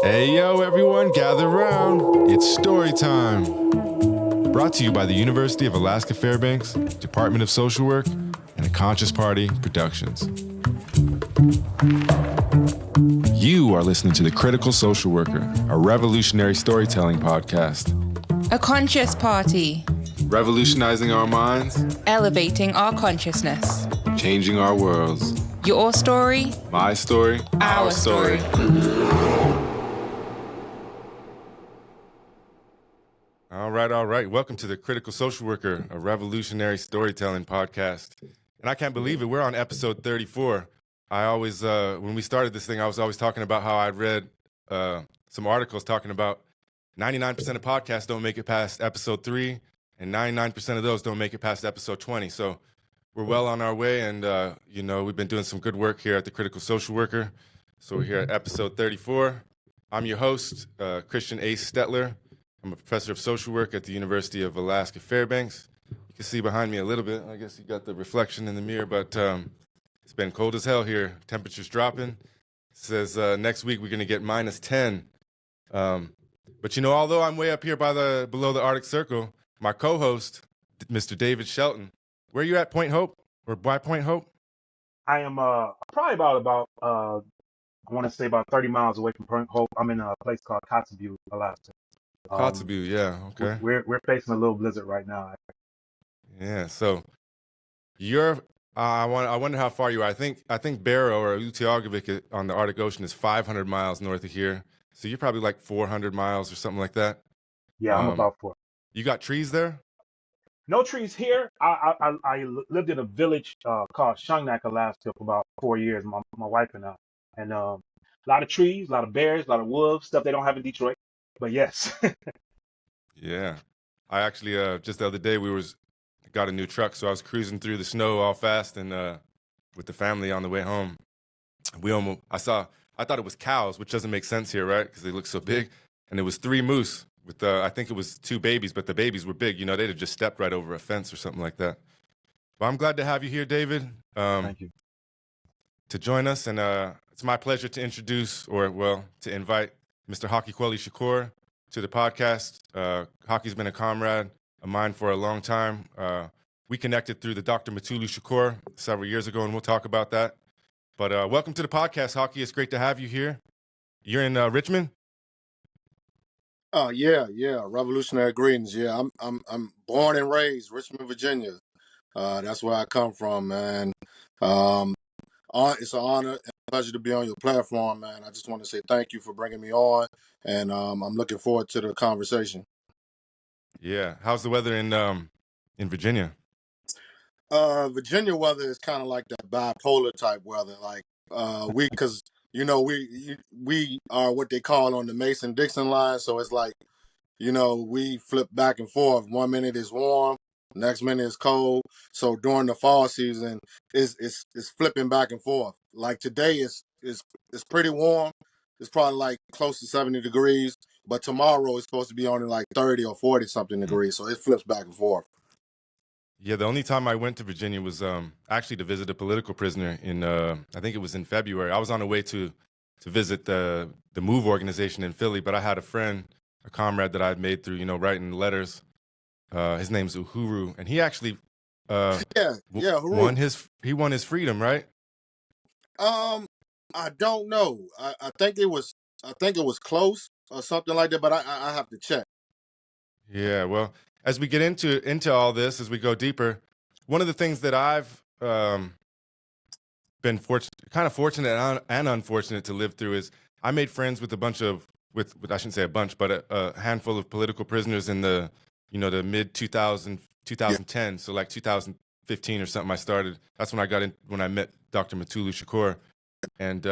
Hey yo everyone, gather around. It's story time. Brought to you by the University of Alaska Fairbanks, Department of Social Work, and a Conscious Party Productions. You are listening to The Critical Social Worker, a revolutionary storytelling podcast. A conscious party. Revolutionizing our minds. Elevating our consciousness. Changing our worlds. Your story. My story. Our story. All right. Welcome to The Critical Social Worker, a revolutionary storytelling podcast. And I can't believe it. We're on episode 34. I always, when we started this thing, I was always talking about how I'd read some articles talking about 99% of podcasts don't make it past episode 3, and 99% of those don't make it past episode 20. So we're well on our way, and, we've been doing some good work here at The Critical Social Worker. So we're here at episode 34. I'm your host, Christian Ace Stettler. I'm a professor of social work at the University of Alaska Fairbanks. You can see behind me a little bit. I guess you got the reflection in the mirror, but it's been cold as hell here. Temperature's dropping. It says next week we're going to get minus 10. But although I'm way up here below the Arctic Circle, my co-host, Mr. David Shelton, where are you at, Point Hope, or by Point Hope? I am probably about I want to say about 30 miles away from Point Hope. I'm in a place called Kotzebue, Alaska. Kotzebue, yeah, okay. We're facing a little blizzard right now. Yeah, so you're. I wonder how far you are. I think Barrow or Utqiagvik on the Arctic Ocean is 500 miles north of here. So you're probably like 400 miles or something like that. Yeah, I'm about 4. You got trees there? No trees here. I lived in a village called Shungnak, Alaska for about 4 years. My wife and I, and a lot of trees, a lot of bears, a lot of wolves, stuff they don't have in Detroit. But yes. Yeah, I actually just the other day got a new truck, so I was cruising through the snow all fast and with the family on the way home. I thought it was cows, which doesn't make sense here, right? Because they look so big. And it was 3 moose with I think it was 2 babies, but the babies were big. They'd have just stepped right over a fence or something like that. But I'm glad to have you here, David. Thank you. To join us, and it's my pleasure to to invite Mr. Haki Kweli Shakur to the podcast. Haki's been a comrade of mine for a long time. We connected through the Dr. Matulu Shakur several years ago, and we'll talk about that. But welcome to the podcast, Haki. It's great to have you here. You're in Richmond? Yeah. Revolutionary greetings. Yeah, I'm born and raised Richmond, Virginia. That's where I come from, man. It's an honor and a pleasure to be on your platform, man. I just want to say thank you for bringing me on, and I'm looking forward to the conversation. Yeah. How's the weather in Virginia? Virginia weather is kind of like that bipolar type weather. Like we are what they call on the Mason-Dixon line, so it's like we flip back and forth. 1 minute is warm, next minute is cold. So during the fall season, it's flipping back and forth. Like today is pretty warm. It's probably like close to 70 degrees, but tomorrow it's supposed to be only like 30 or 40 something degrees. So it flips back and forth. Yeah, the only time I went to Virginia was actually to visit a political prisoner in I think it was in February. I was on the way to visit the MOVE organization in Philly, but I had a comrade that I had made through writing letters. His name's Uhuru, and he actually Uhuru. won his freedom, right? I don't know. I think it was close or something like that, but I have to check. Yeah, well, as we get into all this, as we go deeper, one of the things that I've been fortunate and unfortunate to live through is I made friends with I shouldn't say a bunch, but a handful of political prisoners in the the mid 2010, so like 2015 or something. That's when I met Dr. Matulu Shakur, and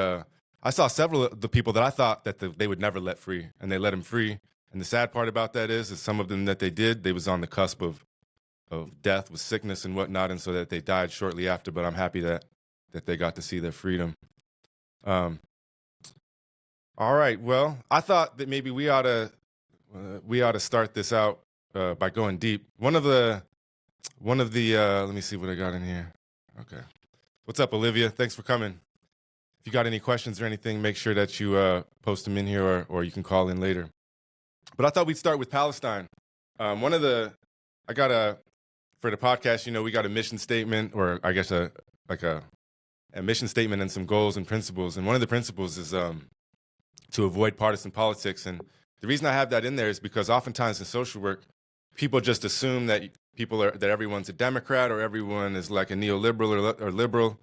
I saw several of the people that I thought that they would never let free, and they let them free. And the sad part about that is some of them that they was on the cusp of death with sickness and whatnot, and so that they died shortly after. But I'm happy that they got to see their freedom. All right. Well, I thought that maybe we ought to start this out by going deep. One of the let me see what I got in here. Okay. What's up, Olivia? Thanks for coming. if you got any questions or anything, make sure that you post them in here, or you can call in later. But I thought we'd start with Palestine. For the podcast, we got a mission statement, or I guess a mission statement and some goals and principles. And one of the principles is to avoid partisan politics. And the reason I have that in there is because oftentimes in social work, people just assume that that everyone's a Democrat or everyone is like a neoliberal or liberal.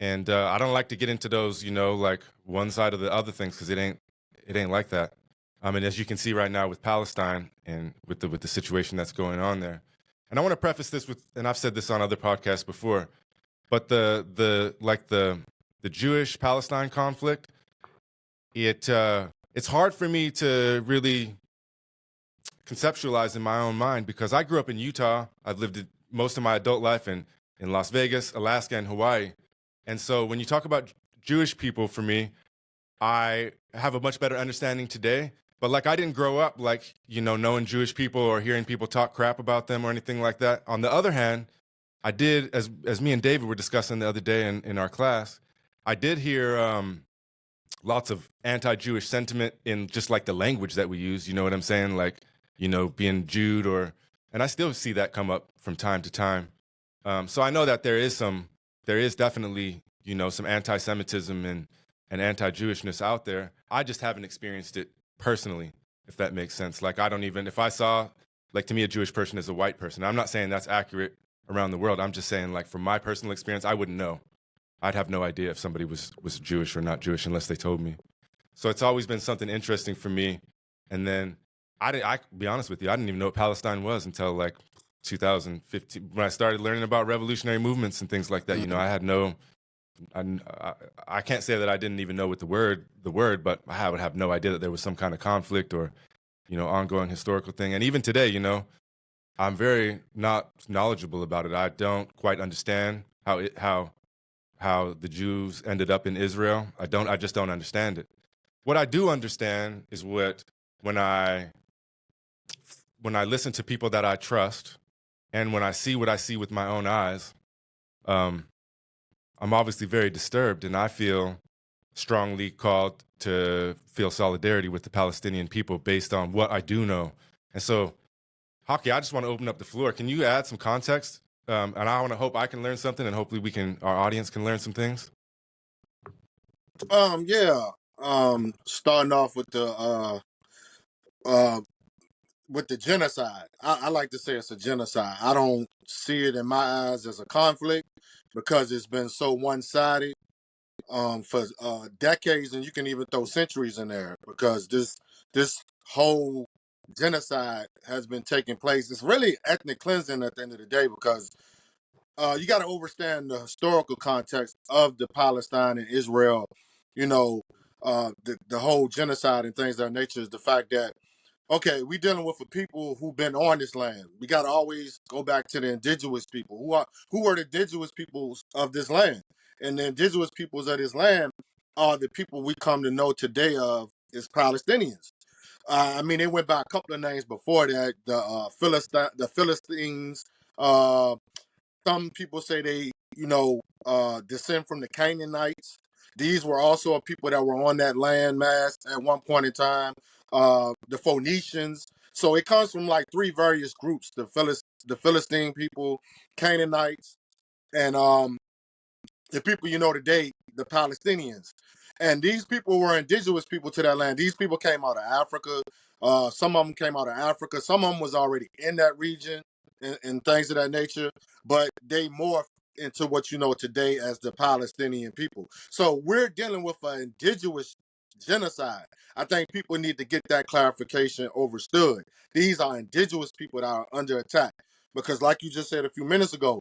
And I don't like to get into those, like one side or the other things, because it ain't like that. And as you can see right now with Palestine and with the situation that's going on there. And I want to preface this with, and I've said this on other podcasts before, but the Jewish Palestine conflict, it's hard for me to really conceptualize in my own mind, because I grew up in Utah. I've lived most of my adult life in Las Vegas, Alaska, and Hawaii. And so when you talk about Jewish people, for me, I have a much better understanding today. But like, I didn't grow up like, knowing Jewish people or hearing people talk crap about them or anything like that. On the other hand, I did, as me and David were discussing the other day in our class, I did hear lots of anti-Jewish sentiment in just like the language that we use. You know what I'm saying? Like, being Jude, and I still see that come up from time to time. So I know that there is definitely, some anti-Semitism and anti-Jewishness out there. I just haven't experienced it personally, if that makes sense. Like, if I saw, like, to me, a Jewish person is a white person. I'm not saying that's accurate around the world. I'm just saying, like, from my personal experience, I wouldn't know. I'd have no idea if somebody was Jewish or not Jewish unless they told me. So it's always been something interesting for me. And then I be honest with you, I didn't even know what Palestine was until like 2015, when I started learning about revolutionary movements and things like that. I had I can't say that I didn't even know what the word, but I would have no idea that there was some kind of conflict or, ongoing historical thing. And even today, I'm very not knowledgeable about it. I don't quite understand how the Jews ended up in Israel. I just don't understand it. What I do understand is when I listen to people that I trust, and when I see what I see with my own eyes, I'm obviously very disturbed, and I feel strongly called to feel solidarity with the Palestinian people based on what I do know. And so, Haki, I just want to open up the floor. Can you add some context? And I want to hope I can learn something, and hopefully our audience can learn some things. Yeah. Starting off with the genocide. I like to say it's a genocide. I don't see it in my eyes as a conflict because it's been so one-sided for decades, and you can even throw centuries in there, because this whole genocide has been taking place. It's really ethnic cleansing at the end of the day, because you got to understand the historical context of the Palestine and Israel. The whole genocide and things of that nature is the fact that, okay, we dealing with a people who've been on this land. We got to always go back to the indigenous people. Who are the indigenous peoples of this land? And the indigenous peoples of this land are the people we come to know today of as Palestinians. They went by a couple of names before that. The Philistines. Some people say they, descend from the Canaanites. These were also a people that were on that land mass at one point in time. The Phoenicians. So it comes from like three various groups: the Philistine people, Canaanites, and the people today, the Palestinians. And these people were indigenous people to that land. These people came out of Africa. Some of them came out of Africa. Some of them was already in that region and things of that nature. But they morphed into what you know today as the Palestinian people. So we're dealing with an indigenous genocide. I think people need to get that clarification understood. These are indigenous people that are under attack. Because like you just said a few minutes ago,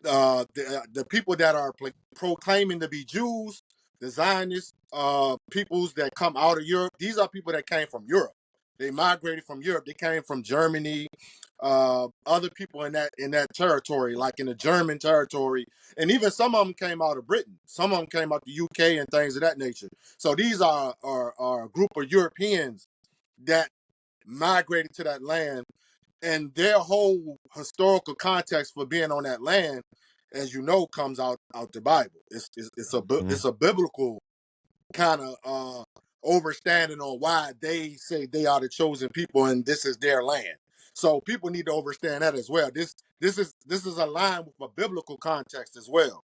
the people that are proclaiming to be Jews, the Zionist peoples that come out of Europe, these are people that came from Europe. They migrated from Europe. They came from Germany, other people in that territory, like in the German territory, and even some of them came out of Britain. Some of them came out the UK and things of that nature. So these are a group of Europeans that migrated to that land, and their whole historical context for being on that land as you know, comes out the Bible. It's a biblical kind of overstanding on why they say they are the chosen people and this is their land. So people need to understand that as well. This is aligned with a biblical context as well.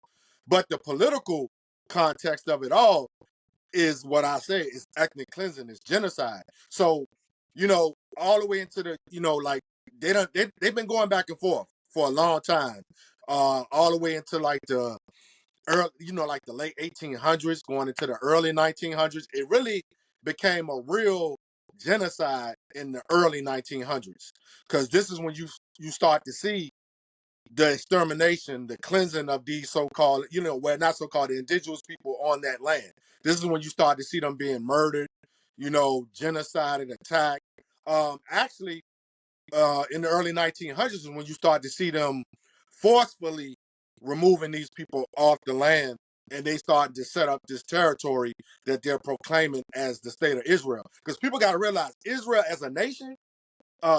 But the political context of it all is what I say is ethnic cleansing, is genocide. So, all the way into the, like they've been going back and forth for a long time. All the way into like the early, like the late 1800s, going into the early 1900s. It really became a real genocide in the early 1900s, because this is when you start to see the extermination, the cleansing of these so-called, well, not so-called, the indigenous people on that land. This is when you start to see them being murdered, genocide and attacked. Actually, in the early 1900s is when you start to see them forcefully removing these people off the land, and they start to set up this territory that they're proclaiming as the state of Israel. Because people got to realize Israel as a nation,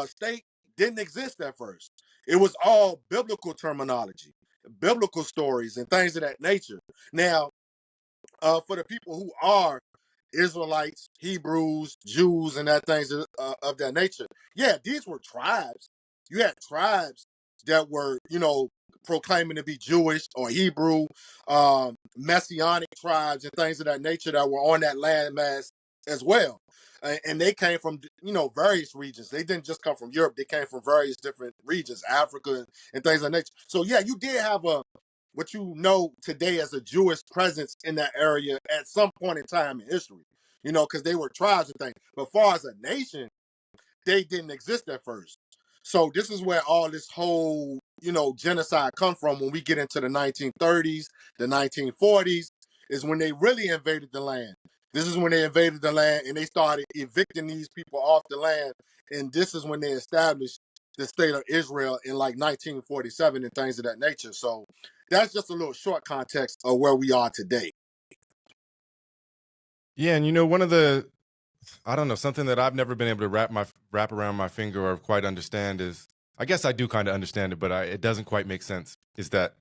state, didn't exist at first. It was all biblical terminology, biblical stories, and things of that nature. Now, for the people who are Israelites, Hebrews, Jews, and that things of that nature, yeah, these were tribes. You had tribes that were, proclaiming to be Jewish or Hebrew, messianic tribes and things of that nature that were on that landmass as well. And they came from, various regions. They didn't just come from Europe. They came from various different regions, Africa and things of that nature. So yeah, you did have what you know today as a Jewish presence in that area at some point in time in history, because they were tribes and things. But as far as a nation, they didn't exist at first. So this is where all this whole, genocide come from. When we get into the 1930s, the 1940s, is when they really invaded the land. This is when they invaded the land and they started evicting these people off the land. And this is when they established the state of Israel in like 1947 and things of that nature. So that's just a little short context of where we are today. Yeah, and one of the, I don't know, something that I've never been able to wrap around my finger or quite understand is, I guess I do kind of understand it, but it doesn't quite make sense, is that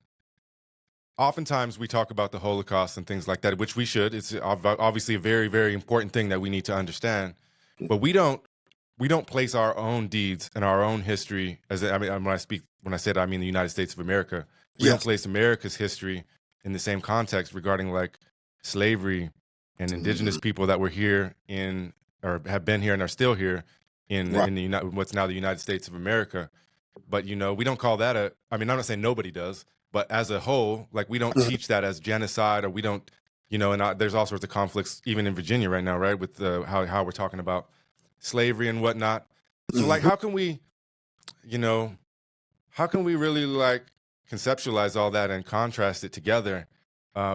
oftentimes we talk about the Holocaust and things like that, which we should. It's obviously a very, very important thing that we need to understand, but we don't place our own deeds and our own history when I say that, I mean the United States of America. We don't place America's history in the same context regarding like slavery and indigenous people that were here or have been here and are still here in what's now the United States of America. But we don't call that I'm not saying nobody does, but as a whole, like we don't teach that as genocide, or we don't, and there's all sorts of conflicts even in Virginia right now, right, with how we're talking about slavery and whatnot. So like, how can we really like conceptualize all that and contrast it together?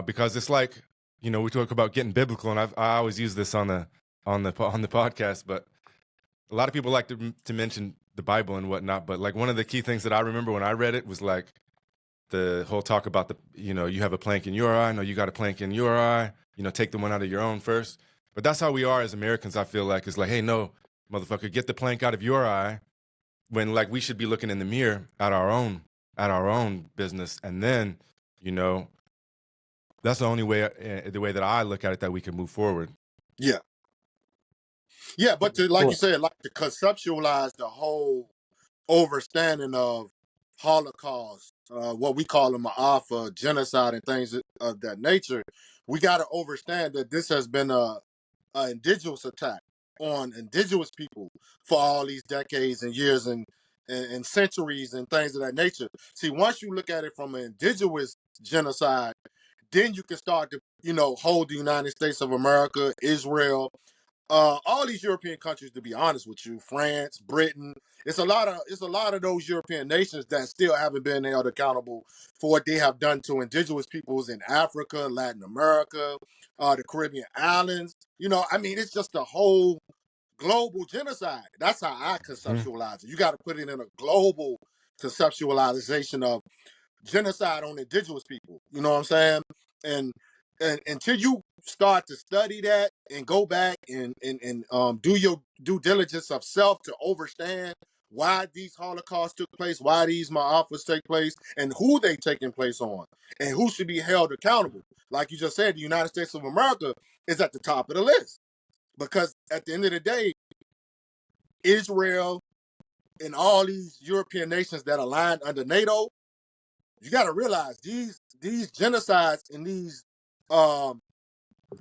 Because it's like, we talk about getting biblical, and I always use this on the podcast, but a lot of people like to mention the Bible and whatnot. But like one of the key things that I remember when I read it was like the whole talk about you have a plank in your eye. No, you got a plank in your eye. Take the one out of your own first. But that's how we are as Americans, I feel like. It's like, hey, no, motherfucker, get the plank out of your eye, when like we should be looking in the mirror at our own business. And then, that's the only way, the way that I look at it, that we can move forward. Yeah. Yeah, but you said, like to conceptualize the whole overstanding of Holocaust, what we call them alpha genocide and things of that nature, we got to understand that this has been a indigenous attack on indigenous people for all these decades and years and centuries and things of that nature. See, once you look at it from an indigenous genocide, then you can start to, hold the United States of America, Israel, all these European countries, to be honest with you, France, Britain, it's a lot of those European nations that still haven't been held accountable for what they have done to indigenous peoples in Africa, Latin America, the Caribbean islands. It's just a whole global genocide. That's how I conceptualize it. You got to put it in a global conceptualization of genocide on indigenous people. You know what I'm saying? And until you start to study that and go back and do your due diligence of self to understand why these holocausts took place, why these ma'afas take place, and who they taking place on, and who should be held accountable. Like you just said, the United States of America is at the top of the list because at the end of the day, Israel and all these European nations that aligned under NATO, you got to realize these genocides and these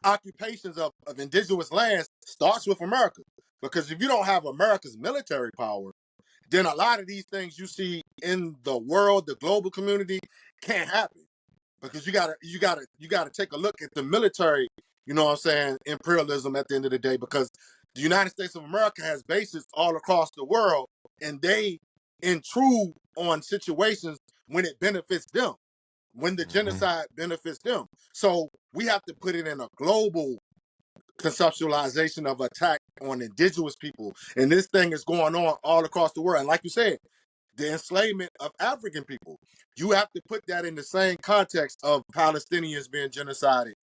occupations of indigenous lands starts with America. Because if you don't have America's military power, then a lot of these things you see in the world, the global community, can't happen. Because you gotta take a look at the military, you know what I'm saying, imperialism at the end of the day, because the United States of America has bases all across the world, and they intrude on situations when it benefits them, when the genocide benefits them. So we have to put it in a global conceptualization of attack on indigenous people. And this thing is going on all across the world. And like you said, the enslavement of African people, you have to put that in the same context of Palestinians being genocided.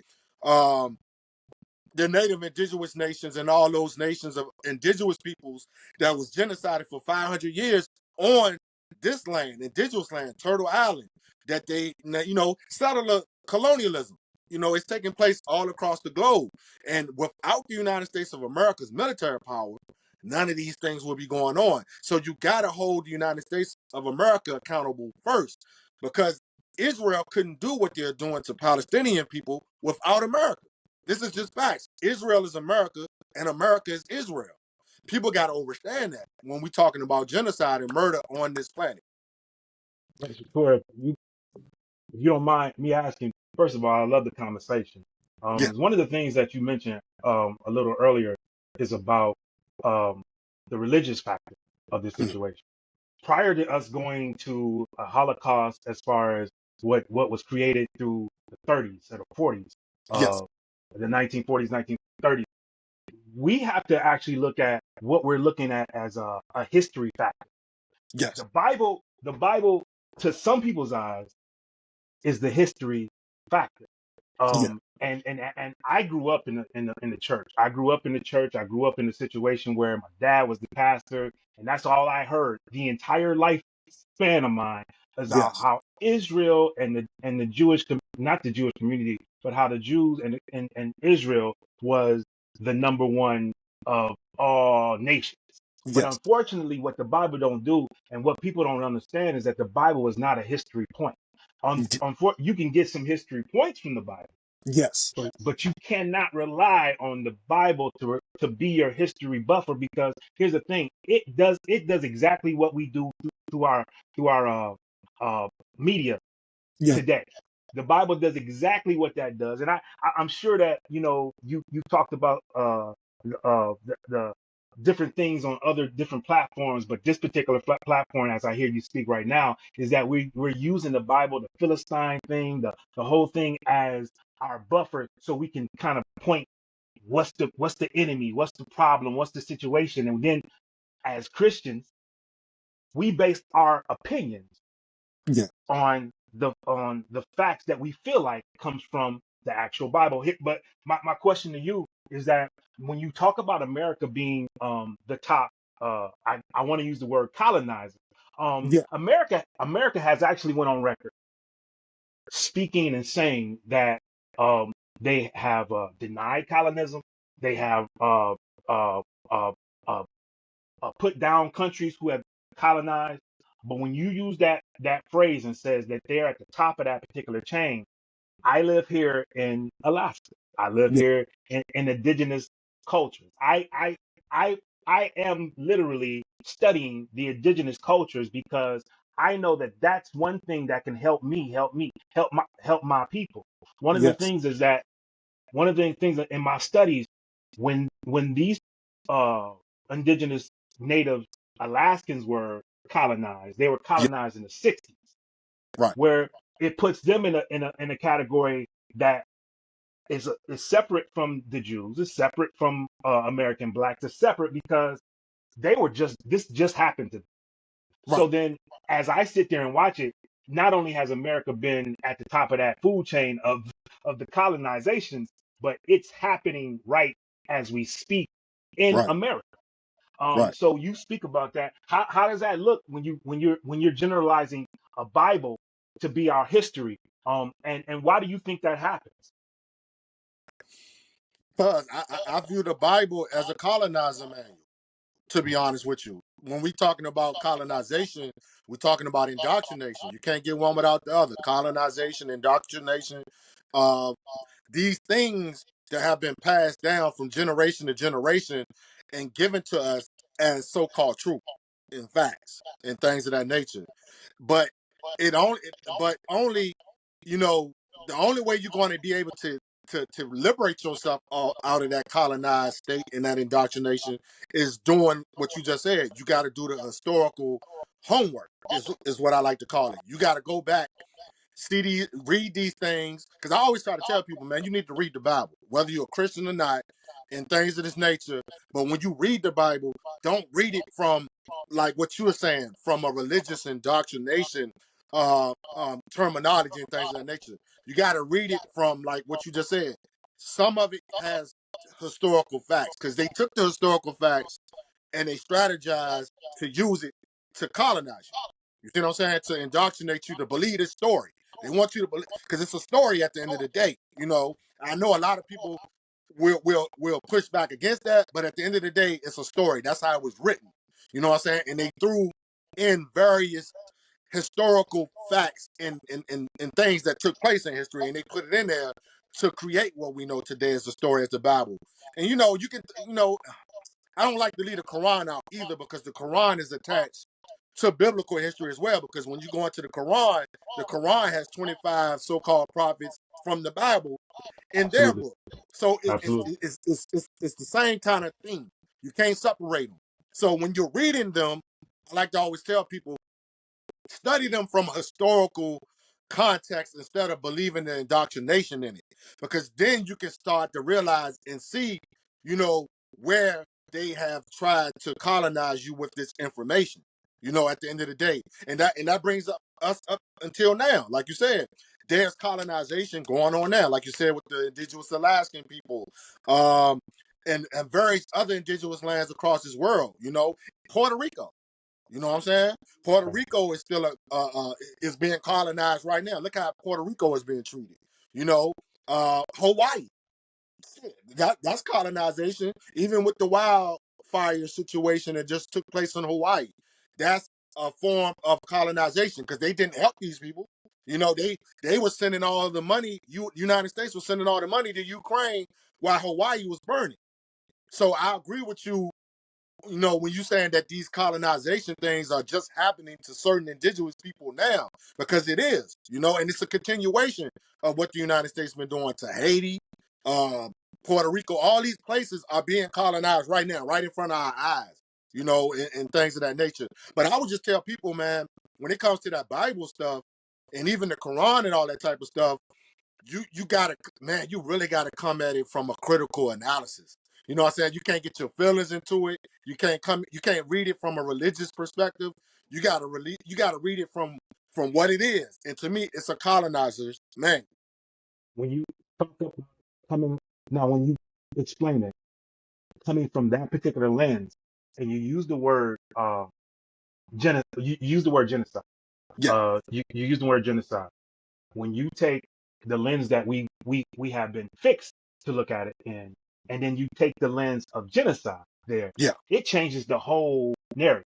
The native indigenous nations and all those nations of indigenous peoples that was genocided for 500 years on this land, indigenous land, Turtle Island, that they, you know, settler colonialism. You know, it's taking place all across the globe. And without the United States of America's military power, none of these things will be going on. So you got to hold the United States of America accountable first, because Israel couldn't do what they're doing to Palestinian people without America. This is just facts. Israel is America, and America is Israel. People got to understand that when we're talking about genocide and murder on this planet. Shakur, if you don't mind me asking, first of all, I love the conversation. Yeah. One of the things that you mentioned a little earlier is about the religious factor of this situation. Prior to us going to a Holocaust, as far as what was created through the 30s or the 40s, Yes. the 1940s, 1930s, we have to actually look at what we're looking at as a history factor. Yes. The Bible, to some people's eyes, is the history factor. Yeah. And I grew up in the church. I grew up in the church. I grew up in a situation where my dad was the pastor, and that's all I heard the entire life span of mine is Yes. how Israel and the Jewish, not the Jewish community, but how the Jews and Israel was the number one of all nations. But Yes. unfortunately, what the Bible don't do, and what people don't understand, is that the Bible is not a history point. You can get some history points from the Bible, Yes. but you cannot rely on the Bible to be your history buffer, because here's the thing: it does exactly what we do through our media Yeah. today. The Bible does exactly what that does, and I'm sure that you talked about the different things on other different platforms, but this particular platform, as I hear you speak right now, is that we're using the Bible, the Philistine thing, the whole thing as our buffer, so we can kind of point what's the enemy, what's the problem, what's the situation, and then as Christians, we base our opinions Yeah. on the facts that we feel like comes from the actual Bible. But my question to you is that when you talk about America being the top, I want to use the word colonizer. Yeah. America has actually went on record speaking and saying that they have denied colonism. They have uh, uh, uh, put down countries who have colonized. But when you use that phrase and says that they're at the top of that particular chain, I live here in Alaska. I live Yeah. here in indigenous cultures. I am literally studying the indigenous cultures, because I know that that's one thing that can help help my people. One of the Yes. things is that one of the things in my studies, when these indigenous native Alaskans were colonized, they were Yeah. colonized in the 60s, Right. where it puts them in a category that is separate from the Jews, is separate from American blacks, is separate because this just happened to them. Right. So then, as I sit there and watch it, not only has America been at the top of that food chain of the colonizations, but it's happening right as we speak in Right. America. Right. So you speak about that. How does that look when you're generalizing a Bible to be our history? And why do you think that happens? Because I view the Bible as a colonizer manual, to be honest with you. When we talking about colonization, we're talking about indoctrination. You can't get one without the other. Colonization, indoctrination, uh, these things that have been passed down from generation to generation and given to us as so-called truth and facts and things of that nature. But only, you know, the only way you're going to be able to liberate yourself out of that colonized state and that indoctrination is doing what you just said. You got to do the historical homework is what I like to call it. You got to go back, read these things, because I always try to tell people, man, you need to read the Bible, whether you're a Christian or not, and things of this nature. But when you read the Bible, don't read it from, like what you were saying, from a religious indoctrination terminology and things of that nature. You got to read it from, like what you just said. Some of it has historical facts, because they took the historical facts and they strategized to use it to colonize you. You see what I'm saying? To indoctrinate you to believe this story. They want you to believe, because it's a story at the end of the day. You know, I know a lot of people will push back against that, but at the end of the day, it's a story. That's how it was written. You know what I'm saying? And they threw in various historical facts and things that took place in history, and they put it in there to create what we know today as the story as the Bible. And you know, I don't like to leave the Quran out either, because the Quran is attached to biblical history as well. Because when you go into the Quran has 25 so-called prophets from the Bible in their Absolutely. book. So Absolutely. it's the same kind of thing. You can't separate them. So when you're reading them, I like to always tell people, study them from a historical context instead of believing the indoctrination in it, because then you can start to realize and see, you know, where they have tried to colonize you with this information, you know, at the end of the day. And that brings us up until now. Like you said, there's colonization going on now, like you said, with the indigenous Alaskan people, and various other indigenous lands across this world, you know. Puerto Rico, you know what I'm saying? Puerto Rico is still is being colonized right now. Look how Puerto Rico is being treated. You know, Hawaii, that's colonization. Even with the wildfire situation that just took place in Hawaii, that's a form of colonization, because they didn't help these people. You know, they were sending all the money. United States was sending all the money to Ukraine while Hawaii was burning. So I agree with you. You know, when you saying that these colonization things are just happening to certain indigenous people now, because it is, you know, and it's a continuation of what the United States been doing to Haiti, Puerto Rico. All these places are being colonized right now, right in front of our eyes, you know, and things of that nature. But I would just tell people, man, when it comes to that Bible stuff and even the Quran and all that type of stuff, you gotta, man, you really gotta come at it from a critical analysis. You know what I'm saying? You can't get your feelings into it. You can't read it from a religious perspective. You gotta read it from what it is. And to me, it's a colonizer's man. When you talk about coming now, when you explain it, coming from that particular lens, and you use the word you use the word genocide. Yeah, You use the word genocide. When you take the lens that we have been fixed to look at it in, and then you take the lens of genocide there, yeah, it changes the whole narrative.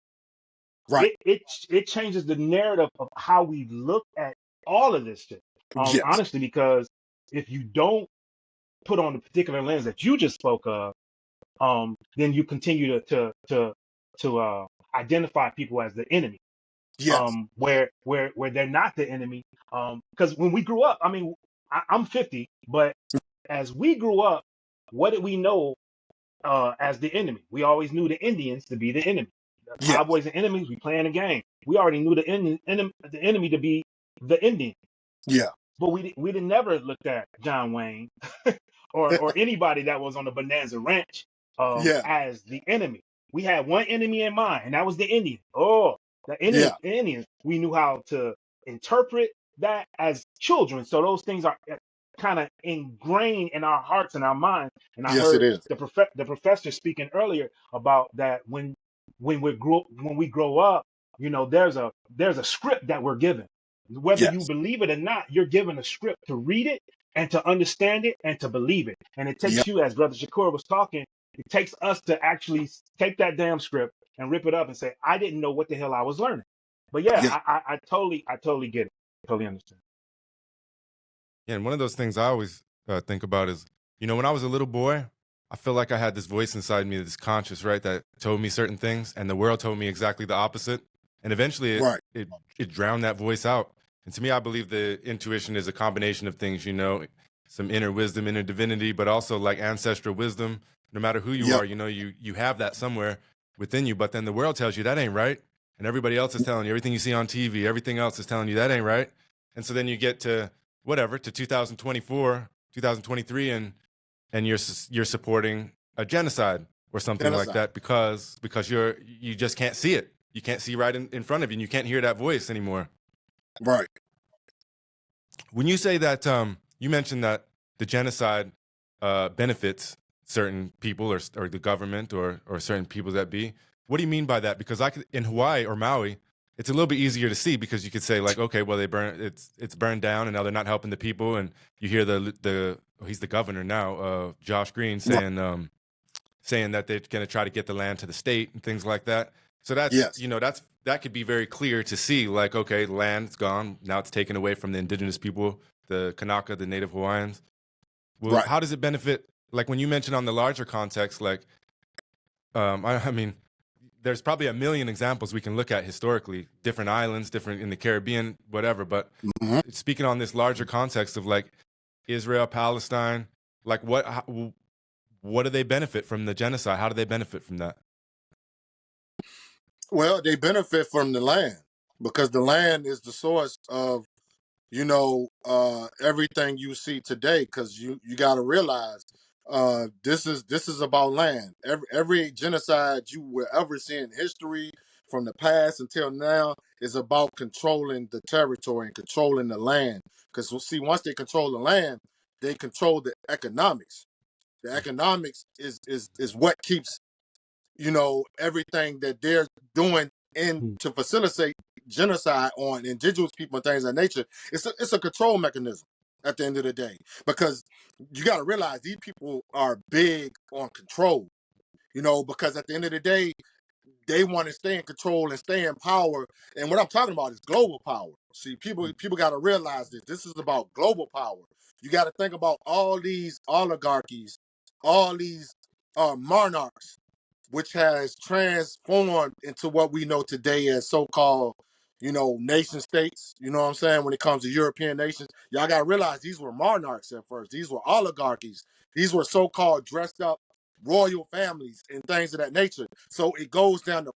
right. It changes the narrative of how we look at all of this shit. Yes, Honestly, because if you don't put on the particular lens that you just spoke of, then you continue to identify people as the enemy, yes, where they're not the enemy. Because when we grew up, I mean, I'm 50, but as we grew up, what did we know as the enemy? We always knew the Indians to be the enemy. The yes, cowboys and enemies, we playing a game. We already knew the enemy to be the Indian, yeah, but we didn't never looked at John Wayne or anybody that was on the Bonanza Ranch yeah, as the enemy. We had one enemy in mind, and that was the Indian. Oh, yeah, the Indians. We knew how to interpret that as children. So those things are kind of ingrained in our hearts and our minds. And I Yes, it heard is. the professor speaking earlier about that when we grow up, there's a script that we're given. Whether you Yes. believe it or not, you're given a script to read it and to understand it and to believe it. And it takes Yep. you, as Brother Shakur was talking, it takes us to actually take that damn script and rip it up and say, I didn't know what the hell I was learning. But yeah, Yes. I totally get it. Totally understand. Yeah, and one of those things I always think about is, when I was a little boy, I feel like I had this voice inside me, this conscious, right, that told me certain things, and the world told me exactly the opposite. And eventually, Right. it drowned that voice out. And to me, I believe the intuition is a combination of things, some inner wisdom, inner divinity, but also like ancestral wisdom. No matter who you Yep. are, you have that somewhere within you. But then the world tells you that ain't right, and everybody else is telling you, everything you see on TV, everything else is telling you that ain't right. And so then you get to 2024, 2023, and you're supporting a genocide or something like Genocide. that because you just can't see it. You can't see right in front of you, and you can't hear that voice anymore. Right. When you say that, you mentioned that the genocide benefits certain people or the government or certain people that be. What do you mean by that? Because in Hawaii or Maui, it's a little bit easier to see because you could say like, okay, well it's burned down and now they're not helping the people, and you hear he's the governor now, Josh Green saying that they're going to try to get the land to the state and things like that. So Yes. that could be very clear to see, like, okay, the land's gone. Now it's taken away from the indigenous people, the Kanaka, the Native Hawaiians. Well, Right. how does it benefit, like when you mentioned on the larger context, like, I mean, there's probably a million examples we can look at historically, different islands, different in the Caribbean, whatever. But Hmm. speaking on this larger context of like Israel, Palestine, like what do they benefit from the genocide? How do they benefit from that? Well, they benefit from the land because the land is the source of everything you see today. Because you got to realize this is about land. Every genocide you will ever see in history from the past until now is about controlling the territory and controlling the land. Because see, once they control the land, they control the economics. The economics is what keeps everything that they're doing in to facilitate genocide on indigenous people and things of that nature. It's a control mechanism at the end of the day, because you got to realize these people are big on control, because at the end of the day, they want to stay in control and stay in power. And what I'm talking about is global power. See, people got to realize this is about global power. You got to think about all these oligarchies, all these monarchs, which has transformed into what we know today as so-called, nation states. You know what I'm saying? When it comes to European nations, y'all got to realize these were monarchs at first. These were oligarchies. These were so-called dressed up royal families and things of that nature. So it goes down the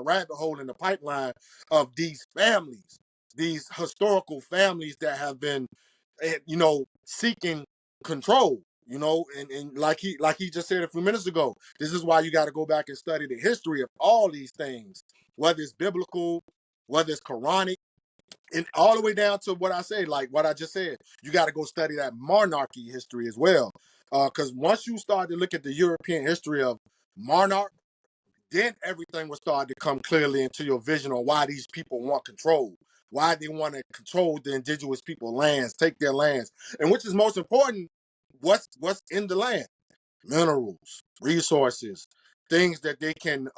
rabbit hole in the pipeline of these families, these historical families that have been, seeking control. And like he just said a few minutes ago, this is why you got to go back and study the history of all these things, whether it's biblical, whether it's Quranic, and all the way down to what I say, like what I just said. You got to go study that monarchy history as well, because once you start to look at the European history of monarch, then everything will start to come clearly into your vision on why these people want control, why they want to control the indigenous people lands, take their lands, and which is most important, what's in the land: minerals, resources, things that they can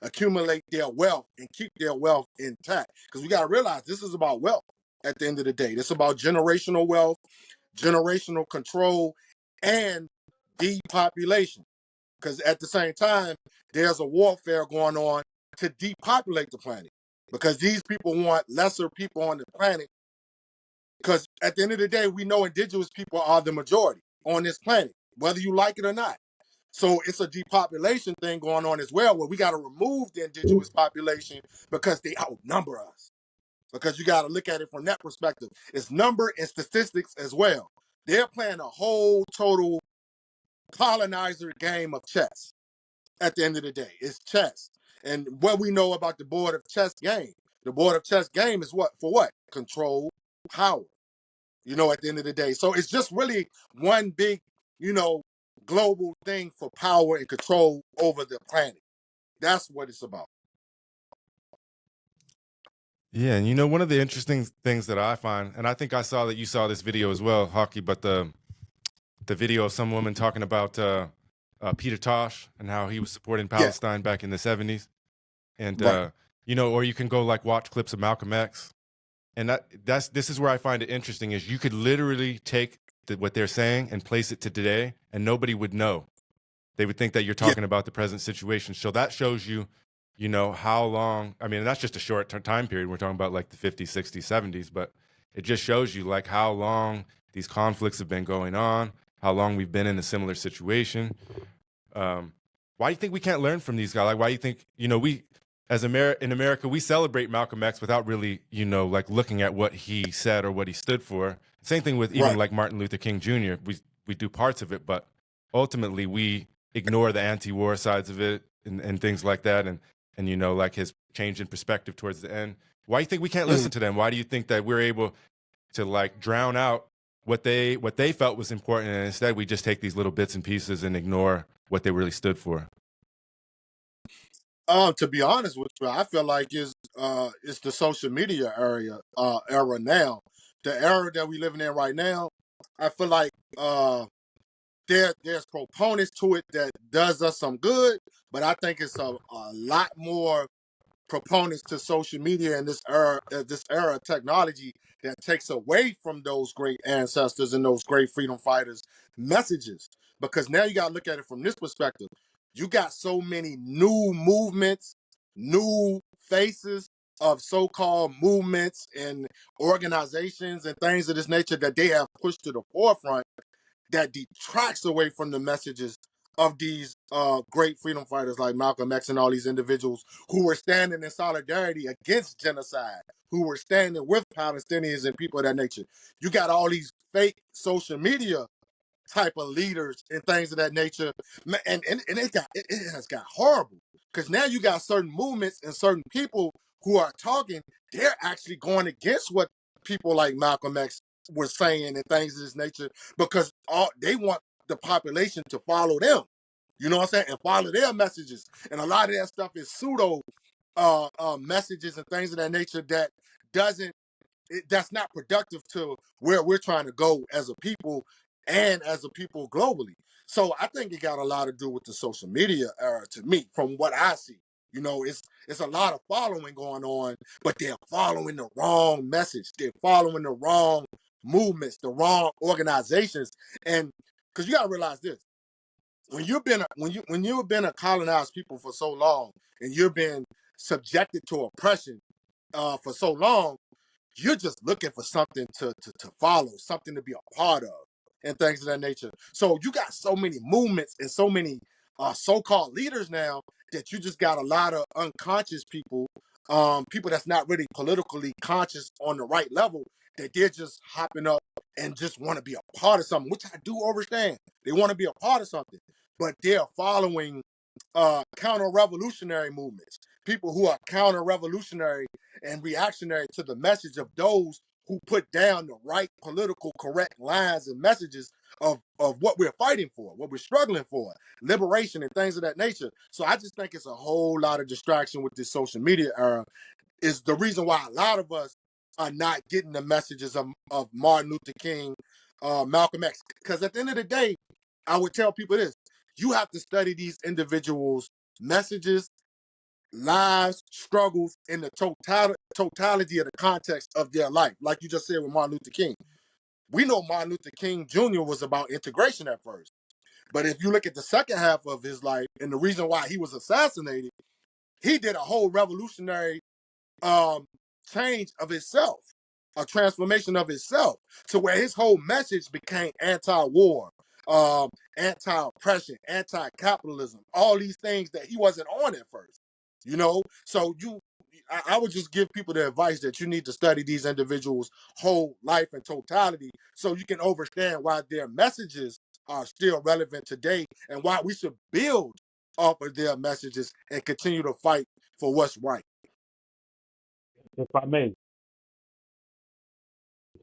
accumulate their wealth and keep their wealth intact. Because we got to realize this is about wealth at the end of the day. It's about generational wealth, generational control, and depopulation. Because at the same time, there's a warfare going on to depopulate the planet. Because these people want lesser people on the planet. Because at the end of the day, we know indigenous people are the majority on this planet, whether you like it or not. So it's a depopulation thing going on as well, where we got to remove the indigenous population because they outnumber us. Because you got to look at it from that perspective. It's number and statistics as well. They're playing a whole total colonizer game of chess. At the end of the day, it's chess. And what we know about the board of chess game, the board of chess game is what? For what? Control, power. at the end of the day. So it's just really one big, global thing for power and control over the planet. That's what it's about. Yeah, and one of the interesting things that I find, and I think I saw that you saw this video as well, Haki, but the video of some woman talking about Peter Tosh and how he was supporting Yeah. Palestine back in the 70s. And, Right. or you can go like watch clips of Malcolm X. And this is where I find it interesting is you could literally take what they're saying and place it to today and nobody would know. They would think that you're talking about the present situation. So that shows you, how long, I mean, that's just a short time period. We're talking about like the 50s, 60s, 70s, but it just shows you like how long these conflicts have been going on, how long we've been in a similar situation. Why do you think we can't learn from these guys? Like, why do you think, we, as in America, we celebrate Malcolm X without really, like looking at what he said or what he stood for. Same thing with even like Martin Luther King Jr. We do parts of it, but ultimately we ignore the anti-war sides of it and things like that. And like his change in perspective towards the end. Why do you think we can't listen to them? Why do you think that we're able to like drown out what they felt was important, and instead we just take these little bits and pieces and ignore what they really stood for? To be honest with you, I feel like it's the social media era now. The era that we living in right now, I feel like there's proponents to it that does us some good, but I think it's a lot more proponents to social media and this era of technology that takes away from those great ancestors and those great freedom fighters' messages. Because now you got to look at it from this perspective. You got so many new movements, new faces of so-called movements and organizations and things of this nature that they have pushed to the forefront that detracts away from the messages of these great freedom fighters like Malcolm X and all these individuals who were standing in solidarity against genocide, who were standing with Palestinians and people of that nature. You got all these fake social media type of leaders and things of that nature, and it has got horrible because now you got certain movements and certain people who are talking. They're actually going against what people like Malcolm X were saying and things of this nature because they want the population to follow them. You know what I'm saying? And follow their messages. And a lot of that stuff is pseudo messages and things of that nature that that's not productive to where we're trying to go as a people and as a people globally. So I think it got a lot to do with the social media era to me, from what I see. It's a lot of following going on, but they're following the wrong message. They're following the wrong movements, the wrong organizations. And because you gotta realize this. When you've been a colonized people for so long and you've been subjected to oppression for so long, you're just looking for something to follow, something to be a part of, and things of that nature. So you got so many movements and so many so-called leaders now that you just got a lot of unconscious people, people that's not really politically conscious on the right level, that they're just hopping up and just want to be a part of something, which I do understand. They want to be a part of something, but they're following counter-revolutionary movements, people who are counter-revolutionary and reactionary to the message of those who put down the right political correct lines and messages of what we're fighting for, what we're struggling for, liberation and things of that nature. So I just think it's a whole lot of distraction with this social media era is the reason why a lot of us are not getting the messages of Martin Luther King, Malcolm X. Because at the end of the day, I would tell people this: you have to study these individuals' messages, lives, struggles in the totality of the context of their life. Like you just said with Martin Luther King. We know Martin Luther King Jr. was about integration at first. But if you look at the second half of his life and the reason why he was assassinated, he did a whole revolutionary change of himself, a transformation of himself, to where his whole message became anti-war, anti-oppression, anti-capitalism, all these things that he wasn't on at first. So I would just give people the advice that you need to study these individuals' whole life and totality so you can understand why their messages are still relevant today and why we should build off of their messages and continue to fight for what's right. If I may.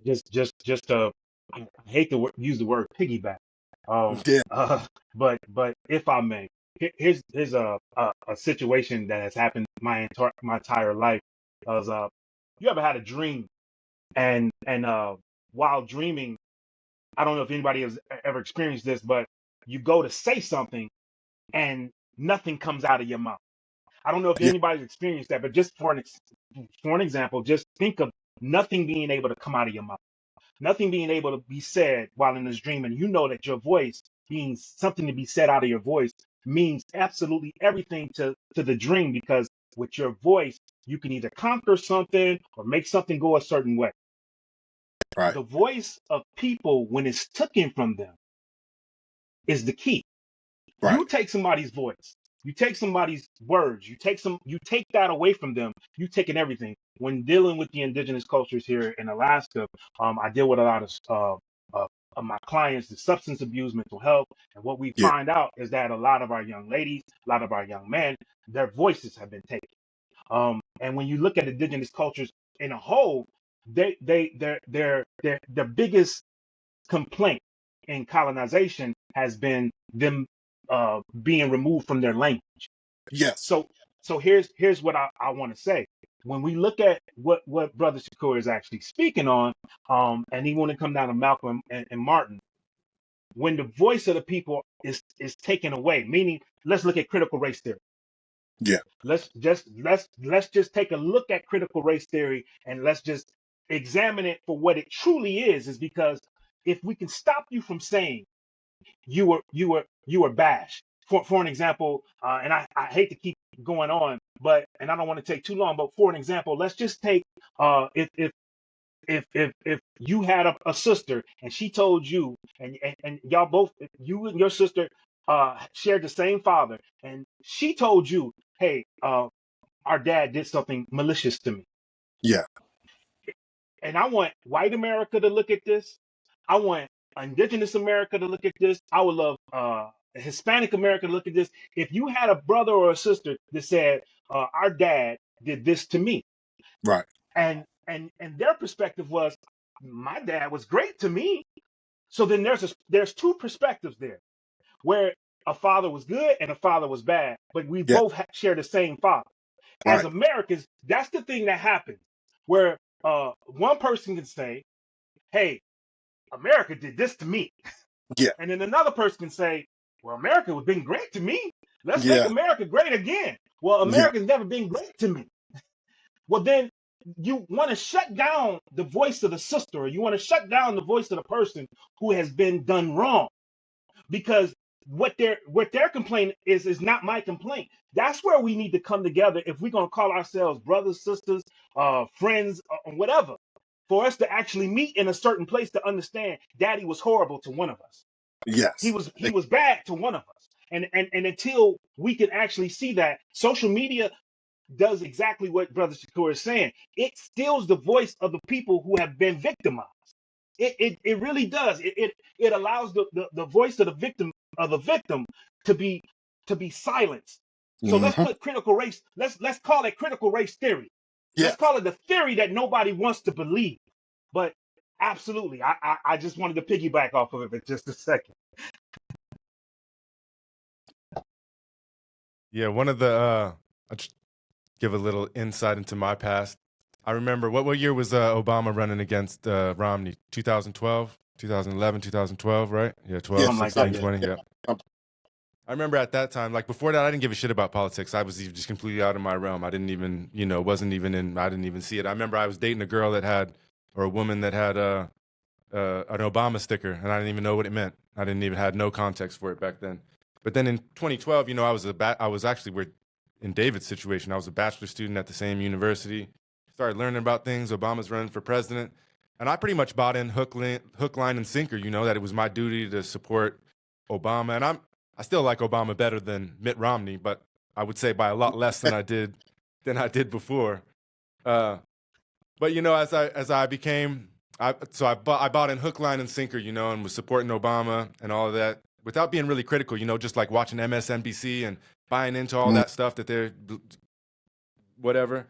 I hate to use the word piggyback. Um, Yeah. uh, but if I may, here's a situation that has happened my entire life. As you ever had a dream and while dreaming, I don't know if anybody has ever experienced this, but you go to say something and nothing comes out of your mouth. I don't know if Yeah. anybody's experienced that, but just for an example, just think of nothing being able to come out of your mouth, nothing being able to be said while in this dream, and you know that your voice being something to be said out of your voice means absolutely everything to the dream, because with your voice you can either conquer something or make something go a certain way. Right. The voice of people, when it's taken from them, is the key. Right. You take somebody's voice, you take somebody's words, you take that away from them, you taking everything. When dealing with the indigenous cultures here in Alaska, I deal with a lot of my clients, the substance abuse, mental health, and what we Yeah. find out is that a lot of our young ladies, a lot of our young men, their voices have been taken. And when you look at indigenous cultures in a whole, their biggest complaint in colonization has been them being removed from their language. Yes. So here's what I want to say. When we look at what Brother Shakur is actually speaking on, and he want to come down to Malcolm and Martin, when the voice of the people is taken away, meaning let's look at critical race theory. Yeah. Let's just take a look at critical race theory and let's just examine it for what it truly is because if we can stop you from saying you were bashed. For an example, and I hate to keep going on, but and I don't want to take too long, but for an example, let's just take if you had a sister and she told you and y'all both, you and your sister shared the same father, and she told you, hey, our dad did something malicious to me. Yeah. And I want white America to look at this. I want indigenous America to look at this. I would love Hispanic America to look at this. If you had a brother or a sister that said, our dad did this to me, Right. and their perspective was, my dad was great to me. So then there's two perspectives there, where a father was good and a father was bad, but we Yeah. both share the same father. As Right. Americans, that's the thing that happens, where one person can say, hey, America did this to me. Yeah. And then another person can say, well, America has been great to me. Let's make Yeah. America great again. Well, Yeah. America's never been great to me. Well, then you want to shut down the voice of the sister, or you want to shut down the voice of the person who has been done wrong, because what their complaint is not my complaint. That's where we need to come together if we're going to call ourselves brothers, sisters, friends, or whatever, for us to actually meet in a certain place to understand daddy was horrible to one of us. he Yes. was he was bad to one of us. And until we can actually see that, social media does exactly what Brother Shakur is saying. It steals the voice of the people who have been victimized. It really does. It allows the voice of the victim to be silenced. So let's Hmm. put critical race. Let's call it critical race theory. Let's Yes. call it the theory that nobody wants to believe. But absolutely, I just wanted to piggyback off of it for just a second. Yeah, one of the I'll just give a little insight into my past. I remember what year was Obama running against Romney? 2012, 2011, 2012, right? Yeah, 12, Something Yes. like that. 16, Yeah. 20. Yeah. I remember at that time, like before that, I didn't give a shit about politics. I was just completely out of my realm. I didn't even, wasn't even in, I didn't even see it. I remember I was dating a girl that had, or a woman that had an Obama sticker, and I didn't even know what it meant. I didn't even had no context for it back then. But then in 2012, I was actually in David's situation. I was a bachelor student at the same university. Started learning about things. Obama's running for president, and I pretty much bought in hook, line, and sinker. That it was my duty to support Obama, and I still like Obama better than Mitt Romney, but I would say by a lot less than I did before. But as I became, I bought in hook, line, and sinker, and was supporting Obama and all of that without being really critical, just like watching MSNBC and buying into all Mhm. that stuff that they're whatever.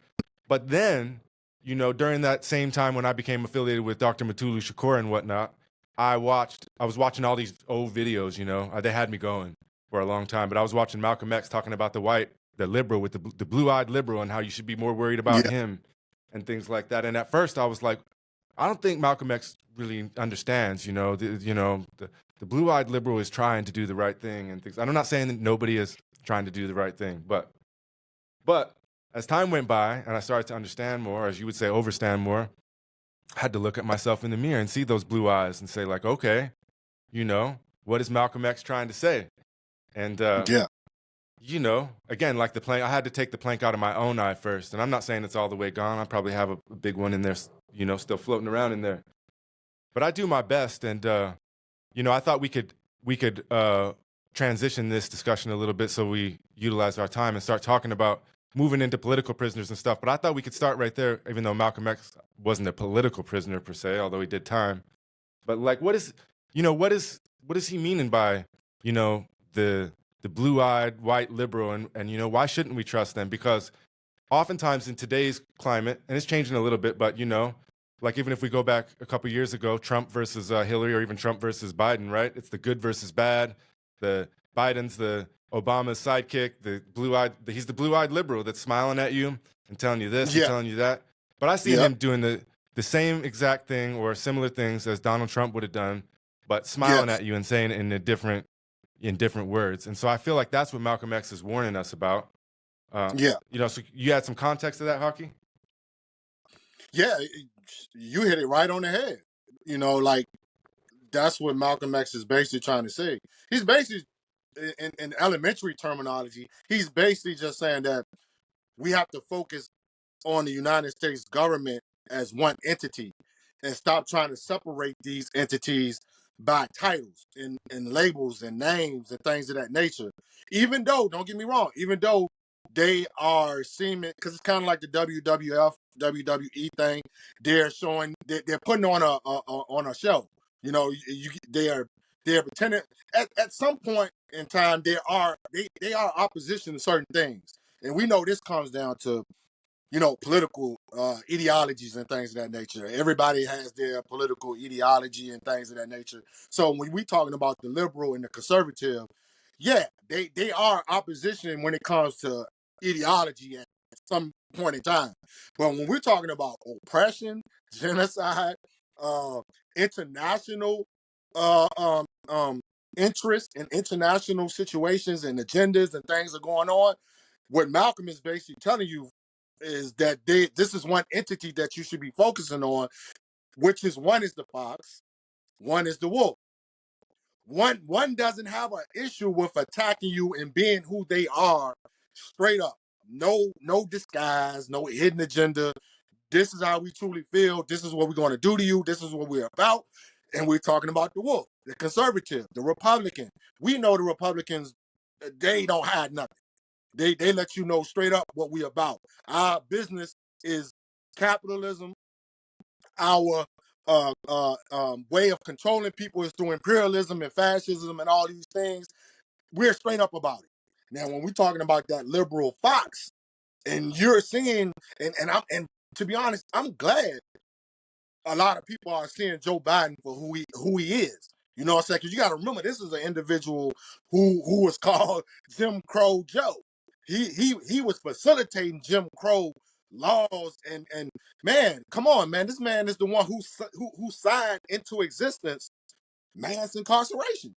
But then you know, during that same time when I became affiliated with Dr. Matulu Shakur and whatnot, I was watching all these old videos, you know, they had me going for a long time, but I was watching Malcolm X talking about the liberal with the blue-eyed liberal and how you should be more worried about Yeah. him and things like that. And at first I was like, I don't think Malcolm X really understands, the blue-eyed liberal is trying to do the right thing and things. I'm not saying that nobody is trying to do the right thing, but as time went by and I started to understand more, as you would say, overstand more, I had to look at myself in the mirror and see those blue eyes and say, like, okay, what is Malcolm X trying to say? And, Yeah. again, like the plank, I had to take the plank out of my own eye first. And I'm not saying it's all the way gone. I probably have a big one in there, still floating around in there. But I do my best. And, I thought we could transition this discussion a little bit so we utilize our time and start talking about moving into political prisoners and stuff. But I thought we could start right there, even though Malcolm X wasn't a political prisoner per se, although he did time. But like, what is he meaning by, the blue-eyed white liberal, and why shouldn't we trust them? Because oftentimes in today's climate, and it's changing a little bit, but like even if we go back a couple years ago, Trump versus Hillary, or even Trump versus Biden, right? It's the good versus bad. The Biden's the Obama's sidekick, he's the blue-eyed liberal that's smiling at you and telling you this and telling you that. But I see him doing the same exact thing or similar things as Donald Trump would have done, but smiling at you and saying it in different words. And so I feel like that's what Malcolm X is warning us about. So you had some context to that, Haki? Yeah, you hit it right on the head. Like, that's what Malcolm X is basically trying to say. He's basically, in elementary terminology, he's basically just saying that we have to focus on the United States government as one entity and stop trying to separate these entities by titles and labels and names and things of that nature. Even though, don't get me wrong, even though they are seeming, because it's kind of like the WWF, WWE thing, they're putting on a show. They're pretending at some point in time they are opposition to certain things, and we know this comes down to political ideologies and things of that nature. Everybody has their political ideology and things of that nature. So when we talking about the liberal and the conservative, they are opposition when it comes to ideology at some point in time. But when we're talking about oppression, genocide, international interest in international situations and agendas and things are going on, what Malcolm is basically telling you is that this is one entity that you should be focusing on, which is one is the fox, one is the wolf. One doesn't have an issue with attacking you and being who they are, straight up. No disguise, no hidden agenda. This is how we truly feel. This is what we're going to do to you. This is what we're about. And we're talking about the wolf, the conservative, the Republican. We know the Republicans, they don't hide nothing. They let you know straight up what we about. Our business is capitalism. Our way of controlling people is through imperialism and fascism and all these things. We're straight up about it. Now, when we're talking about that liberal fox, and you're seeing, and to be honest, I'm glad a lot of people are seeing Joe Biden for who he is. You know what I'm saying? Because you got to remember, this is an individual who was called Jim Crow Joe. He was facilitating Jim Crow laws, and man, come on, man, this man is the one who signed into existence mass incarceration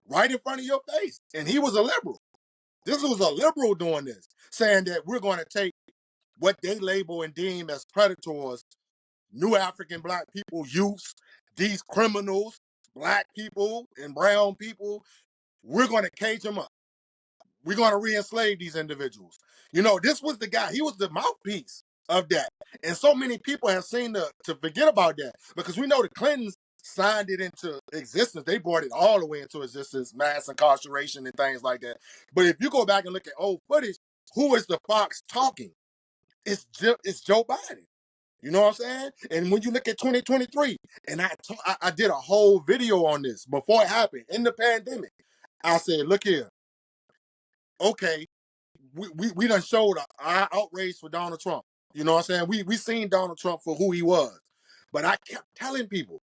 right in front of your face, and he was a liberal. This was a liberal doing this, saying that we're going to take what they label and deem as predators, new African black people, youths, these criminals, black people and brown people, we're going to cage them up. We're going to re-enslave these individuals. This was the guy. He was the mouthpiece of that. And so many people have seen to forget about that, because we know the Clintons signed it into existence. They brought it all the way into existence, mass incarceration and things like that. But if you go back and look at old footage, who is the fox talking? It's Joe Biden. You know what I'm saying? And when you look at 2023, and I did a whole video on this before it happened in the pandemic. I said, look here. Okay, we done showed our outrage for Donald Trump. You know what I'm saying? We seen Donald Trump for who he was. But I kept telling people,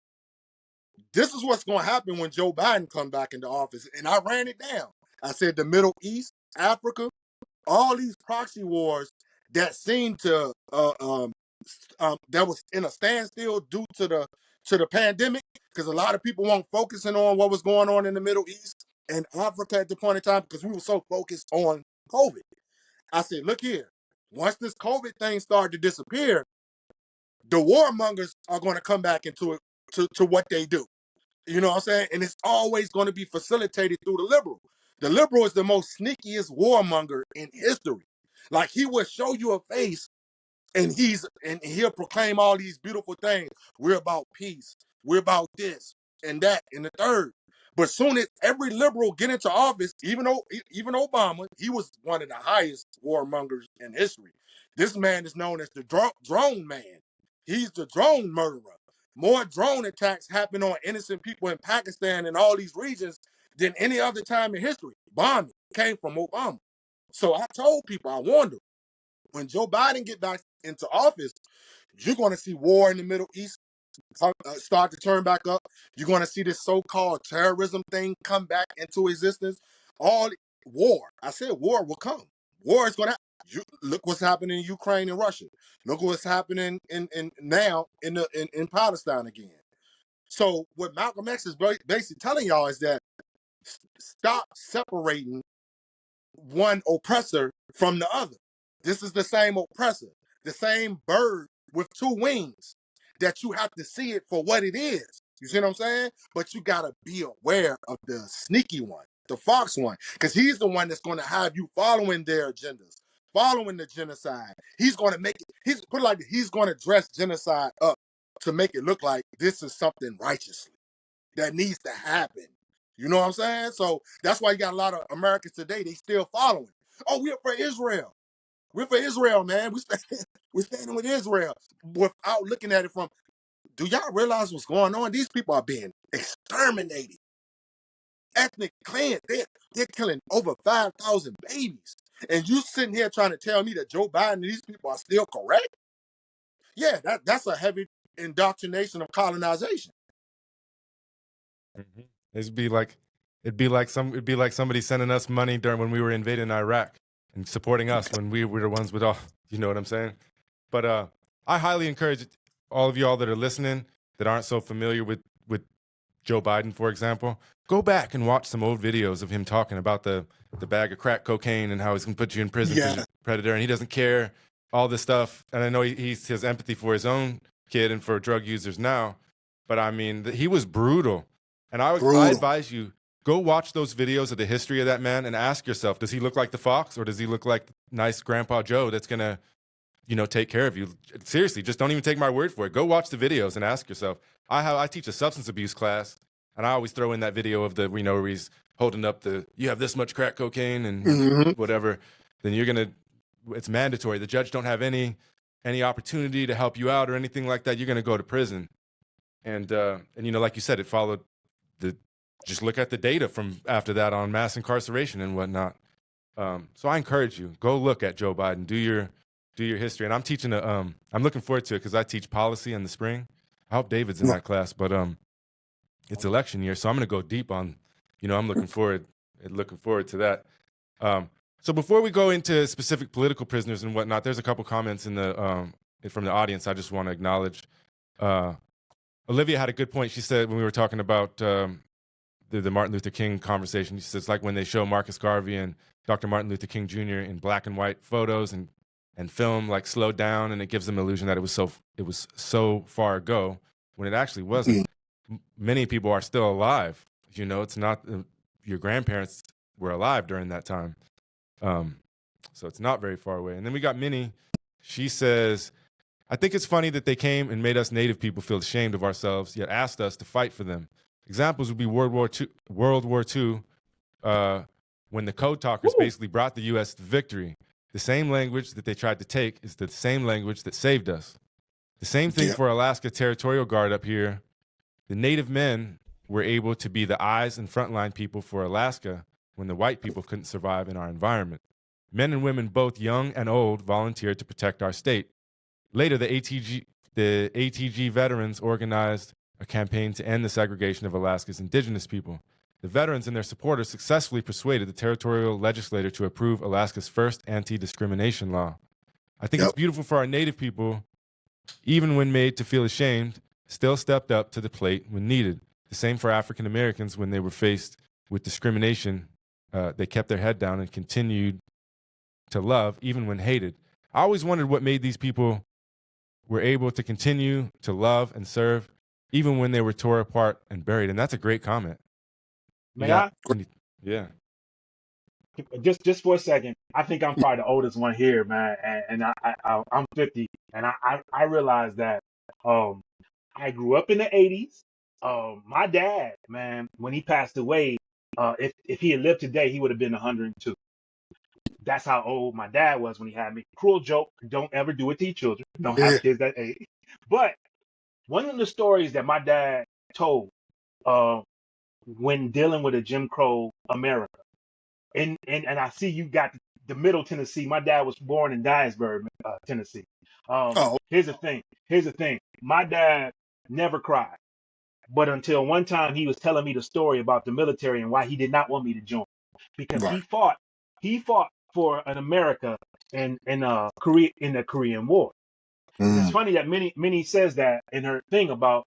this is what's going to happen when Joe Biden comes back into office. And I ran it down. I said the Middle East, Africa, all these proxy wars that seem to that was in a standstill due to the pandemic, because a lot of people weren't focusing on what was going on in the Middle East and Africa at the point in time because we were so focused on COVID. I said, look here, once this COVID thing started to disappear, the warmongers are going to come back into it to what they do. You know what I'm saying? And it's always going to be facilitated through the liberal. The liberal is the most sneakiest warmonger in history. Like, he will show you a face and he'll proclaim all these beautiful things. We're about peace. We're about this and that and the third. But soon as every liberal get into office, even Obama, he was one of the highest warmongers in history. This man is known as the drone man. He's the drone murderer. More drone attacks happen on innocent people in Pakistan and all these regions than any other time in history. Bombing came from Obama. So I told people, I warned them, when Joe Biden get back into office, you're going to see war in the Middle East start to turn back up. You're going to see this so-called terrorism thing come back into existence. All war. I said war will come. War is going to happen. Look what's happening in Ukraine and Russia. Look what's happening now in Palestine again. So what Malcolm X is basically telling y'all is that stop separating one oppressor from the other. This is the same oppressor, the same bird with two wings, that you have to see it for what it is. You see what I'm saying? But you got to be aware of the sneaky one, the fox one, because he's the one that's going to have you following their agendas, following the genocide. He's going to make it, he's going to dress genocide up to make it look like this is something righteously that needs to happen. You know what I'm saying? So that's why you got a lot of Americans today, they still following. Oh, we're for Israel. We're for Israel, man. We're standing with Israel without looking at it from, do y'all realize what's going on? These people are being exterminated. Ethnic cleanse. They're killing over 5,000 babies. And you sitting here trying to tell me that Joe Biden and these people are still correct? Yeah, that's a heavy indoctrination of colonization. Mm-hmm. It'd be like somebody sending us money during when we were invading Iraq and supporting us when we were the ones with all, you know what I'm saying? But I highly encourage all of y'all that are listening that aren't so familiar with Joe Biden, for example, go back and watch some old videos of him talking about the bag of crack cocaine and how he's going to put you in prison because you're a predator and he doesn't care, all this stuff. And I know he has empathy for his own kid and for drug users now. But I mean, he was brutal. And I advise you, go watch those videos of the history of that man and ask yourself, does he look like the fox or does he look like nice Grandpa Joe that's going to, you know, take care of you? Seriously, just don't even take my word for it. Go watch the videos and ask yourself. I teach a substance abuse class, and I always throw in that video of where he's holding up you have this much crack cocaine and whatever, then it's mandatory. The judge don't have any opportunity to help you out or anything like that. You're going to go to prison. And you know, like you said, it followed just look at the data from after that on mass incarceration and whatnot. So I encourage you, go look at Joe Biden, do your history. And I'm teaching I'm looking forward to it because I teach policy in the spring. I hope David's in that class, but it's election year, so I'm going to go deep on, you know, I'm looking forward to that. So before we go into specific political prisoners and whatnot, there's a couple comments in from the audience I just want to acknowledge. Olivia had a good point. She said when we were talking about the Martin Luther King conversation, she says, like when they show Marcus Garvey and Dr. Martin Luther King Jr. in black and white photos and film, like slowed down, and it gives them an illusion that it was so far ago when it actually wasn't. Many people are still alive. You know, it's not your grandparents were alive during that time. So it's not very far away. And then we got Minnie. She says, I think it's funny that they came and made us Native people feel ashamed of ourselves, yet asked us to fight for them. Examples would be World War II, when the code talkers basically brought the U.S. to victory. The same language that they tried to take is the same language that saved us. The same thing for Alaska Territorial Guard up here. The Native men were able to be the eyes and frontline people for Alaska when the white people couldn't survive in our environment. Men and women, both young and old, volunteered to protect our state. Later, the ATG veterans organized a campaign to end the segregation of Alaska's indigenous people. The veterans and their supporters successfully persuaded the territorial legislature to approve Alaska's first anti-discrimination law. I think it's beautiful for our Native people, even when made to feel ashamed, still stepped up to the plate when needed. The same for African Americans when they were faced with discrimination. They kept their head down and continued to love, even when hated. I always wondered what made these people were able to continue to love and serve, even when they were tore apart and buried. And that's a great comment. May I? Yeah. Just for a second, I think I'm probably the oldest one here, man, and I'm 50, and I realized that I grew up in the 80s. My dad, man, when he passed away, if he had lived today, he would have been 102. That's how old my dad was when he had me. Cruel joke. Don't ever do it to your children. Don't have kids that age. But one of the stories that my dad told when dealing with a Jim Crow America, and I see you got the Middle Tennessee. My dad was born in Dyersburg, Tennessee. Here's the thing. My dad never cried, but until one time he was telling me the story about the military and why he did not want me to join, because he fought for an America in Korea, in the Korean War. And it's funny that Minnie says that in her thing about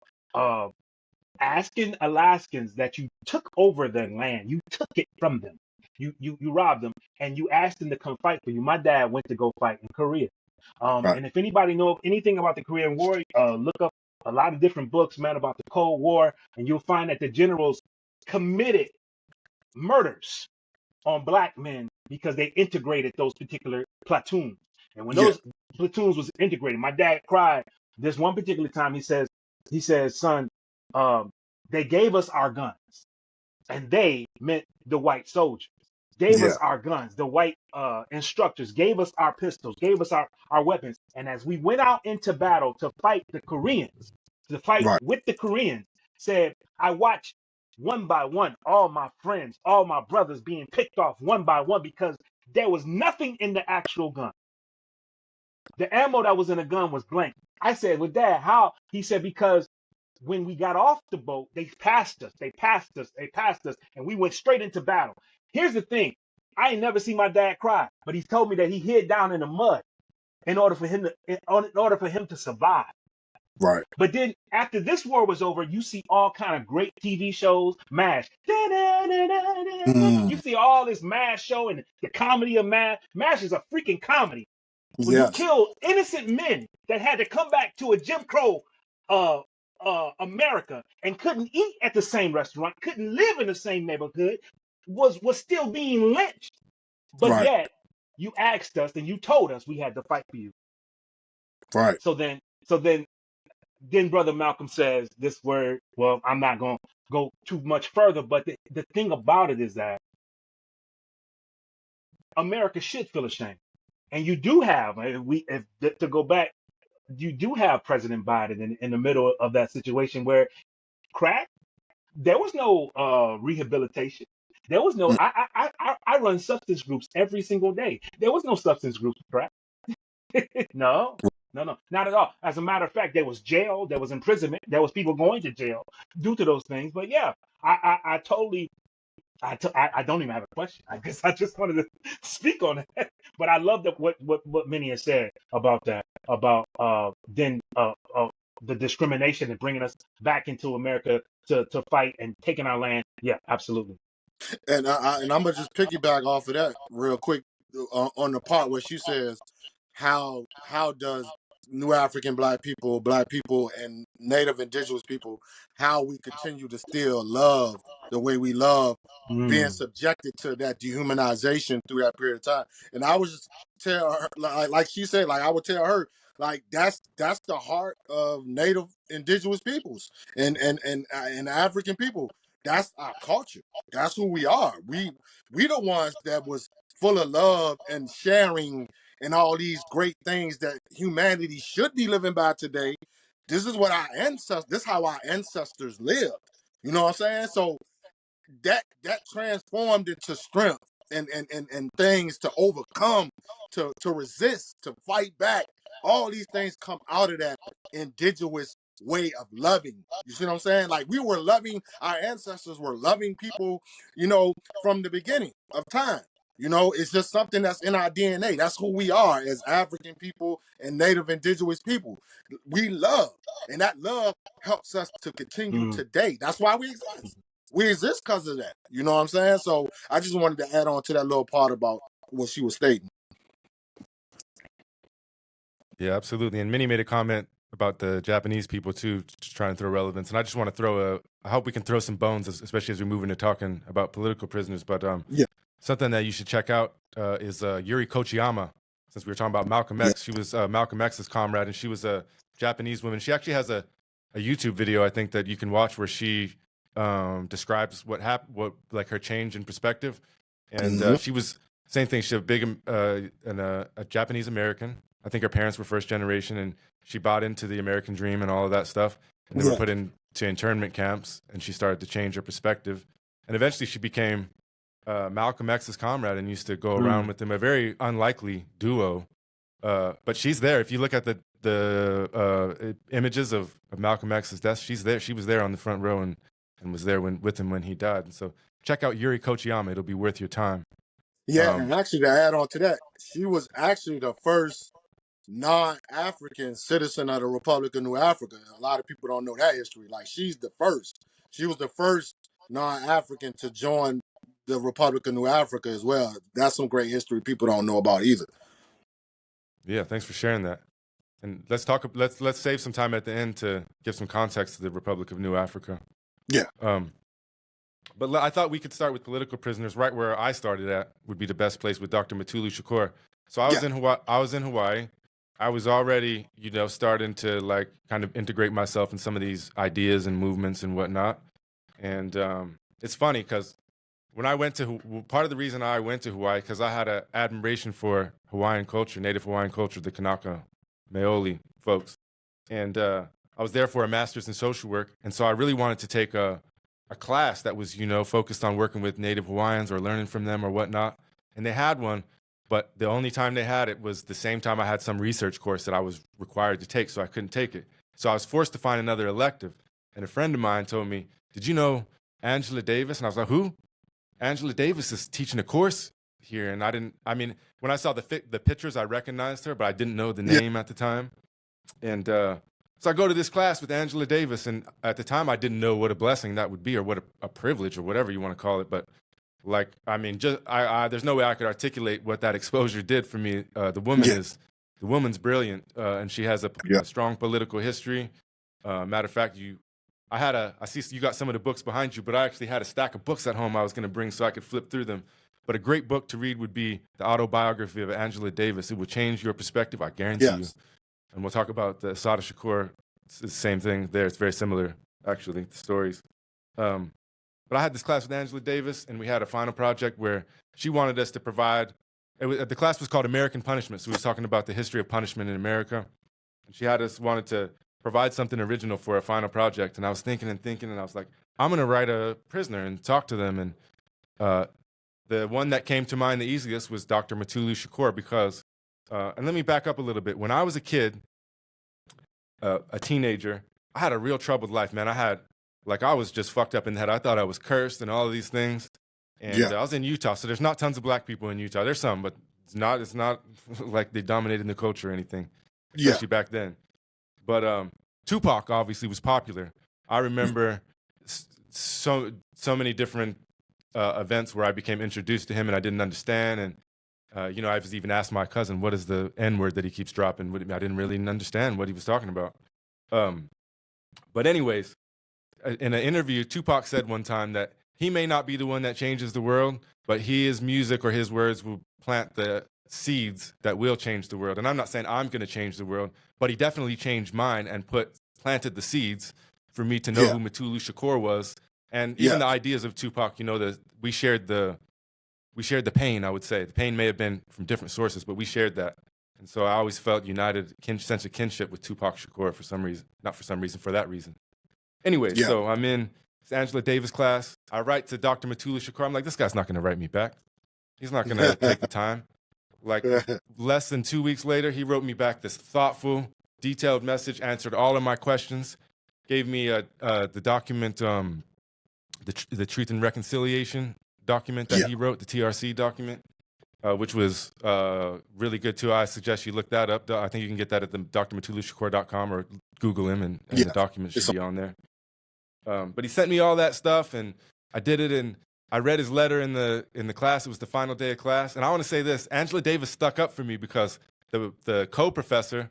asking Alaskans that you took over their land, you took it from them. You robbed them, and you asked them to come fight for you. My dad went to go fight in Korea. And if anybody knows anything about the Korean War, look up a lot of different books, man, about the Cold War, and you'll find that the generals committed murders on black men because they integrated those particular platoons. And when those platoons was integrated, my dad cried this one particular time. He says, son, they gave us our guns, and they meant the white soldiers. Gave us our guns. The white instructors gave us our pistols, gave us our weapons. And as we went out into battle to fight the Koreans, to fight with the Koreans, said, I watched one by one all my friends, all my brothers being picked off one by one because there was nothing in the actual gun. The ammo that was in the gun was blank. I said, well, Dad, how? He said, because when we got off the boat, they passed us, and we went straight into battle. Here's the thing. I ain't never seen my dad cry, but he told me that he hid down in the mud in order for him to survive. Right. But then after this war was over, you see all kind of great TV shows, MASH. You see all this MASH show and the comedy of MASH. MASH is a freaking comedy. When you kill innocent men that had to come back to a Jim Crow America and couldn't eat at the same restaurant, couldn't live in the same neighborhood, was still being lynched. But yet you asked us and you told us we had to fight for you. Right. So then Brother Malcolm says this word. Well, I'm not going to go too much further, but the thing about it is that America should feel ashamed. And you do have, to go back, you do have President Biden in the middle of that situation where crack, there was no rehabilitation. There was no, I run substance groups every single day. There was no substance groups for crack. No, not at all. As a matter of fact, there was jail, there was imprisonment, there was people going to jail due to those things. But yeah, I totally, I don't even have a question. I guess I just wanted to speak on that. But I love that what Minnie has said about that, about the discrimination and bringing us back into America to fight and taking our land. Yeah, absolutely. And I'm gonna just piggyback off of that real quick on the part where she says, how does New African Black people and Native Indigenous people, how we continue to still love the way we love, being subjected to that dehumanization through that period of time. And I was just tell her, like she said, like I would tell her, like that's the heart of Native Indigenous peoples and African people. That's our culture. That's who we are. We the ones that was full of love and sharing and all these great things that humanity should be living by today. This is what our ancestors, this is how our ancestors lived. You know what I'm saying? So that transformed into strength and things to overcome, to resist, to fight back all these things come out of that indigenous way of loving. You see what I'm saying? Like we were loving, our ancestors were loving people, you know, from the beginning of time. You know, it's just something that's in our DNA. That's who we are as African people and Native indigenous people. We love, and that love helps us to continue Mm. today. That's why we exist. We exist because of that. You know what I'm saying? So I just wanted to add on to that little part about what she was stating. Yeah, absolutely. And Minnie made a comment about the Japanese people too, to try and throw relevance. And I just want to throw I hope we can throw some bones, especially as we move into talking about political prisoners. But Yeah. something that you should check out is Yuri Kochiyama. Since we were talking about Malcolm X, she was Malcolm X's comrade, and she was a Japanese woman. She actually has a YouTube video, I think, that you can watch where she describes what happened, what like her change in perspective. And she was same thing. She was a Japanese American. I think her parents were first generation, and she bought into the American dream and all of that stuff. And they were put into internment camps, and she started to change her perspective. And eventually, she became Malcolm X's comrade and used to go around with him. A very unlikely duo, but she's there. If you look at the images of Malcolm X's death, she's there. She was there on the front row and was there with him when he died. And so check out Yuri Kochiyama. It'll be worth your time. Yeah, and actually to add on to that, she was actually the first non-African citizen of the Republic of New Africa. A lot of people don't know that history. Like she's the first. She was the first non-African to join the Republic of New Africa as well. That's some great history people don't know about either. Yeah, thanks for sharing that. And let's save some time at the end to give some context to the Republic of New Africa. Yeah. But I thought we could start with political prisoners. Right where I started at would be the best place, with Dr. Matulu Shakur. So I was in Hawaii. I was already, starting to like kind of integrate myself in some of these ideas and movements and whatnot. And it's funny because when I went to, part of the reason I went to Hawaii, because I had an admiration for Hawaiian culture, Native Hawaiian culture, the Kanaka, Maoli folks. And I was there for a master's in social work. And so I really wanted to take a class that was, focused on working with Native Hawaiians or learning from them or whatnot. And they had one, but the only time they had it was the same time I had some research course that I was required to take, so I couldn't take it. So I was forced to find another elective. And a friend of mine told me, "Did you know Angela Davis?" And I was like, "Who?" "Angela Davis is teaching a course here." And when I saw the pictures, I recognized her, but I didn't know the name at the time. And so I go to this class with Angela Davis, and at the time I didn't know what a blessing that would be, or what a privilege, or whatever you want to call it. But there's no way I could articulate what that exposure did for me. The woman's brilliant, and she has a strong political history. Matter of fact, I see you got some of the books behind you, but I actually had a stack of books at home I was going to bring so I could flip through them. But a great book to read would be the autobiography of Angela Davis. It would change your perspective, I guarantee you. And we'll talk about the Assata Shakur. It's the same thing there. It's very similar, actually, the stories. But I had this class with Angela Davis, and we had a final project where she wanted us to provide, the class was called American Punishment, so we was talking about the history of punishment in America. And she wanted to provide something original for a final project. And I was thinking, and I was like, I'm going to write a prisoner and talk to them. And the one that came to mind the easiest was Dr. Matulu Shakur, because, and let me back up a little bit. When I was a kid, a teenager, I had a real troubled life, man. I was just fucked up in the head. I thought I was cursed and all of these things. And I was in Utah, so there's not tons of black people in Utah. There's some, but it's not like they dominated the culture or anything, especially back then. But Tupac obviously was popular. I remember so many different events where I became introduced to him and I didn't understand. And I was even asked my cousin, what is the N-word that he keeps dropping? I didn't really understand what he was talking about. But anyways, in an interview, Tupac said one time that he may not be the one that changes the world, but his music or his words will plant the seeds that will change the world. And I'm not saying I'm going to change the world, but he definitely changed mine and planted the seeds for me to know who Matulu Shakur was. And even the ideas of Tupac, we shared the pain, I would say. The pain may have been from different sources, but we shared that. And so I always felt united, sense of kinship with Tupac Shakur for some reason. Not for some reason, for that reason. Anyway, so I'm in Angela Davis class. I write to Dr. Matulu Shakur. I'm like, this guy's not going to write me back. He's not going to take the time. Like less than 2 weeks later, he wrote me back this thoughtful, detailed message, answered all of my questions, gave me the document, the Truth and Reconciliation document that he wrote, the TRC document, which was really good too. I suggest you look that up. I think you can get that at the drmatulushakur.com or Google him, and the document should be on there. But he sent me all that stuff, and I did it, and I read his letter in the class. It was the final day of class, and I want to say this: Angela Davis stuck up for me because the co-professor,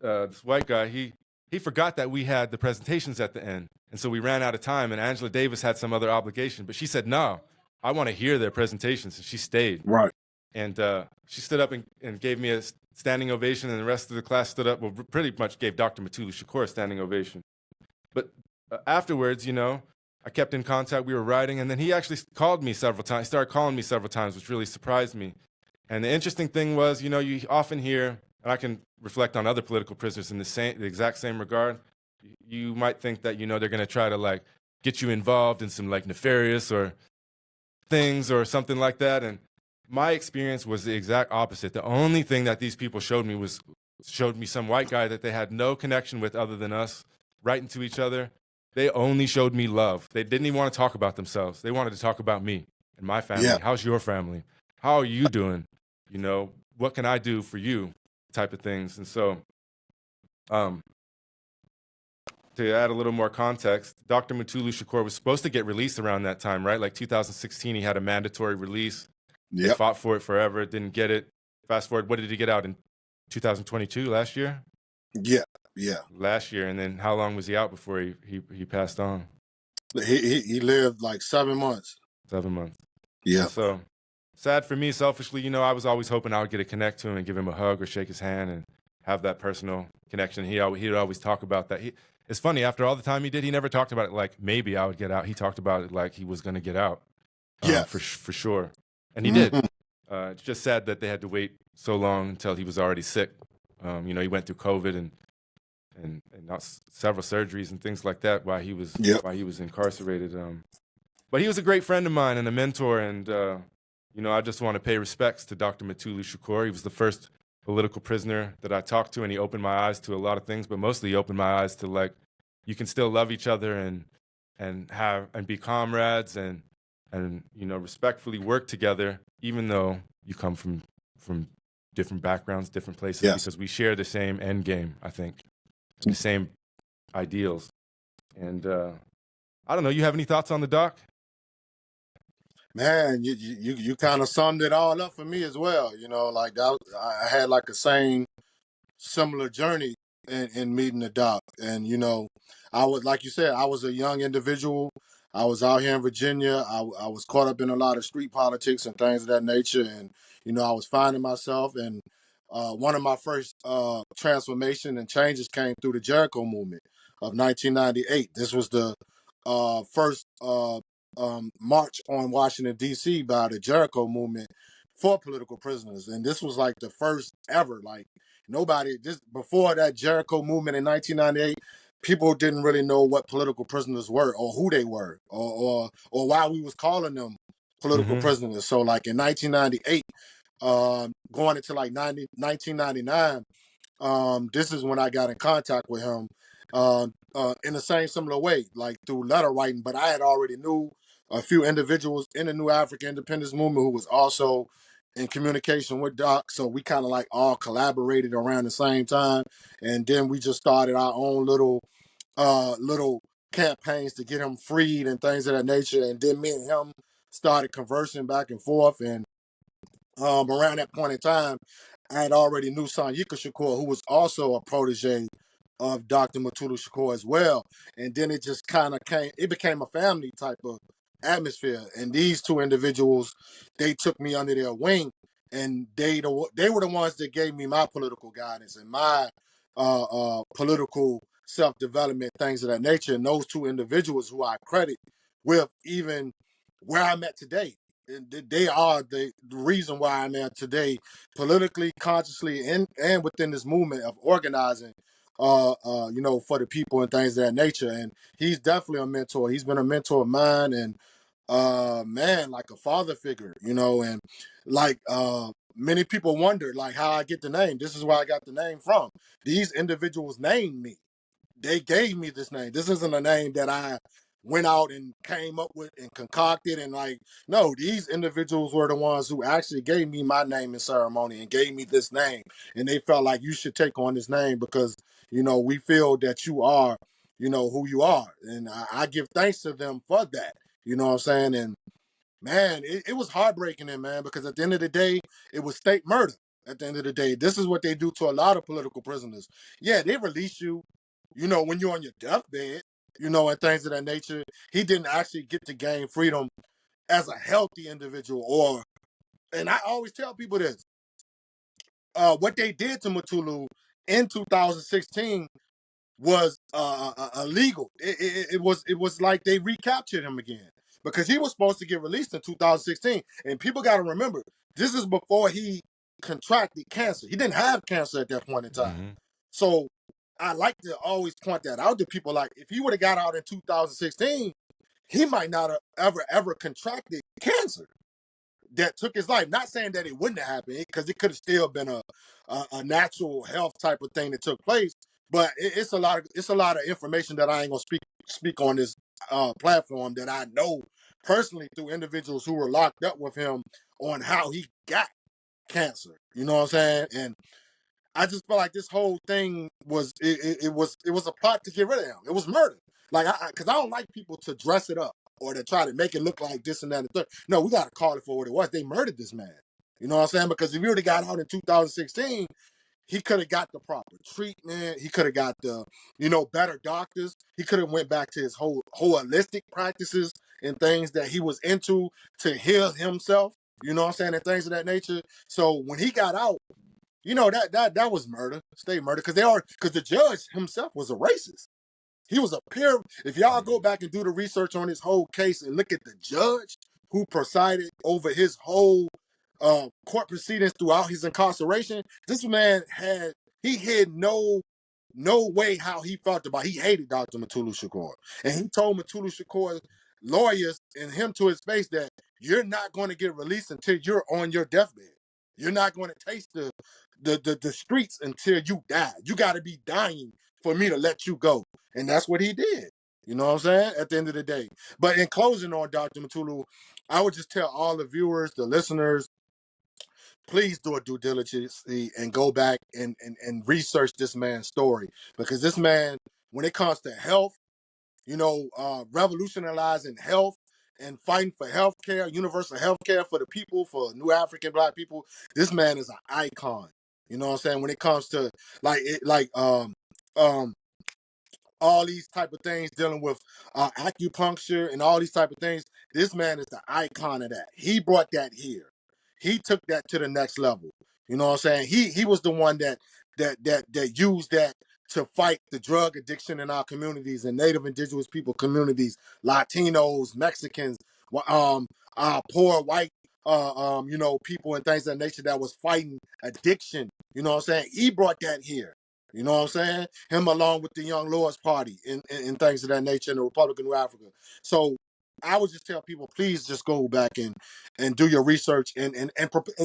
this white guy, he forgot that we had the presentations at the end, and so we ran out of time. And Angela Davis had some other obligation, but she said, "No, I want to hear their presentations," and she stayed. Right. And she stood up and gave me a standing ovation, and the rest of the class stood up. Well, pretty much gave Dr. Matulu Shakur a standing ovation. But afterwards, I kept in contact. We were writing, and then he actually called me several times. He started calling me several times, which really surprised me. And the interesting thing was, you often hear, and I can reflect on other political prisoners in the exact same regard. You might think that, they're going to try to get you involved in some nefarious or things or something like that. And my experience was the exact opposite. The only thing that these people showed me some white guy that they had no connection with other than us, writing to each other. They only showed me love. They didn't even want to talk about themselves. They wanted to talk about me and my family. Yeah. How's your family? How are you doing? What can I do for you? Type of things. And so, to add a little more context, Dr. Matulu Shakur was supposed to get released around that time, right? 2016, he had a mandatory release. Yep. They fought for it forever, didn't get it. Fast forward, what did he get out in 2022, last year? Yeah. Last year, and then how long was he out before he passed on? He lived 7 months. 7 months. Yeah. And so sad for me, selfishly, I was always hoping I would get a connect to him and give him a hug or shake his hand and have that personal connection. He'd always talk about that. It's funny, after all the time he did, he never talked about it maybe I would get out. He talked about it like he was going to get out. For sure. And he did. It's just sad that they had to wait so long until he was already sick. He went through COVID and several surgeries and things like that while he was incarcerated. But he was a great friend of mine and a mentor, and I just want to pay respects to Dr. Matulu Shakur. He was the first political prisoner that I talked to, and he opened my eyes to a lot of things, but mostly he opened my eyes to you can still love each other and be comrades and respectfully work together, even though you come from different backgrounds, different places, because we share the same end game, I think. The same ideals. And I don't know, you have any thoughts on the doc? Man, you kind of summed it all up for me as well. I had a similar journey in meeting the doc. And, I was, like you said, I was a young individual. I was out here in Virginia. I was caught up in a lot of street politics and things of that nature. And, I was finding myself. And one of my first transformation and changes came through the Jericho movement of 1998. This was the first march on Washington, D.C. by the Jericho movement for political prisoners. And this was the first ever, before that Jericho movement in 1998, people didn't really know what political prisoners were or who they were or why we was calling them political prisoners. So in 1998, going into 1999, this is when I got in contact with him in the same similar way, through letter writing. But I had already knew a few individuals in the New African Independence Movement who was also in communication with Doc. So we kind of all collaborated around the same time. And then we just started our own little campaigns to get him freed and things of that nature. And then me and him started conversing back and forth. And around that point in time, I had already knew Sanyika Shakur, who was also a protege of Dr. Matulu Shakur as well. And then it just became a family type of atmosphere. And these two individuals, they took me under their wing, and they were the ones that gave me my political guidance and my political self-development, things of that nature. And those two individuals who I credit with even where I'm at today. They are the reason why I'm at today, politically, consciously, and within this movement of organizing, for the people and things of that nature. And he's definitely a mentor. He's been a mentor of mine, and man, like a father figure, and many people wonder like how I get the name. This is where I got the name from. These individuals named me. They gave me this name. This isn't a name that I went out and came up with and concocted and like, no, these individuals were the ones who actually gave me my name in ceremony and gave me this name. And they felt like you should take on this name because, you know, we feel that you are, you know, who you are. And I give thanks to them for that. You know what I'm saying? And man, it was heartbreaking, man, because at the end of the day, it was state murder. At the end of the day, this is what they do to a lot of political prisoners. Yeah, they release you, you know, when you're on your deathbed, you know, and things of that nature. He didn't actually get to gain freedom as a healthy individual. And I always tell people this, what they did to Matulu in 2016 was illegal. It was like they recaptured him again because he was supposed to get released in 2016. And people got to remember, this is before he contracted cancer. He didn't have cancer at that point in time. Mm-hmm. So I like to always point that out to people. Like if he would have got out in 2016, he might not have ever contracted cancer that took his life. Not saying that it wouldn't have happened, because it could have still been a natural health type of thing that took place. But it's a lot of information that I ain't gonna speak on this platform that I know personally through individuals who were locked up with him on how he got cancer. You know what I'm saying? And I just felt like this whole thing was it was a plot to get rid of him. It was murder. Like because I don't like people to dress it up or to try to make it look like this and that and the third. No, we got to call it for what it was. They murdered this man. You know what I'm saying? Because if he would have got out in 2016, he could have got the proper treatment. He could have got the, you know, better doctors. He could have went back to his whole holistic practices and things that he was into to heal himself. You know what I'm saying? And things of that nature. So when he got out, you know, that was murder, state murder, because the judge himself was a racist. He was a peer. If y'all go back and do the research on his whole case and look at the judge who presided over his whole court proceedings throughout his incarceration, this man had no way how he felt about. He hated Dr. Matulu Shakur, and he told Matulu Shakur's lawyers and him to his face that you're not going to get released until you're on your deathbed. You're not going to taste the streets until you die. You got to be dying for me to let you go. And that's what he did. You know what I'm saying? At the end of the day. But in closing on Dr. Matulu, I would just tell all the viewers, the listeners, please do a due diligence and go back and research this man's story. Because this man, when it comes to health, you know, revolutionizing health and fighting for health care, universal health care for the people, for new African Black people, this man is an icon. You know what I'm saying? When it comes to all these type of things dealing with acupuncture and all these type of things, this man is the icon of that. He brought that here. He took that to the next level. You know what I'm saying? He was the one that used that to fight the drug addiction in our communities and Native Indigenous people communities, Latinos, Mexicans, poor white you know, people and things of that nature that was fighting addiction. You know what I'm saying? He brought that here. You know what I'm saying? Him along with the Young Lords Party and things of that nature in the Republic of New Africa. So I would just tell people, please just go back and do your research and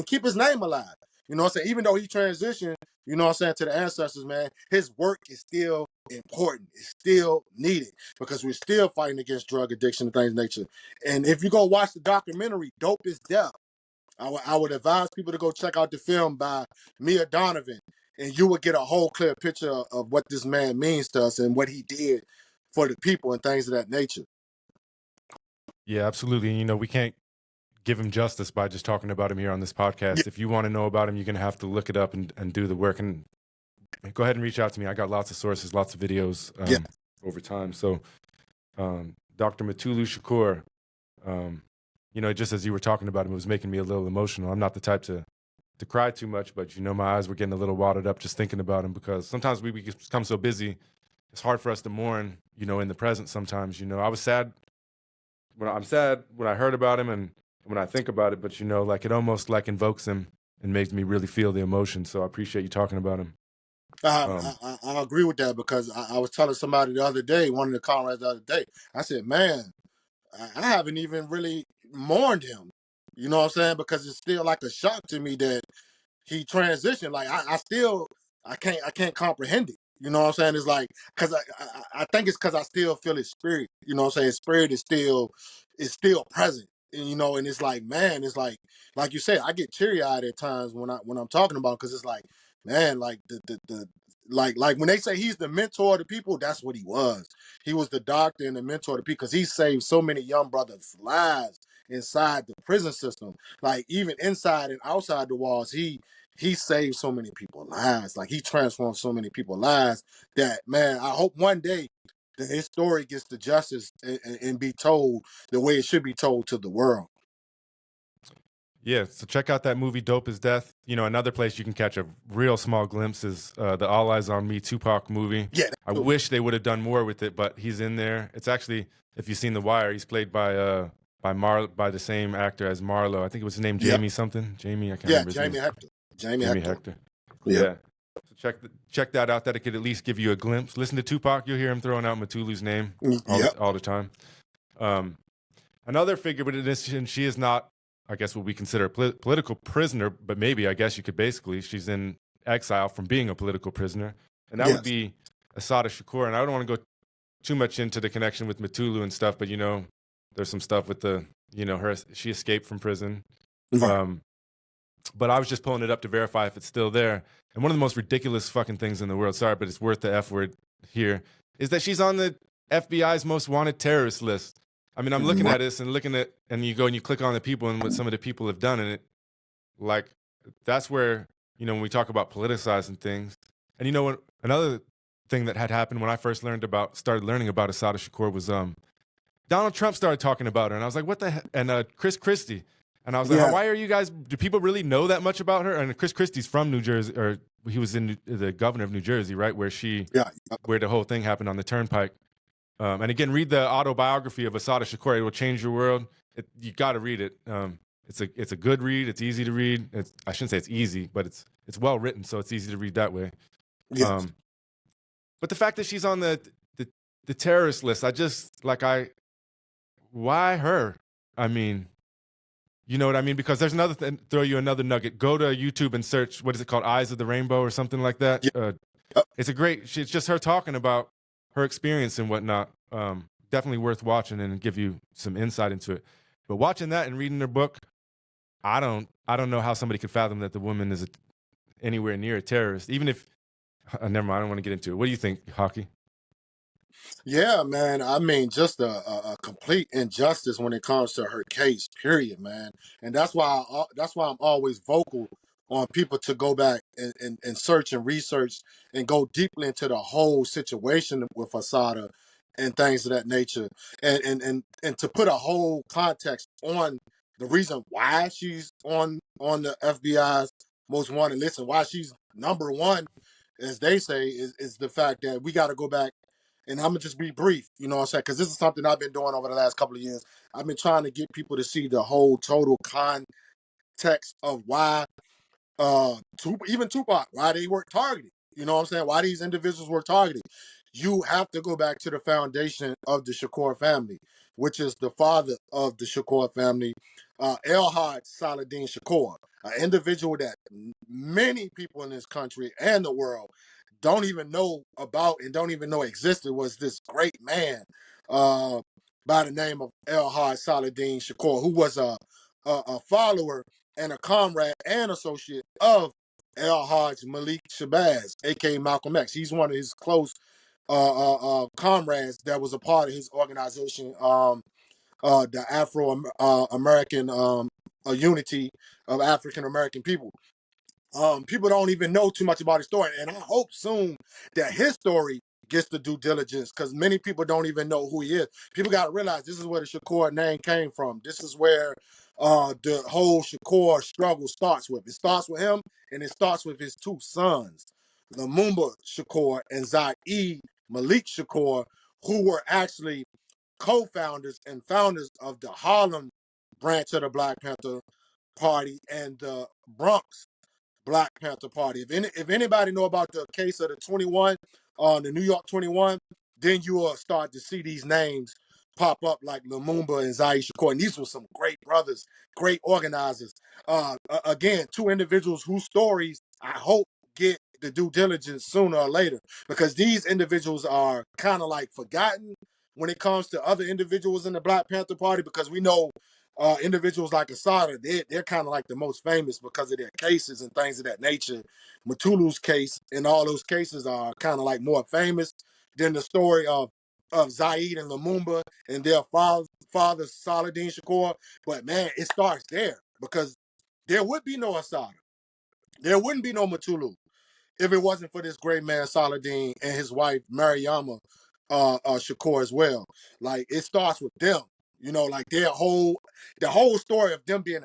keep his name alive. You know what I'm saying? Even though he transitioned, you know what I'm saying, to the ancestors, man, his work is still important. It's still needed because we're still fighting against drug addiction and things of nature. And if you go watch the documentary, Dope is Death, I would advise people to go check out the film by Mia Donovan, and you will get a whole clear picture of what this man means to us and what he did for the people and things of that nature. Yeah, absolutely. And, you know, we can't give him justice by just talking about him here on this podcast. Yeah. If you want to know about him, you're going to have to look it up and do the work. And go ahead and reach out to me. I got lots of sources, lots of videos over time. So Dr. Matulu Shakur, you know, just as you were talking about him, it was making me a little emotional. I'm not the type to cry too much, but, you know, my eyes were getting a little watered up just thinking about him because sometimes we become so busy. It's hard for us to mourn, you know, in the present sometimes. You know, I'm sad when I heard about him and when I think about it, but, you know, like it almost like invokes him and makes me really feel the emotion. So I appreciate you talking about him. I agree with that because I was telling somebody the other day, one of the comrades the other day, I said, man, I haven't even really mourned him You know what I'm saying? Because it's still like a shock to me that he transitioned. Like I can't comprehend it. You know what I'm saying? It's like because I think it's because I still feel his spirit. You know what I'm saying? His spirit is still present. And, you know, and it's like, man, it's like you said, I get teary eyed at times when I'm talking about, because it's like, man, like the like when they say he's the mentor of the people, that's what he was. He was the doctor and the mentor of the people, because he saved so many young brothers' lives inside the prison system. Like even inside and outside the walls, he saved so many people's lives. Like he transformed so many people's lives that, man, I hope one day that his story gets the justice and be told the way it should be told to the world. Yeah, so check out that movie Dope as Death. You know, another place you can catch a real small glimpse is the All Eyes on Me Tupac movie. Yeah, I wish they would have done more with it, but he's in there. It's actually, if you've seen The Wire, he's played by the same actor as Marlo. I think it was his name Jamie something. Jamie, I can't remember his Jamie name. Hector. Jamie Hector. Yeah. So check that out. That it could at least give you a glimpse. Listen to Tupac, you'll hear him throwing out Matulu's name all the time. Another figure, but in addition, she is not, I guess, what we consider a political prisoner, but maybe, I guess you could basically, she's in exile from being a political prisoner. And that would be Assata Shakur. And I don't want to go too much into the connection with Matulu and stuff, but, you know, there's some stuff with she escaped from prison. Right. But I was just pulling it up to verify if it's still there. And one of the most ridiculous fucking things in the world, sorry, but it's worth the F word here, is that she's on the FBI's most wanted terrorist list. I mean, I'm looking at this and you go and you click on the people and what some of the people have done in it. Like, that's where, you know, when we talk about politicizing things. And you know what? Another thing that had happened when I first started learning about Assata Shakur was Donald Trump started talking about her. And I was like, what the heck? And Chris Christie. And I was like, why are you guys, do people really know that much about her? And Chris Christie's from New Jersey, or he was the governor of New Jersey, right? Where where the whole thing happened on the turnpike. And again, read the autobiography of Assata Shakur. It will change your world. You got to read it. It's a good read. It's easy to read. I shouldn't say it's easy, but it's well written, so it's easy to read that way. Yes. But the fact that she's on the terrorist list, why her? I mean, you know what I mean? Because there's another thing, throw you another nugget. Go to YouTube and search, what is it called? Eyes of the Rainbow or something like that. It's just her talking about her experience and whatnot. Definitely worth watching and give you some insight into it. But watching that and reading her book, I don't know how somebody could fathom that the woman is anywhere near a terrorist. Even if, never mind, I don't want to get into it. What do you think, Haki? Yeah, man. I mean, just a complete injustice when it comes to her case, period, man. And that's why I'm always vocal on people to go back and search and research and go deeply into the whole situation with Assata and things of that nature, and to put a whole context on the reason why she's on the FBI's most wanted list and why she's number one, as they say, is the fact that we got to go back. And I'm gonna just be brief, you know what I'm saying? Because this is something I've been doing over the last couple of years. I've been trying to get people to see the whole total context of why even Tupac, why they were targeted. You know what I'm saying? Why these individuals were targeted. You have to go back to the foundation of the Shakur family, which is the father of the Shakur family, El-Had Saladin Shakur, an individual that many people in this country and the world don't even know about and don't even know existed, was this great man by the name of El-Had Saladin Shakur, who was a follower and a comrade and associate of El-Hajj Malik Shabazz, aka Malcolm X. He's one of his close comrades that was a part of his organization, the Afro American Unity of African American people. People don't even know too much about his story, and I hope soon that his story gets the due diligence, because many people don't even know who he is. People got to realize this is where the Shakur name came from. This is where the whole Shakur struggle starts with. It starts with him, and it starts with his two sons, Lumumba Shakur and Zaid Malik Shakur, who were actually co-founders and founders of the Harlem branch of the Black Panther Party and the Bronx Black Panther Party. If anybody know about the case of the 21, the New York 21, then you will start to see these names pop up like Lumumba and Zaire Shakur. And these were some great brothers, great organizers. Again, two individuals whose stories I hope get the due diligence sooner or later, because these individuals are kind of like forgotten when it comes to other individuals in the Black Panther Party, because we know individuals like Assata, they're kind of like the most famous because of their cases and things of that nature. Matulu's case and all those cases are kind of like more famous than the story of Zaid and Lumumba and their father Saladin Shakur. But man, it starts there, because there would be no Assata. There wouldn't be no Matulu if it wasn't for this great man Saladin and his wife Mariama Shakur as well. Like, it starts with them, like the whole story of them being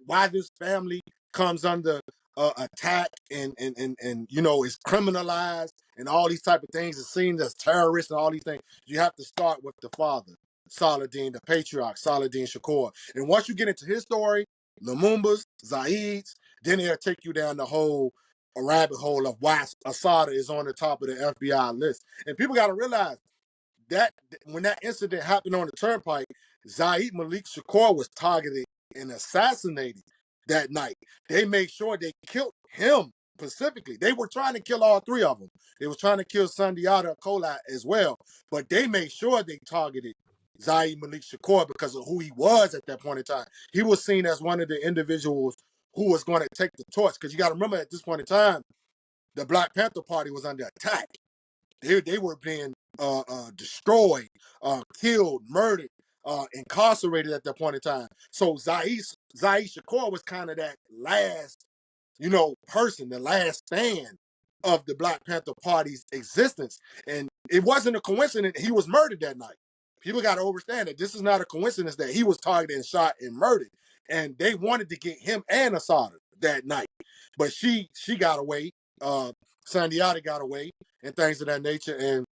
why this family comes under attack and is criminalized and all these type of things, is seen as terrorists and all these things. You have to start with the father, Saladin, the patriarch, Saladin Shakur. And once you get into his story, Lumumba's, Zaid's, then it'll take you down the whole a rabbit hole of why Assata is on the top of the FBI list. And people got to realize that when that incident happened on the turnpike, Zaid Malik Shakur was targeted and assassinated that night. They made sure they killed him specifically. They were trying to kill all three of them. They were trying to kill Sundiata Kola as well, but they made sure they targeted Zaid Malik Shakur because of who he was at that point in time. He was seen as one of the individuals who was going to take the torch, because you got to remember, at this point in time, the Black Panther Party was under attack. They were being destroyed, killed, murdered, incarcerated at that point in time. So Zaid Shakur was kind of that last, person, the last stand of the Black Panther Party's existence. And it wasn't a coincidence he was murdered that night. People got to understand that this is not a coincidence that he was targeted and shot and murdered. And they wanted to get him and Assata that night. But she got away. Sandiata got away and things of that nature. And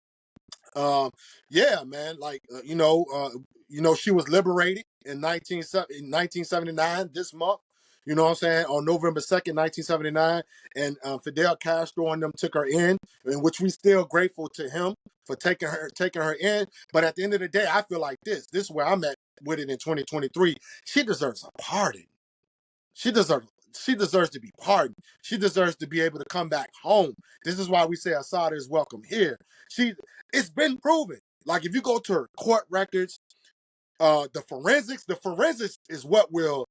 yeah, man, like, she was liberated in 1979, this month. You know what I'm saying? On November 2nd, 1979. And Fidel Castro and them took her in which we still grateful to him for taking her in. But at the end of the day, I feel like this is where I'm at with it in 2023. She deserves a pardon. She deserves to be pardoned. She deserves to be able to come back home. This is why we say Assata is welcome here. It's been proven. Like, if you go to her court records, the forensics is what will,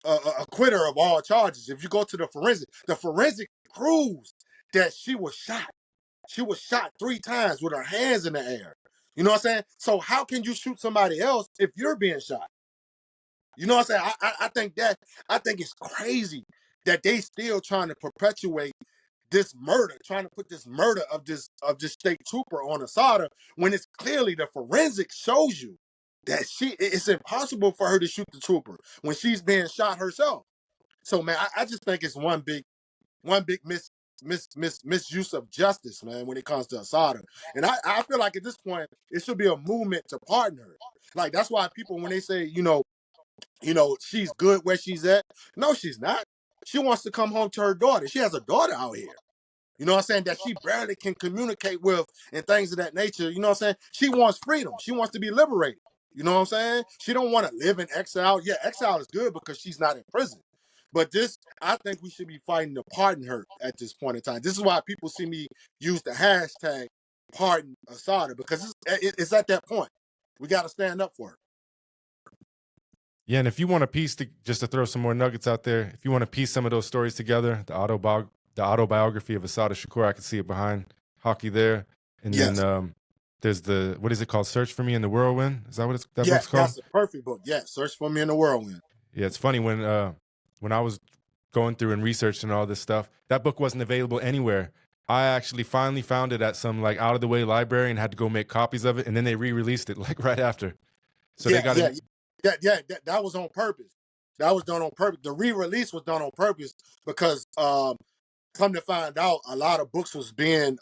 acquit her of all charges. If you go to the forensic proves that she was shot. She was shot 3 times with her hands in the air. You know what I'm saying? So how can you shoot somebody else if you're being shot? You know what I'm saying? I think it's crazy that they still trying to perpetuate this murder, trying to put this murder of this state trooper on Assata, when it's clearly the forensics shows you that it's impossible for her to shoot the trooper when she's being shot herself. So man, I just think it's one big misuse of justice, man, when it comes to Assata. And I feel like at this point it should be a movement to pardon her. Like, that's why people, when they say, she's good where she's at. No, she's not. She wants to come home to her daughter. She has a daughter out here. You know what I'm saying? That she barely can communicate with and things of that nature. You know what I'm saying? She wants freedom. She wants to be liberated. You know what I'm saying? She don't want to live in exile. Yeah, exile is good because she's not in prison. But I think we should be fighting to pardon her at this point in time. This is why people see me use the hashtag pardon Assata, because it's at that point. We got to stand up for her. Yeah, and if you want a piece just to throw some more nuggets out there, if you want to piece some of those stories together, the autobiography of Assata Shakur, I can see it behind Haki there. And Yes. then there's what is it called? Search for Me in the Whirlwind? Is that what that book's called? That's a perfect book. Yeah, Search for Me in the Whirlwind. Yeah, it's funny, when I was going through and researching all this stuff, that book wasn't available anywhere. I actually finally found it at some like out of the way library and had to go make copies of it, and then they re-released it like right after. So they got it. That was on purpose. That was done on purpose. The re-release was done on purpose because come to find out, a lot of books was being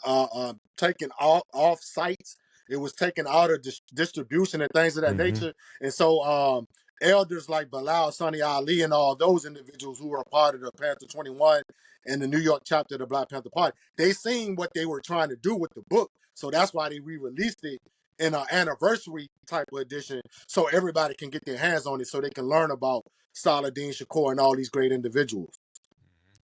taken off sites. It was taken out of distribution and things of that nature. And so elders like Bilal, Sonny Ali, and all those individuals who were a part of the Panther 21 and the New York chapter of the Black Panther Party, they seen what they were trying to do with the book. So that's why they re-released it in an anniversary type of edition, so everybody can get their hands on it, so they can learn about Saladin Shakur and all these great individuals.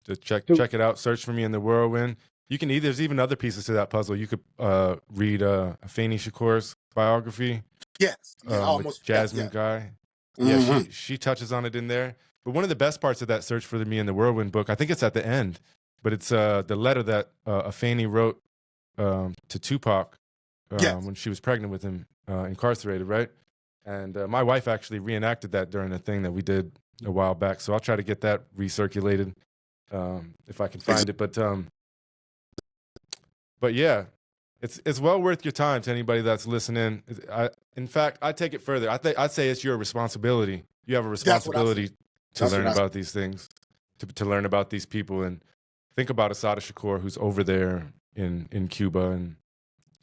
Just check it out. Search for Me in the Whirlwind. You can there's even other pieces to that puzzle. You could read Afeni Shakur's biography. Yes, yeah, almost Jasmine Guy. Yeah, she touches on it in there. But one of the best parts of that Search for Me in the Whirlwind book, I think it's at the end, but it's the letter that Afeni wrote to Tupac when she was pregnant with him, incarcerated, right? And my wife actually reenacted that during a thing that we did a while back. So I'll try to get that recirculated if I can find it. But yeah, it's well worth your time to anybody that's listening. In fact, I take it further. I'd say it's your responsibility. You have a responsibility to learn about these things, to learn about these people, and think about Assata Shakur, who's over there in Cuba. And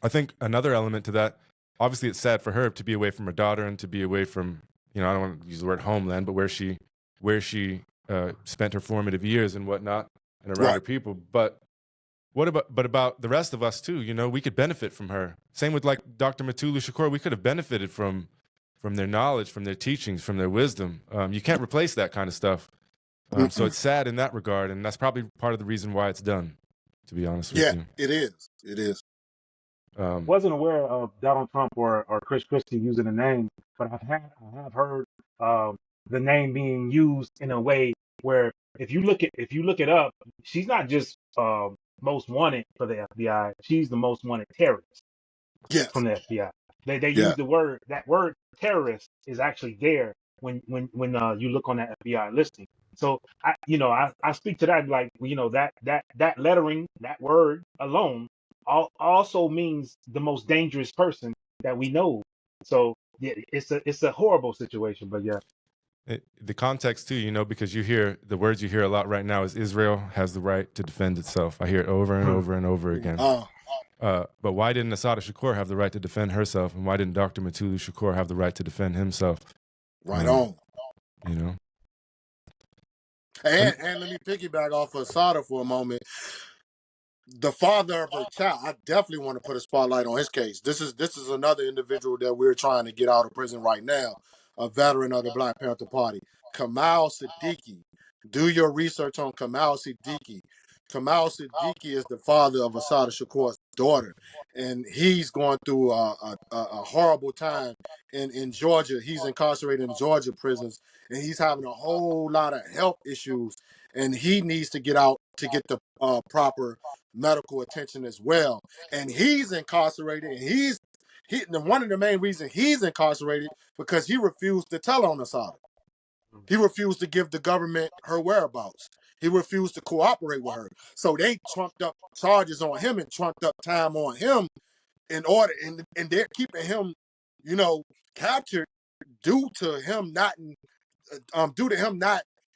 I think another element to that, obviously it's sad for her to be away from her daughter and to be away from, I don't want to use the word homeland, but where she spent her formative years and whatnot, and around her people. But about the rest of us too? We could benefit from her. Same with like Dr. Matulu Shakur. We could have benefited from their knowledge, from their teachings, from their wisdom. You can't replace that kind of stuff. So it's sad in that regard, and that's probably part of the reason why it's done, to be honest with you. Yeah, it is. It is. Wasn't aware of Donald Trump or Chris Christie using the name, but I have heard the name being used in a way where if you look it up, she's not just most wanted for the FBI. She's the most wanted terrorist from the FBI. They use the word, that word terrorist is actually there when you look on that FBI listing. So I speak to that like, that lettering, that word alone also means the most dangerous person that we know. So yeah, it's a horrible situation, but yeah. The context too, because you hear the words you hear a lot right now is Israel has the right to defend itself. I hear it over and over and over again. But why didn't Assata Shakur have the right to defend herself, and why didn't Dr. Matulu Shakur have the right to defend himself? Right on. And let me piggyback off of Assata for a moment. The father of her child, I definitely want to put a spotlight on his case. This is another individual that we're trying to get out of prison right now, a veteran of the Black Panther Party, Kamal Siddiqui. Do your research on Kamal Siddiqui. Kamal Siddiqui is the father of Assata Shakur's daughter, and he's going through a horrible time in Georgia. He's incarcerated in Georgia prisons, and he's having a whole lot of health issues, and he needs to get out to get the proper medical attention as well. And he's incarcerated, and one of the main reasons he's incarcerated because he refused to tell on Assata. He refused to give the government her whereabouts. He refused to cooperate with her. So they trumped up charges on him and trumped up time on him in order, and they're keeping him, captured due to him not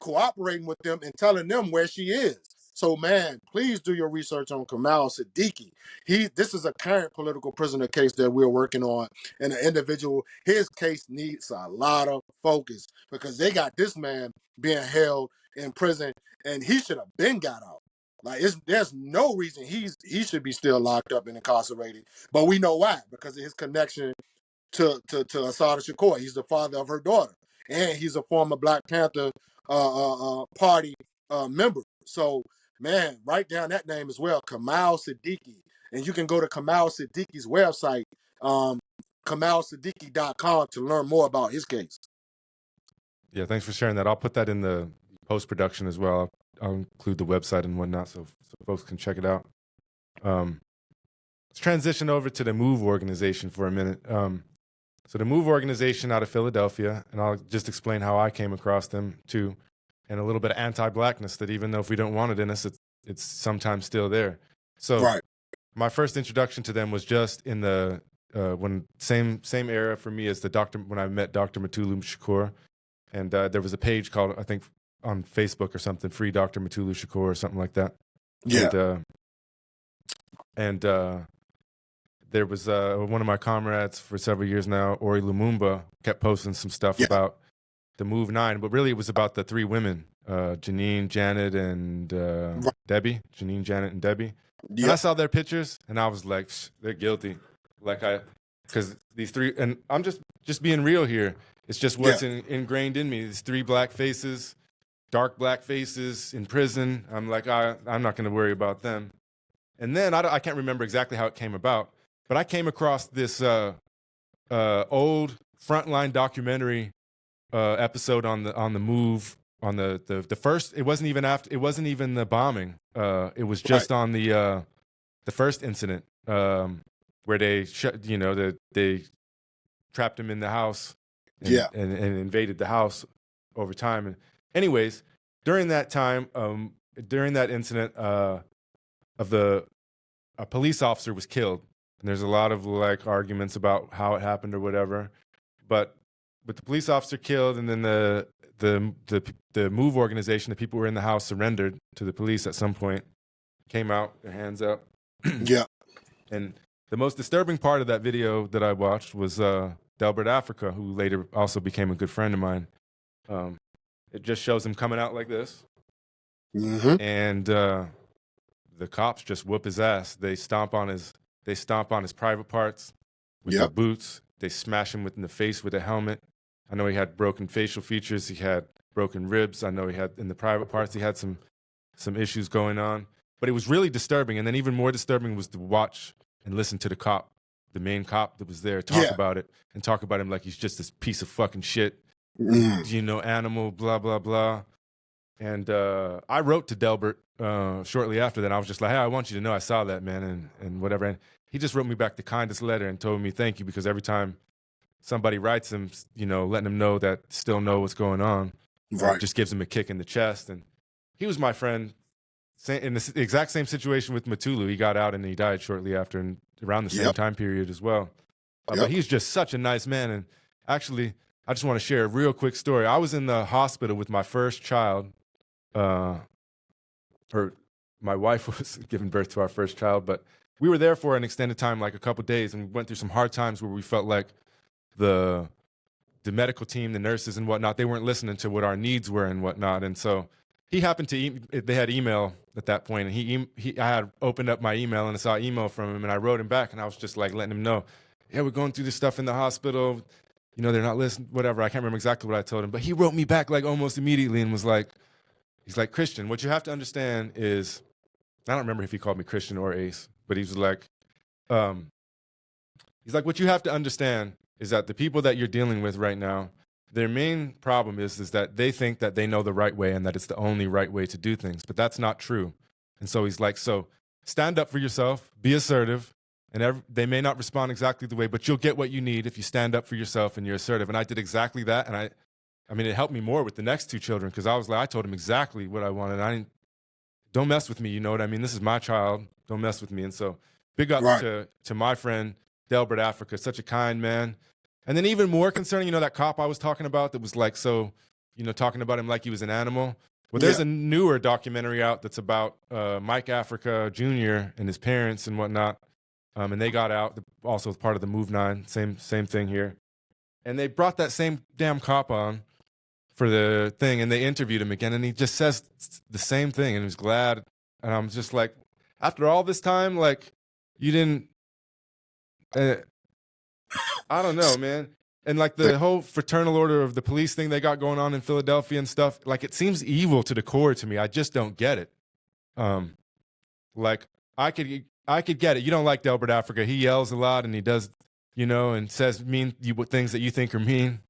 cooperating with them and telling them where she is. So, man, please do your research on Kamal Siddiqui. This is a current political prisoner case that we're working on, and an individual, his case needs a lot of focus because they got this man being held in prison, and he should have been got out. Like, there's no reason he should be still locked up and incarcerated, but we know why, because of his connection to Assata Shakur. He's the father of her daughter, and he's a former Black Panther Party member. So, man, write down that name as well, Kamal Siddiqui. And you can go to Kamal Siddiqui's website, kamalsiddiqui.com, to learn more about his case. Yeah, thanks for sharing that. I'll put that in the post-production as well. I'll include the website and whatnot so folks can check it out. Let's transition over to the MOVE organization for a minute. So the MOVE organization out of Philadelphia, and I'll just explain how I came across them too, and a little bit of anti-Blackness that even though if we don't want it in us, it's sometimes still there. So my first introduction to them was just in the same era for me as when I met Dr. Matulu Shakur, and there was a page called, I think on Facebook or something, Free Dr. Matulu Shakur or something like that. Yeah. And there was one of my comrades for several years now, Ori Lumumba, kept posting some stuff about the Move 9, but really it was about the three women, Janine, Janet, and Debbie. Janine, Janet, and Debbie. And I saw their pictures, and I was like, they're guilty. Like because these three, and I'm just being real here. It's just what's ingrained in me. These three black faces, dark black faces in prison. I'm like, I'm not going to worry about them. And then I can't remember exactly how it came about, but I came across this old Frontline documentary episode on the move, on the first. It wasn't even the bombing. It was just on the first incident where they they trapped him in the house and invaded the house over time. And anyways, during that time, during that incident, a police officer was killed. And there's a lot of like arguments about how it happened or whatever. But with the police officer killed, and then the MOVE organization, the people who were in the house, surrendered to the police at some point, came out, their hands up. Yeah. And the most disturbing part of that video that I watched was Delbert Africa, who later also became a good friend of mine. It just shows him coming out like this. Mm-hmm. And the cops just whoop his ass. They stomp on his private parts with their boots. They smash him in the face with a helmet. I know he had broken facial features. He had broken ribs. I know he had, in the private parts, he had some issues going on. But it was really disturbing. And then even more disturbing was to watch and listen to the main cop that was there, talk about it, and talk about him like he's just this piece of fucking shit, animal, blah, blah, blah. And I wrote to Delbert shortly after that. I was just like, hey, I want you to know I saw that, man, and whatever. And he just wrote me back the kindest letter and told me thank you, because every time somebody writes him, letting him know that still know what's going on, just gives him a kick in the chest. And he was my friend in the exact same situation with Matulu. He got out and he died shortly after, and around the same time period as well. But he's just such a nice man. And actually, I just want to share a real quick story. I was in the hospital with my first child. My wife was giving birth to our first child, but we were there for an extended time, like a couple of days, and we went through some hard times where we felt like the medical team, the nurses and whatnot, they weren't listening to what our needs were and whatnot. And so he happened to, they had email at that point, and I had opened up my email and I saw an email from him, and I wrote him back, and I was just like letting him know, yeah, we're going through this stuff in the hospital. They're not listening, whatever. I can't remember exactly what I told him, but he wrote me back like almost immediately and was like, he's like, Christian, what you have to understand is, I don't remember if he called me Christian or Ace, but he was like, what you have to understand is that the people that you're dealing with right now, their main problem is that they think that they know the right way and that it's the only right way to do things, but that's not true. And so he's like, so stand up for yourself, be assertive, and they may not respond exactly the way, but you'll get what you need if you stand up for yourself and you're assertive. And I did exactly that, and I mean, it helped me more with the next two children, because I told him exactly what I wanted. Don't mess with me, you know what I mean? This is my child. Don't mess with me. And so big ups to my friend, Delbert Africa, such a kind man. And then even more concerning, that cop I was talking about that was like, talking about him like he was an animal. Well, there's a newer documentary out that's about Mike Africa Jr. and his parents and whatnot. And they got out, also part of the Move 9, same thing here. And they brought that same damn cop on for the thing, and they interviewed him again, and he just says the same thing, and he was glad. And I'm just like, after all this time, like, you didn't, I don't know, man. And like the whole fraternal order of the police thing they got going on in Philadelphia and stuff, like, it seems evil to the core to me. I just don't get it. Like, I could get it. You don't like Delbert Africa. He yells a lot, and he does, and says mean things that you think are mean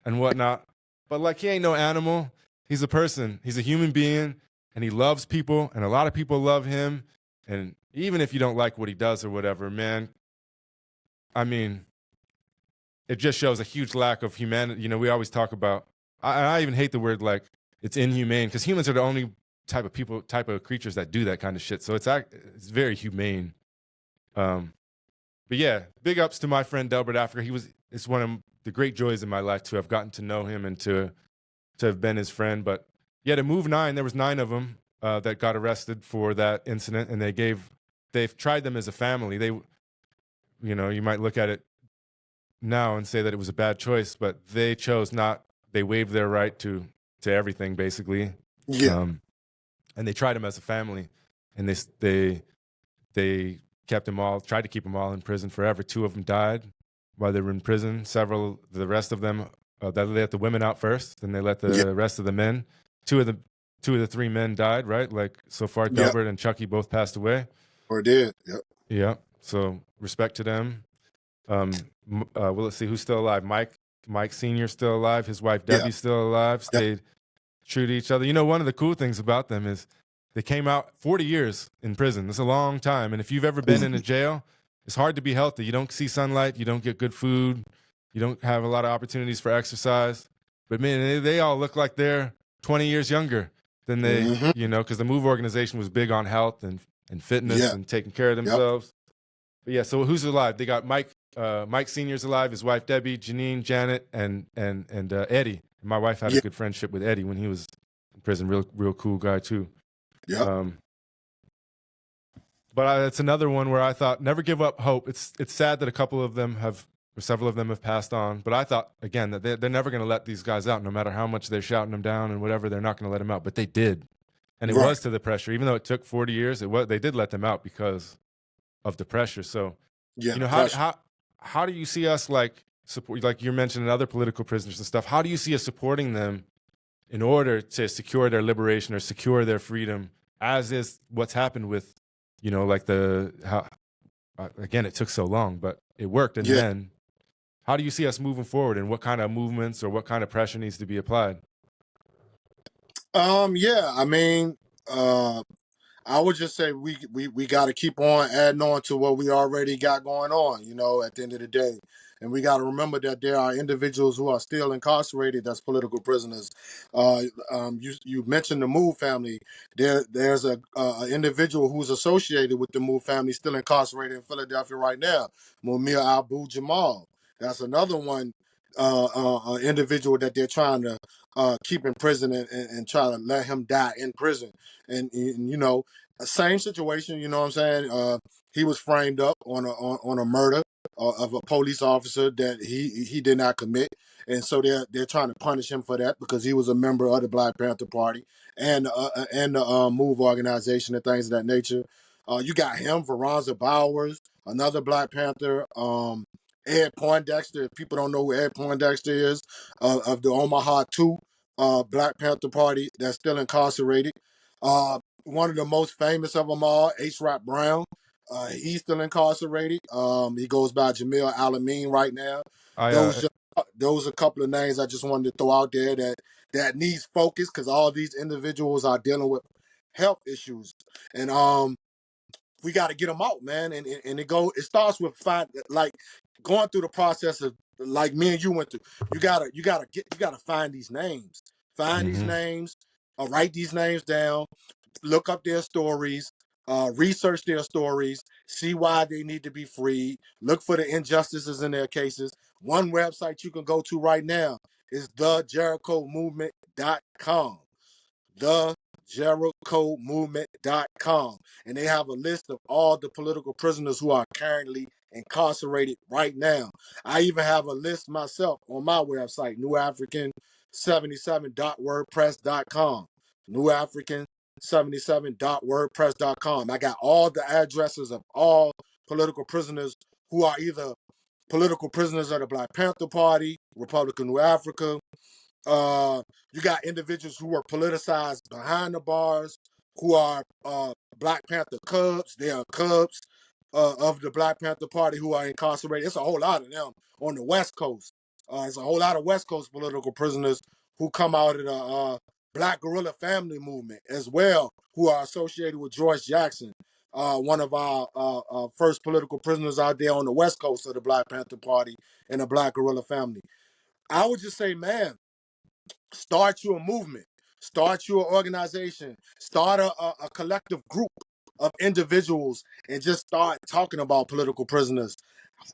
and whatnot. But like, he ain't no animal. He's a person. He's a human being, and he loves people, and a lot of people love him. And even if you don't like what he does or whatever, man, I mean, it just shows a huge lack of humanity. We always talk about, I even hate the word like it's inhumane, because humans are the only type of creatures that do that kind of shit. So it's very humane. But yeah, big ups to my friend Delbert Africa. It's one of the great joys in my life to have gotten to know him and to have been his friend. But yeah, to Move 9, there was 9 of them that got arrested for that incident, and they've tried them as a family. They, you might look at it now and say that it was a bad choice, but they chose not. They waived their right to everything, basically. Yeah. And they tried them as a family, and they kept them all, tried to keep them all in prison forever. 2 of them died. while they were in prison. The rest of them, they let the women out first, then they let the rest of the men. Two of the three men died, right? Like so far, Delbert and Chucky both passed away. Or did. Yep. Yeah. So respect to them. Well, let's see who's still alive. Mike Senior's still alive. His wife Debbie's still alive. Stayed true to each other. You know, one of the cool things about them is they came out 40 years in prison. That's a long time. And if you've ever been in a jail, it's hard to be healthy. You don't see sunlight. You don't get good food. You don't have a lot of opportunities for exercise. But man, they all look like they're 20 years younger than they, you know, because the MOVE organization was big on health and fitness and taking care of themselves. But yeah, so who's alive? They got Mike Senior's alive, his wife Debbie, Janine, Janet, and Eddie. My wife had a good friendship with Eddie when he was in prison. Real cool guy too. Yeah. But it's another one where I thought never give up hope. It's sad that several of them have passed on. But I thought again that they're never going to let these guys out, no matter how much they're shouting them down and whatever. They're not going to let them out. But they did, and it was to the pressure. Even though it took 40 years, they did let them out because of the pressure. So you know how do you see us like support? Like you're mentioning other political prisoners and stuff. How do you see us supporting them in order to secure their liberation or secure their freedom? As is what's happened with, you know, like again, it took so long, but it worked. And then how do you see us moving forward, and what kind of movements or what kind of pressure needs to be applied? I mean, I would just say we got to keep on adding on to what we already got going on, you know, at the end of the day. And we got to remember that there are individuals who are still incarcerated that's political prisoners. You mentioned the Move family. There's a individual who's associated with the Move family still incarcerated in Philadelphia right now, Mumia Abu Jamal. That's another one individual that they're trying to keep in prison and try to let him die in prison. And you know, same situation. You know what I'm saying? He was framed up on a murder of a police officer that he did not commit, and so they're trying to punish him for that because he was a member of the Black Panther Party and the Move organization and things of that nature. You got him, Veronza Bowers, another Black Panther. Ed Poindexter, if people don't know who Ed Poindexter is, of the Omaha 2 Black Panther Party that's still incarcerated. One of the most famous of them all, H. Brown, he's still incarcerated. He goes by Jamil Alameen right now. Those are a couple of names I just wanted to throw out there that needs focus because all these individuals are dealing with health issues. And we got to get them out, man. And it starts with going through the process of like me and you went through. You gotta find these names. Find these names, write these names down, look up their stories, research their stories, see why they need to be freed, look for the injustices in their cases. One website you can go to right now is thejerichomovement.com. thejerichomovement.com. And they have a list of all the political prisoners who are currently incarcerated right now. I even have a list myself on my website, newafrican77.wordpress.com. newafrican77.wordpress.com. I got all the addresses of all political prisoners who are either political prisoners of the Black Panther Party, Republican New Africa. You got individuals who are politicized behind the bars, who are Black Panther Cubs. They are Cubs of the Black Panther Party who are incarcerated. It's a whole lot of them on the West Coast. It's a whole lot of West Coast political prisoners who come out of the Black Guerrilla Family Movement as well, who are associated with George Jackson, one of our first political prisoners out there on the West Coast of the Black Panther Party and the Black Guerrilla Family. I would just say, man, start your movement, start your organization, start a collective group of individuals and just start talking about political prisoners.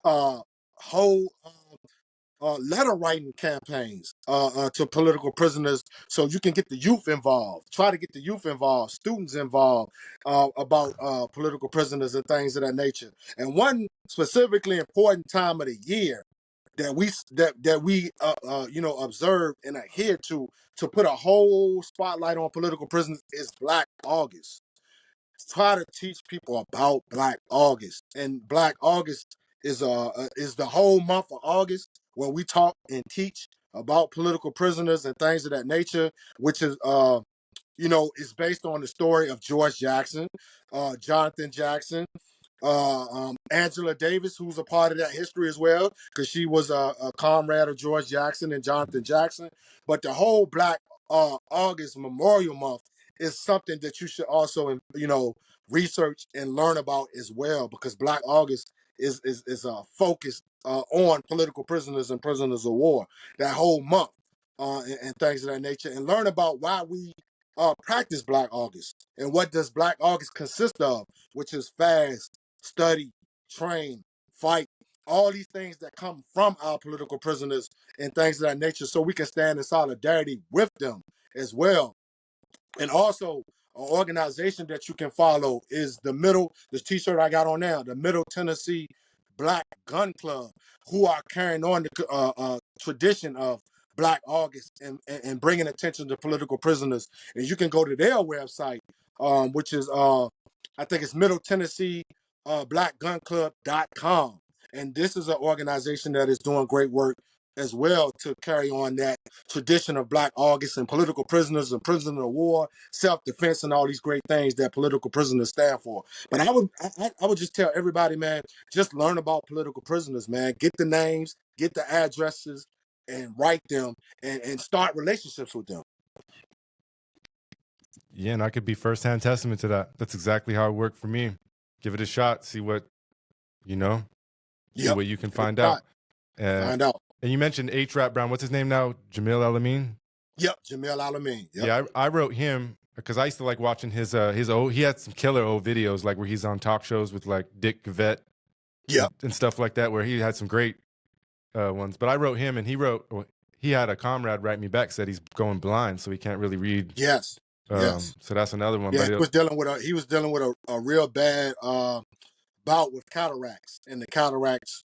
Whole letter writing campaigns to political prisoners so you can get the youth involved. Try to get the youth involved, students involved about political prisoners and things of that nature. And one specifically important time of the year that we observe and adhere to put a whole spotlight on political prisoners is Black August. Try to teach people about Black August. And Black August is the whole month of August where we talk and teach about political prisoners and things of that nature, which is is based on the story of George Jackson, Jonathan Jackson, Angela Davis, who's a part of that history as well, because she was a comrade of George Jackson and Jonathan Jackson. But the whole Black August Memorial Month is something that you should also, research and learn about as well, because Black August is focused on political prisoners and prisoners of war. That whole month and things of that nature, and learn about why we practice Black August and what does Black August consist of, which is fast, study, train, fight, all these things that come from our political prisoners and things of that nature, so we can stand in solidarity with them as well. And also, an organization that you can follow is this t-shirt I got on now, the Middle Tennessee Black Gun Club, who are carrying on the tradition of Black August and bringing attention to political prisoners. And you can go to their website, which is, I think it's Middle Tennessee blackgunclub.com. And this is an organization that is doing great work as well to carry on that tradition of Black August and political prisoners and prisoners of war, self-defense, and all these great things that political prisoners stand for. But I would just tell everybody, man, just learn about political prisoners, man. Get the names, get the addresses, and write them and start relationships with them. Yeah, and I could be firsthand testament to that. That's exactly how it worked for me. Give it a shot, see what, see what you can find out. Find out. And you mentioned H-Rap Brown. What's his name now? Jamil El-Amin? Yep, Jamil El-Amin. Yep. Yeah, I wrote him because I used to like watching his old, he had some killer old videos, like where he's on talk shows with like Dick Gavette and stuff like that, where he had some great ones. But I wrote him, and he had a comrade write me back, said he's going blind, so he can't really read. Yes. So that's another one. Yeah, but he was dealing with a real bad bout with cataracts, and the cataracts,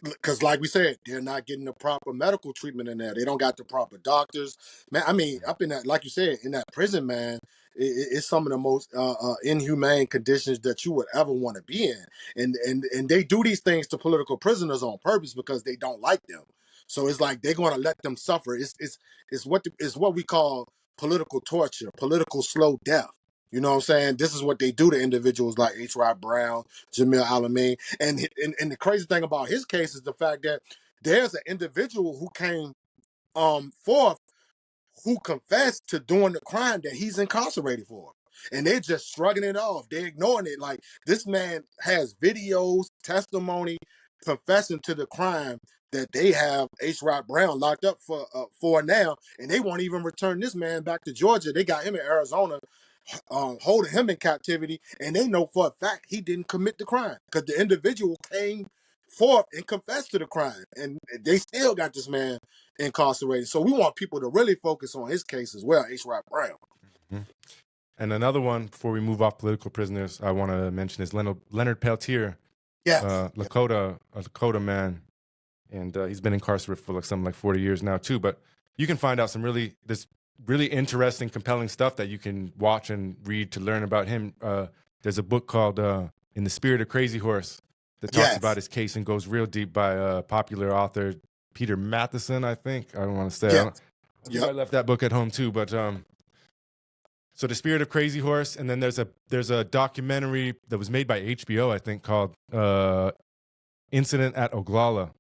because like we said, they're not getting the proper medical treatment in there. They don't got the proper doctors, man. I mean, up in that, like you said, in that prison, man, it's some of the most inhumane conditions that you would ever want to be in, and they do these things to political prisoners on purpose because they don't like them. So it's like they're going to let them suffer. It's what we call political torture, political slow death. You know what I'm saying? This is what they do to individuals like H.R. Brown, Jamil El-Amin. And the crazy thing about his case is the fact that there's an individual who came forth who confessed to doing the crime that he's incarcerated for. And they're just shrugging it off. They're ignoring it. Like, this man has videos, testimony, confessing to the crime that they have H. Brown locked up for now, and they won't even return this man back to Georgia. They got him in Arizona, holding him in captivity, and they know for a fact he didn't commit the crime because the individual came forth and confessed to the crime, and they still got this man incarcerated. So we want people to really focus on his case as well, H. Brown. Mm-hmm. And another one, before we move off political prisoners, I want to mention is Leonard Peltier. Yeah, Lakota man, and he's been incarcerated for something like 40 years now too. But you can find out some really interesting, compelling stuff that you can watch and read to learn about him. There's a book called "In the Spirit of Crazy Horse" that talks about his case and goes real deep by popular author Peter Matheson, I think. I don't want to say. I left that book at home too, but so The Spirit of Crazy Horse, and then there's a documentary that was made by HBO, I think, called Incident at Oglala.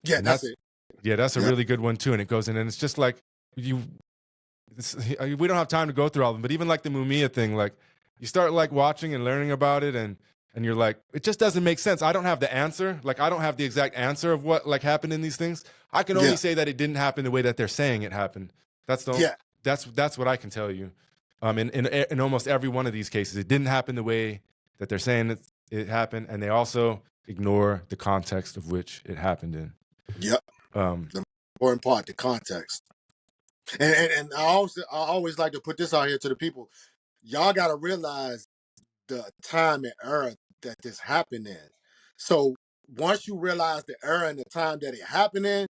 Yeah, that's it. Yeah, that's a really good one too, and it goes in, and it's just like we don't have time to go through all of them, but even like the Mumia thing, like you start like watching and learning about it, and you're like, it just doesn't make sense. I don't have the answer. Like, I don't have the exact answer of what like happened in these things. I can only say that it didn't happen the way that they're saying it happened. That's what I can tell you. In almost every one of these cases, it didn't happen the way that they're saying it happened, and they also ignore the context of which it happened in. Yep. The important part, the context. And I always like to put this out here to the people. Y'all got to realize the time and era that this happened in. So once you realize the era and the time that it happened in,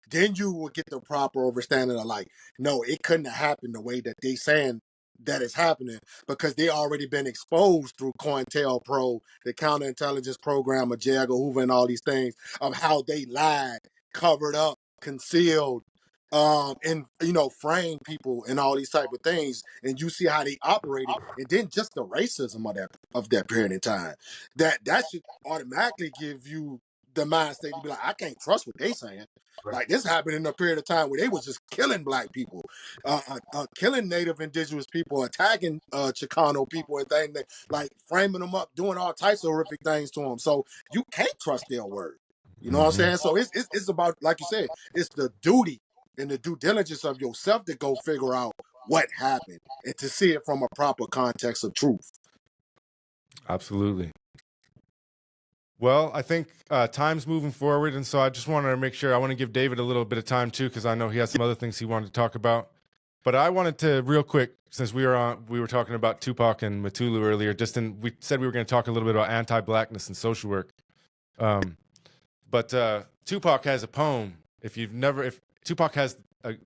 then you will get the proper understanding of like, no, it couldn't have happened the way that they saying that is happening because they already been exposed through COINTELPRO, the counterintelligence program of J. Edgar Hoover and all these things of how they lied, covered up, concealed, and framed people and all these type of things. And you see how they operated, and then just the racism of that period in time. That should automatically give you the mind state to be like, I can't trust what they saying. Like this happened in a period of time where they was just killing black people, killing Native indigenous people, attacking Chicano people and things, like framing them up, doing all types of horrific things to them. So you can't trust their word. You know what I'm saying? So it's about, like you said, it's the duty and the due diligence of yourself to go figure out what happened and to see it from a proper context of truth. Absolutely. Well, I think time's moving forward, and so I just wanted to make sure, I want to give David a little bit of time too, because I know he has some other things he wanted to talk about. But I wanted to, real quick, since we were talking about Tupac and Matulu earlier, we said we were going to talk a little bit about anti-Blackness and social work. But Tupac has a poem. If Tupac has I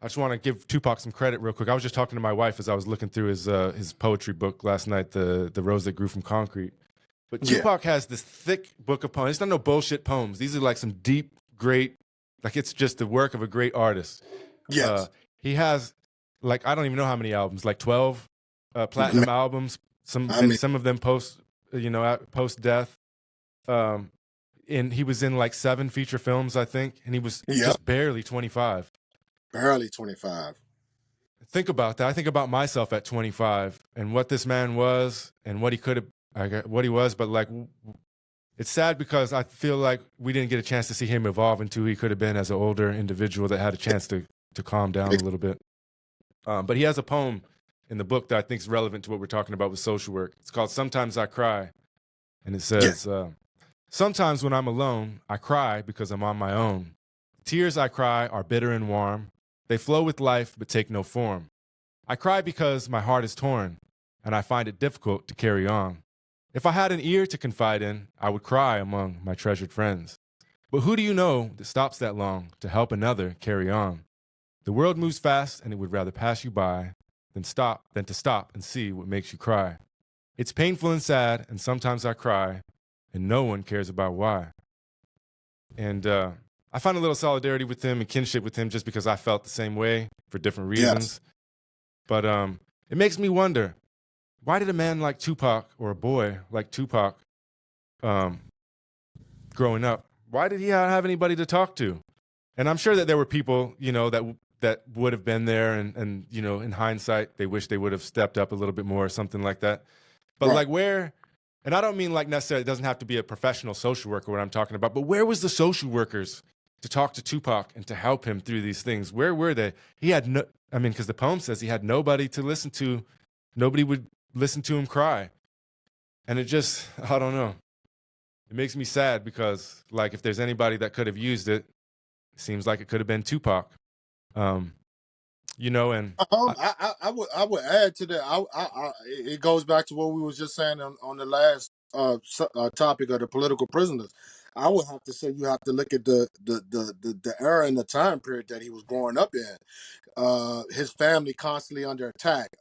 just want to give Tupac some credit real quick. I was just talking to my wife as I was looking through his poetry book last night, The Rose That Grew from Concrete. But Tupac has this thick book of poems. It's not no bullshit poems. These are like some deep, great, like it's just the work of a great artist. Yes. He has, like, I don't even know how many albums, like 12 platinum albums. Some of them post-death. And he was in like 7 feature films, I think. And he was just barely 25. Barely 25. Think about that. I think about myself at 25 and what this man was and what he could have, what he was, but like, it's sad because I feel like we didn't get a chance to see him evolve into who he could have been as an older individual that had a chance to calm down a little bit. But he has a poem in the book that I think is relevant to what we're talking about with social work. It's called Sometimes I Cry. And it says, sometimes when I'm alone, I cry because I'm on my own. Tears I cry are bitter and warm. They flow with life but take no form. I cry because my heart is torn and I find it difficult to carry on. If I had an ear to confide in, I would cry among my treasured friends. But who do you know that stops that long to help another carry on? The world moves fast and it would rather pass you by than to stop and see what makes you cry. It's painful and sad, and sometimes I cry, and no one cares about why. And I find a little solidarity with him and kinship with him just because I felt the same way for different reasons. But it makes me wonder, why did a man like Tupac, or a boy like Tupac, growing up, why did he not have anybody to talk to? And I'm sure that there were people, that would have been there, and in hindsight, they wish they would have stepped up a little bit more or something like that. But like where, and I don't mean like necessarily, it doesn't have to be a professional social worker, what I'm talking about, but where was the social workers to talk to Tupac and to help him through these things? Where were they? He had because the poem says he had nobody to listen to. Nobody would listen to him cry. And it just, I don't know. It makes me sad because, like, if there's anybody that could have used it, it seems like it could have been Tupac. And I would add to that. It goes back to what we was just saying on the last topic of the political prisoners. I would have to say you have to look at the era and the time period that he was growing up in. His family constantly under attack.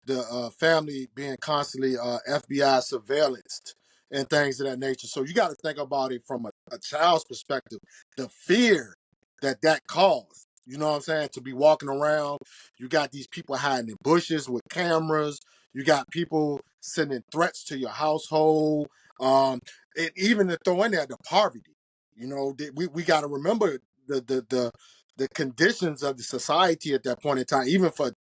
The family being constantly FBI surveillanced and things of that nature. So you got to think about it from a child's perspective. The fear that caused. You know what I'm saying? To be walking around, you got these people hiding in bushes with cameras. You got people sending threats to your household. And even to throw in there the poverty. We got to remember the conditions of the society at that point in time. Even for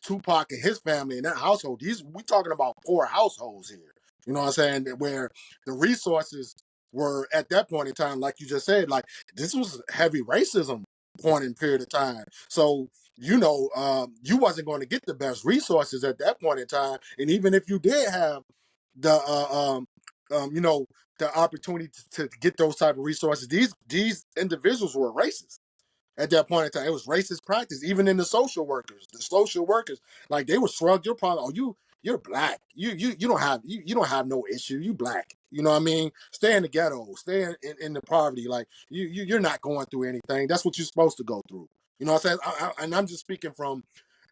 Tupac and his family in that household, we talking about poor households here. You know what I'm saying? Where the resources were at that point in time, like you just said, like this was heavy racism point in period of time. So, you wasn't going to get the best resources at that point in time. And even if you did have the opportunity to get those type of resources, these individuals were racist. At that point in time, it was racist practice. Even in the social workers, like they would shrug your problem. Oh, you're black. You don't have no issue. You black. You know what I mean? Stay in the ghetto. Stay in the poverty. Like you're not going through anything. That's what you're supposed to go through. You know what I'm saying? And I'm just speaking from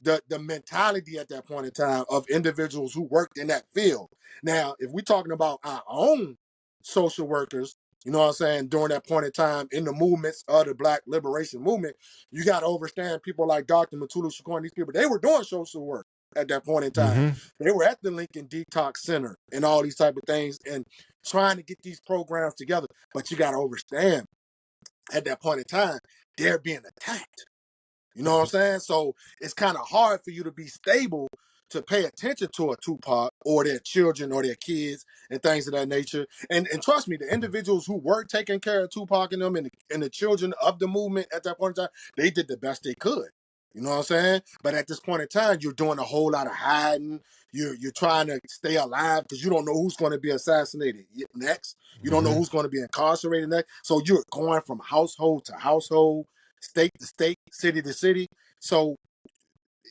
the mentality at that point in time of individuals who worked in that field. Now, if we're talking about our own social workers, you know what I'm saying, during that point in time in the movements of the Black liberation movement, you got to understand people like Dr. Matulu Shakur and these people, they were doing social work at that point in time. Mm-hmm. They were at the Lincoln Detox Center and all these type of things and trying to get these programs together. But you got to understand at that point in time, they're being attacked. You know what I'm saying? So it's kind of hard for you to be stable to pay attention to a Tupac or their children or their kids and things of that nature. And trust me, the individuals who were taking care of Tupac and them and the children of the movement at that point in time, they did the best they could. You know what I'm saying? But at this point in time, you're doing a whole lot of hiding. You're trying to stay alive because you don't know who's going to be assassinated next. You don't know who's going to be incarcerated next. So you're going from household to household, state to state, city to city. So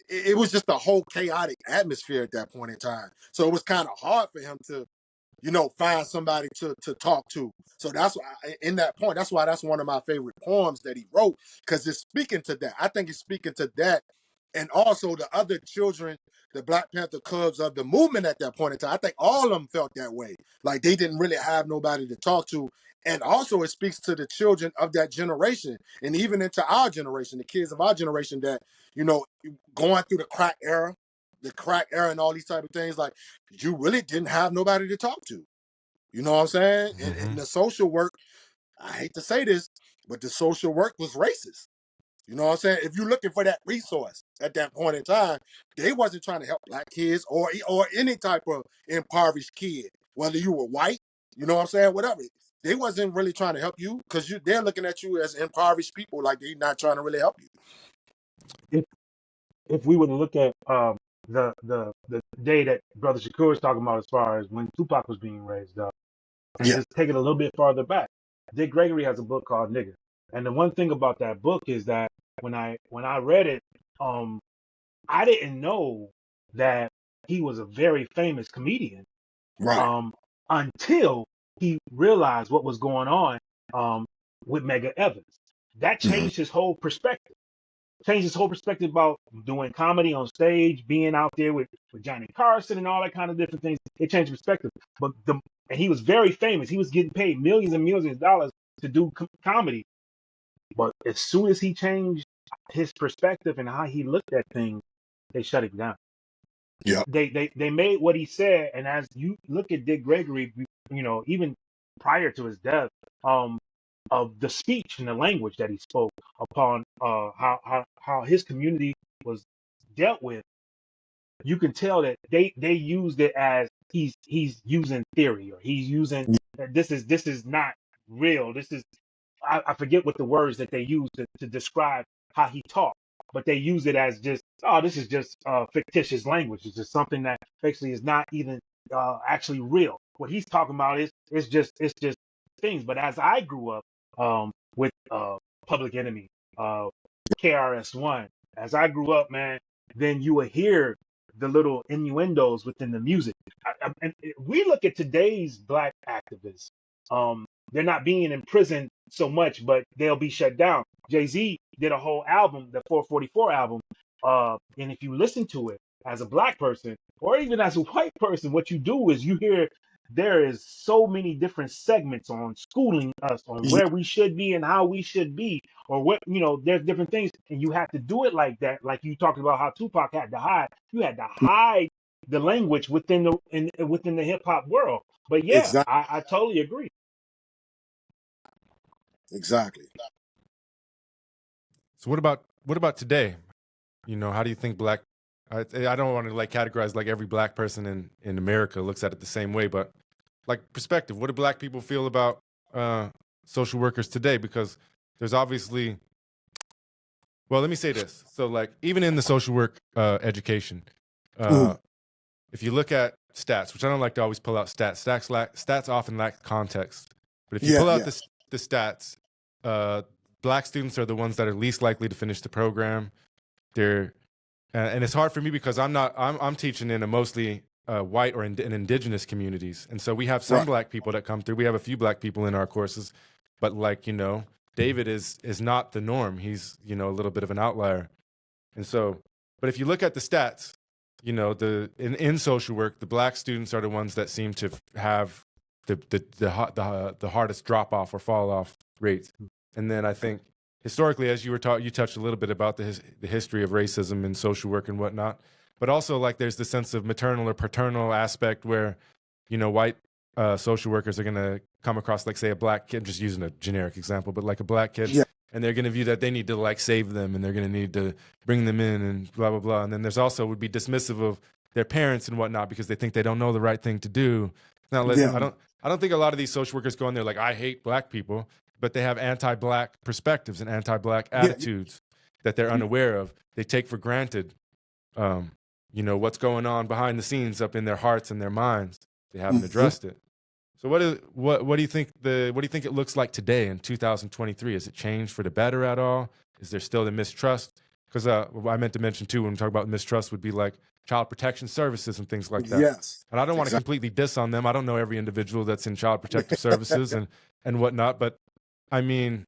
it was just a whole chaotic atmosphere at that point in time. So it was kind of hard for him to, you know, find somebody to talk to. So that's why, in that point, that's why that's one of my favorite poems that he wrote, because it's speaking to that. I think it's speaking to that. And also the other children, the Black Panther Cubs of the movement at that point in time, I think all of them felt that way. Like they didn't really have nobody to talk to. And also it speaks to the children of that generation and even into our generation, the kids of our generation that, you know, going through the crack era and all these type of things, like you really didn't have nobody to talk to. You know what I'm saying? And the social work, I hate to say this, but the social work was racist. You know what I'm saying? If you're looking for that resource at that point in time, they wasn't trying to help Black kids or any type of impoverished kid, whether you were white, you know what I'm saying, whatever. They wasn't really trying to help you because they're looking at you as impoverished people, like they're not trying to really help you. If we were to look at the day that Brother Shakur was talking about as far as when Tupac was being raised up, and Yeah. just take it a little bit farther back, Dick Gregory has a book called Nigger, and the one thing about that book is that when I read it, I didn't know that he was a very famous comedian Right. until he realized what was going on with Mega Evans. That changed his whole perspective. Changed his whole perspective about doing comedy on stage, being out there with Johnny Carson and all that kind of different things. It changed perspective. And he was very famous. He was getting paid millions and millions of dollars to do comedy. But as soon as he changed his perspective and how he looked at things, they shut him down. Yeah. They made what he said, and as you look at Dick Gregory, you know, even prior to his death, of the speech and the language that he spoke upon how his community was dealt with, you can tell that they used it as he's using theory, or he's using this is not real. This is I forget what the words that they use to describe how he talked, but they use it as just, oh, this is just fictitious language. It's just something that basically is not even actually real. What he's talking about is it's just things. But as I grew up with Public Enemy, KRS-One, as I grew up, man, then you would hear the little innuendos within the music. And we look at today's Black activists. They're not being in prison so much, but they'll be shut down. Jay-Z did a whole album, the 444 album. And if you listen to it as a Black person or even as a white person, what you do is you hear there is so many different segments on schooling us on where we should be and how we should be, or what, you know, there's different things. And you have to do it like that. Like you talked about how Tupac had to hide. You had to hide the language within the hip hop world. But yeah, Exactly. I totally agree. Exactly. So what about today? You know, how do you think I don't want to like categorize like every Black person in America looks at it the same way, but like perspective, what do Black people feel about social workers today? Because there's obviously, well, let me say this. So like even in the social work education, if you look at stats, which I don't like to always pull out stats often lack context. But if you pull out the stats, Black students are the ones that are least likely to finish the program. They're and it's hard for me because I'm teaching in a mostly white or in indigenous communities, and so we have some Black people that come through. We have a few Black people in our courses, but like, you know, David is not the norm. He's, you know, a little bit of an outlier, and so But if you look at the stats, you know, in social work, the black students are the ones that seem to have the hardest drop off or fall off rates. And then I think historically, as you were you touched a little bit about the history of racism in social work and whatnot, but also like there's the sense of maternal or paternal aspect where, you know, white social workers are going to come across, like, say, a black kid, just using a generic example, but like a black kid, Yeah. and they're going to view that they need to like save them and they're going to need to bring them in and blah, blah, blah. And then there's also would be dismissive of their parents and whatnot because they think they don't know the right thing to do. Now, listen, I don't think a lot of these social workers go in there like, I hate black people, but they have anti-black perspectives and anti-black attitudes that they're unaware of. They take for granted, you know, what's going on behind the scenes up in their hearts and their minds. They haven't addressed it. So what do you think it looks like today in 2023? Has it changed for the better at all? Is there still the mistrust? Because I meant to mention too, when we talk about mistrust, would be like child protection services and things like that. Yes. And I don't want to completely diss on them. I don't know every individual that's in child protective services and whatnot, but I mean,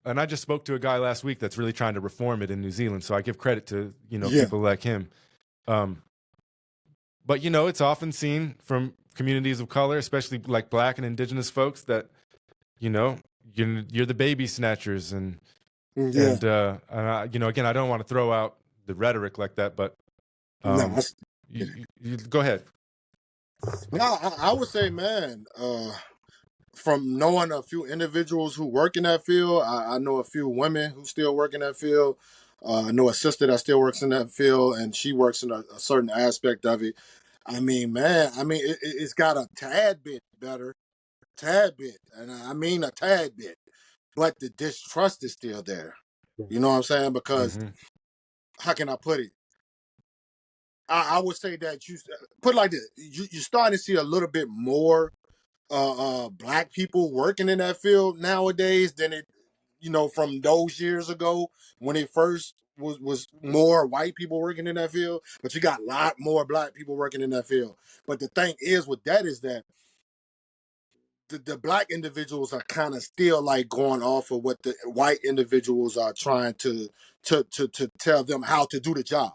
and I just spoke to a guy last week that's really trying to reform it in New Zealand. So I give credit to, you know, people like him. But, you know, it's often seen from communities of color, especially like black and indigenous folks, that, you know, you're the baby snatchers. And you know, again, I don't want to throw out the rhetoric like that, but you go ahead. No, I would say, man, from knowing a few individuals who work in that field, I know a few women who still work in that field. I know a sister that still works in that field, and she works in a certain aspect of it. I mean, man, it's got a tad bit better, and I mean a tad bit, but the distrust is still there. You know what I'm saying? Because how can I put it? I would say that you put it like this: you're starting to see a little bit more black people working in that field nowadays than it, you know, from those years ago when it first was more white people working in that field. But you got a lot more black people working in that field. But the thing is with that is that the black individuals are kind of still like going off of what the white individuals are trying to tell them how to do the job.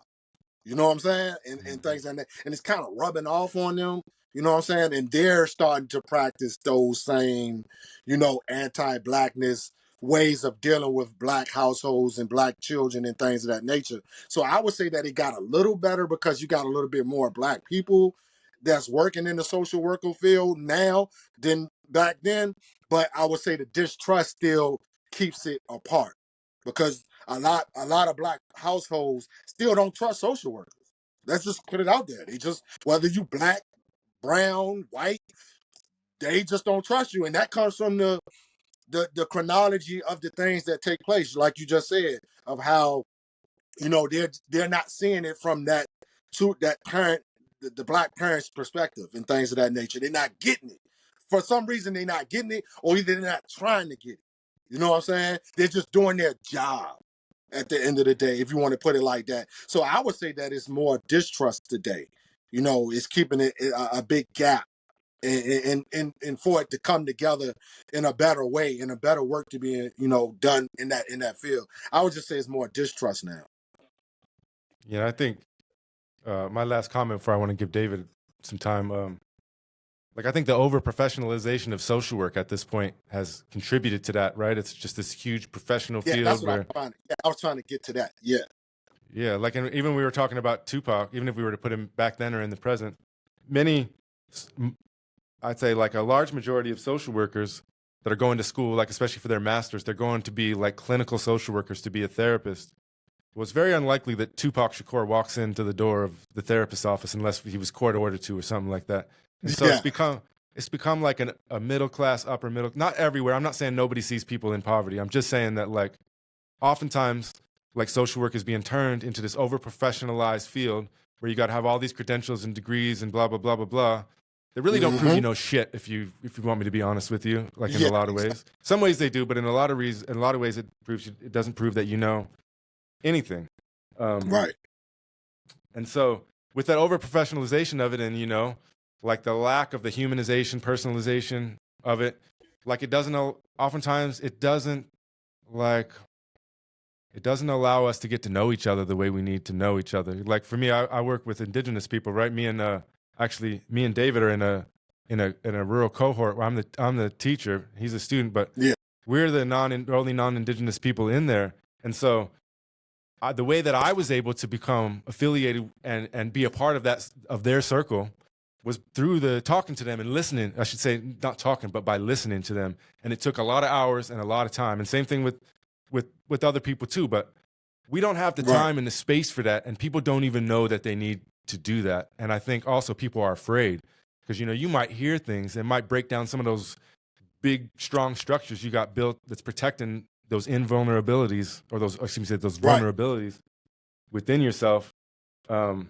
You know what I'm saying? And things like that. And it's kind of rubbing off on them. You know what I'm saying? And they're starting to practice those same, you know, anti-blackness ways of dealing with black households and black children and things of that nature. So I would say that it got a little better because you got a little bit more black people that's working in the social worker field now than back then. But I would say the distrust still keeps it apart because a lot of black households still don't trust social workers. Let's just put it out there. They just, whether you black, brown, white, they just don't trust you. And that comes from the chronology of the things that take place, like you just said, of how, you know, they're not seeing it from that parent, the black parent's perspective and things of that nature. They're not getting it. For some reason, they're not getting it, or either they're not trying to get it. You know what I'm saying? They're just doing their job at the end of the day, if you want to put it like that. So I would say that it's more distrust today. You know, it's keeping it a big gap. And for it to come together in a better way, and a better work to be, you know, done in that field. I would just say it's more distrust now. Yeah, I think my last comment before I want to give David some time. Like, I think the over-professionalization of social work at this point has contributed to that, right? It's just this huge professional field That's where I was trying to get to that. Yeah. Yeah, like, and even we were talking about Tupac, even if we were to put him back then or in the present, many, I'd say like a large majority of social workers that are going to school, like especially for their masters, they're going to be like clinical social workers to be a therapist. Well, it's very unlikely that Tupac Shakur walks into the door of the therapist's office unless he was court ordered to or something like that. And so it's become like a middle class, upper middle, not everywhere. I'm not saying nobody sees people in poverty. I'm just saying that like oftentimes like social work is being turned into this over professionalized field where you got to have all these credentials and degrees and blah, blah, blah, blah, blah. They really don't prove you know shit if you want me to be honest with you, like in a lot of ways. Some ways they do, but in a lot of ways it doesn't prove that you know anything. Right. And so with that over professionalization of it, and you know, like the lack of the humanization, personalization of it, like it doesn't, oftentimes it doesn't like it doesn't allow us to get to know each other the way we need to know each other. Like for me, I work with indigenous people, right? Me and David are in a rural cohort where I'm the teacher, he's a student, but Yeah. we're the only non-indigenous people in there. And so the way that I was able to become affiliated and be a part of their circle was through the talking to them and listening. I should say not talking, but by listening to them. And it took a lot of hours and a lot of time. And same thing with other people too. But we don't have the time and the space for that. And people don't even know that they need to do that. And I think also people are afraid because, you might hear things that might break down some of those big, strong structures you got built that's protecting those invulnerabilities or those vulnerabilities within yourself. So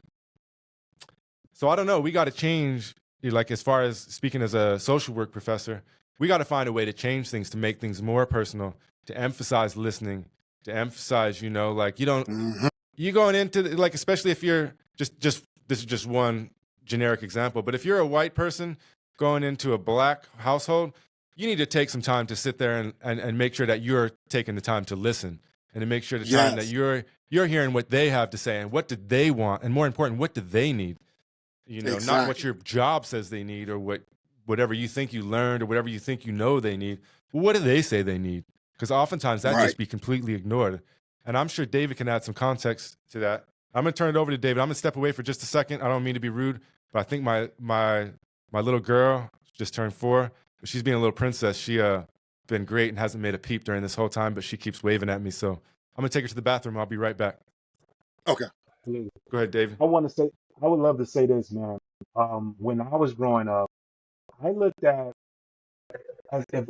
I don't know. We got to change, like as far as speaking as a social work professor, we got to find a way to change things, to make things more personal, to emphasize listening, to emphasize, like you going into like, especially if you're just this is just one generic example, but if you're a white person going into a black household, you need to take some time to sit there and make sure that you're taking the time to listen and to make sure the time that you're hearing what they have to say and what do they want, and more important, what do they need? Not what your job says they need or whatever you think you learned or whatever you think they need. Well, what do they say they need? Because oftentimes that just be completely ignored. And I'm sure David can add some context to that. I'm going to turn it over to David. I'm going to step away for just a second. I don't mean to be rude, but I think my little girl just turned 4. She's being a little princess. She been great and hasn't made a peep during this whole time, but she keeps waving at me. So I'm going to take her to the bathroom. I'll be right back. Okay. Go ahead, David. I would love to say this, man. When I was growing up, I looked at, as if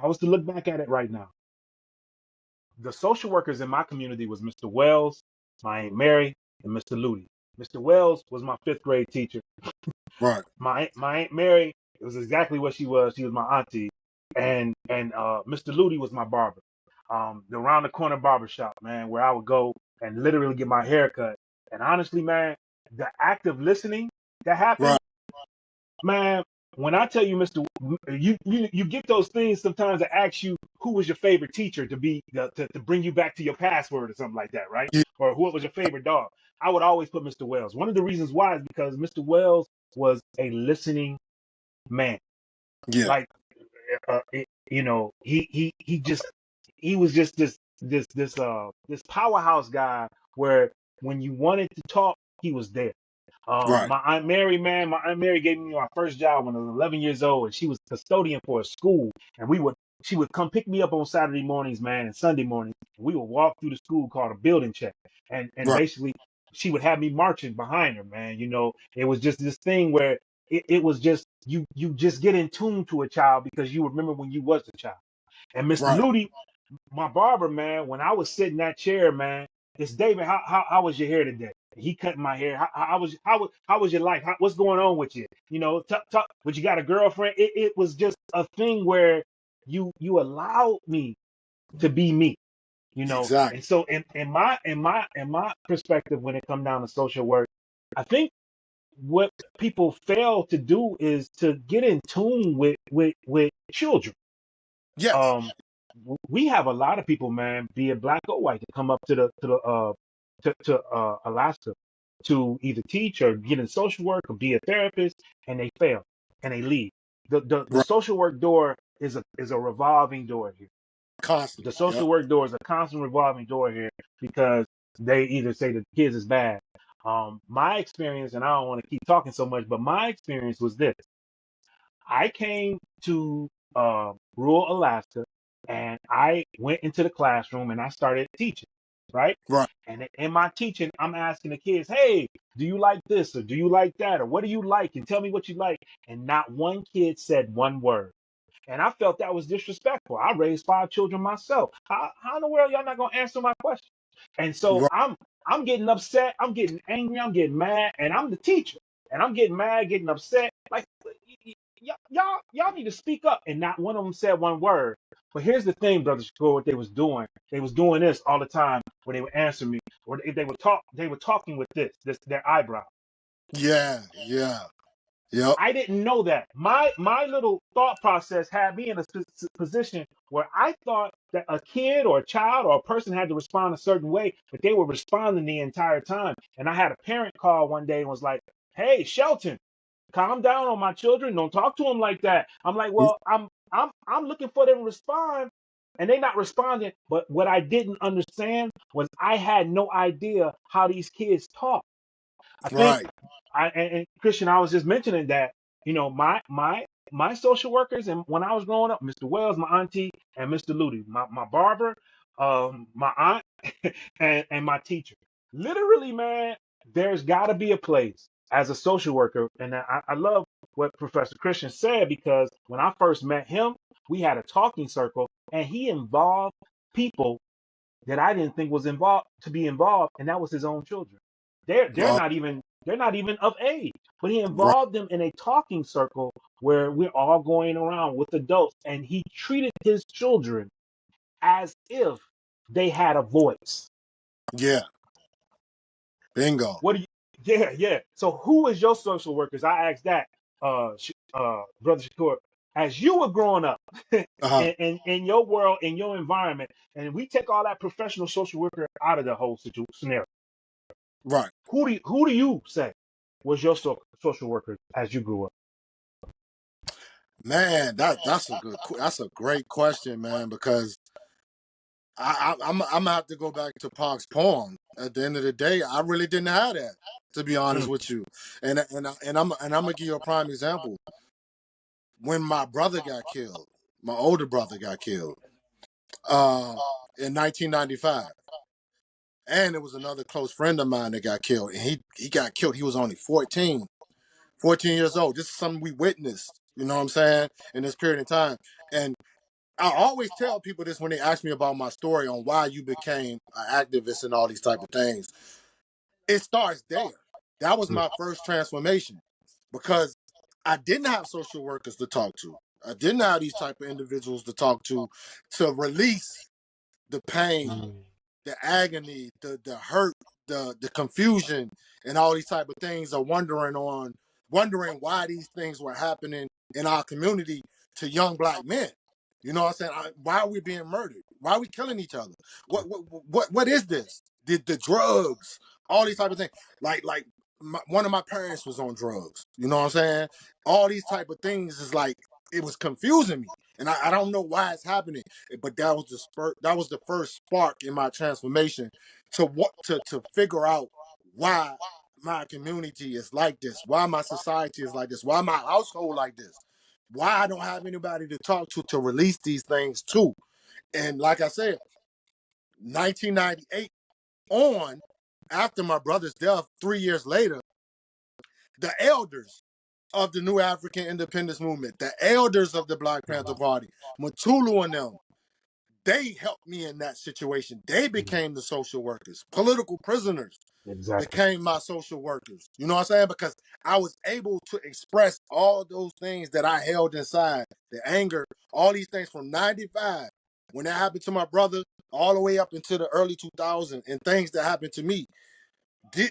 I was to look back at it right now, the social workers in my community was Mr. Wells, my Aunt Mary, and Mr. Ludi. Mr. Wells was my 5th grade teacher. Right. My Aunt Mary, it was exactly what she was. She was my auntie. And Mr. Ludi was my barber. The around the corner barber shop, man, where I would go and literally get my hair cut. And honestly, man, the act of listening that happened, man, when I tell you, Mr. You get those things sometimes that ask you who was your favorite teacher to bring you back to your password or something like that, right? Yeah. Or what was your favorite dog? I would always put Mr. Wells. One of the reasons why is because Mr. Wells was a listening man. Yeah. Like, he was just this powerhouse guy where when you wanted to talk, he was there. My Aunt Mary, man, gave me my first job when I was 11 years old, and she was custodian for a school. And she would come pick me up on Saturday mornings, man, and Sunday mornings. And we would walk through the school called a building check. And basically, she would have me marching behind her, man. It was just this thing where it was just, you just get in tune to a child because you remember when you was a child. And Mr. Ludi, my barber, man, when I was sitting in that chair, man, it's David. How was your hair today? He cut my hair. How was your life? What's going on with you? Talk. But you got a girlfriend? It was just a thing where you allowed me to be me. Exactly. And so in my perspective, when it comes down to social work, I think what people fail to do is to get in tune with children. Yes. We have a lot of people, man, be it black or white, to come up to Alaska to either teach or get in social work or be a therapist, and they fail and they leave. The social work door is a revolving door here. Constant. The social work door is a constant revolving door here because they either say the kids is bad. My experience, and I don't want to keep talking so much, but my experience was this. I came to rural Alaska, and I went into the classroom and I started teaching, right? Right. And in my teaching, I'm asking the kids, hey, do you like this or do you like that or what do you like? And tell me what you like. And not one kid said one word. And I felt that was disrespectful. I raised 5 children myself. How in the world y'all not gonna answer my question? And so I'm getting upset, I'm getting angry, I'm getting mad, and I'm the teacher. And I'm getting mad, getting upset. Like, y'all need to speak up. And not one of them said one word. But here's the thing, Brother Shakur, what they was doing this all the time when they would answer me, or if they were talking with this their eyebrow. Yeah. Yep. I didn't know that. My little thought process had me in a position where I thought that a kid or a child or a person had to respond a certain way, but they were responding the entire time. And I had a parent call one day and was like, "Hey, Shelton, calm down on my children. Don't talk to them like that." I'm like, "Well, I'm looking for them to respond." And they not responding. But what I didn't understand was I had no idea how these kids talk. I think Right. and Christian, I was just mentioning that, my social workers and when I was growing up, Mr. Wells, my auntie, and Mr. Ludi, my barber, my aunt, and my teacher. Literally, man, there's got to be a place as a social worker, and I love what Professor Christian said because when I first met him, we had a talking circle, and he involved people that I didn't think was involved to be involved, and that was his own children. Uh, They're not even of age, but he right. involved them in a talking circle where we're all going around with adults, and he treated his children as if they had a voice. Yeah. Bingo. What do you? Yeah, yeah. So who is your social workers? I asked that, brother Shakur, as you were growing up Uh-huh. in your world, in your environment, and we take all that professional social worker out of the whole scenario. Right. Who do you say was your social worker as you grew up? Man, that's a great question, man, because I'm gonna have to go back to Pac's poem. At the end of the day, I really didn't have that, to be honest Mm, with you. And I'm gonna give you a prime example. When my brother got killed, my older brother got killed, uh, in 1995, and it was another close friend of mine that got killed, and he got killed. He was only 14 years old. This is something we witnessed. You know what I'm saying? In this period of time, and I always tell people this when they ask me about my story on why you became an activist and all these type of things. It starts there. That was mm, my first transformation because I didn't have social workers to talk to. I didn't have these type of individuals to release the pain, mm, the agony, the hurt, the confusion, and all these type of things are wondering why these things were happening in our community to young black men. You know what I'm saying? Why are we being murdered? Why are we killing each other? What is this? The drugs, all these type of things. One of my parents was on drugs. You know what I'm saying? All these type of things is like it was confusing me, and I don't know why it's happening. But that was the that was the first spark in my transformation to figure out why my community is like this, why my society is like this, why my household like this, why I don't have anybody to talk to release these things to. And like I said, 1998 on, after my brother's death, 3 years later, the elders of the New African Independence Movement, the elders of the Black Panther Party, Matulu and them, they helped me in that situation. They mm. became the social workers. Political prisoners Exactly. became my social workers. You know what I'm saying? Because I was able to express all those things that I held inside, the anger, all these things from 95, when that happened to my brother, all the way up into the early 2000s, and things that happened to me.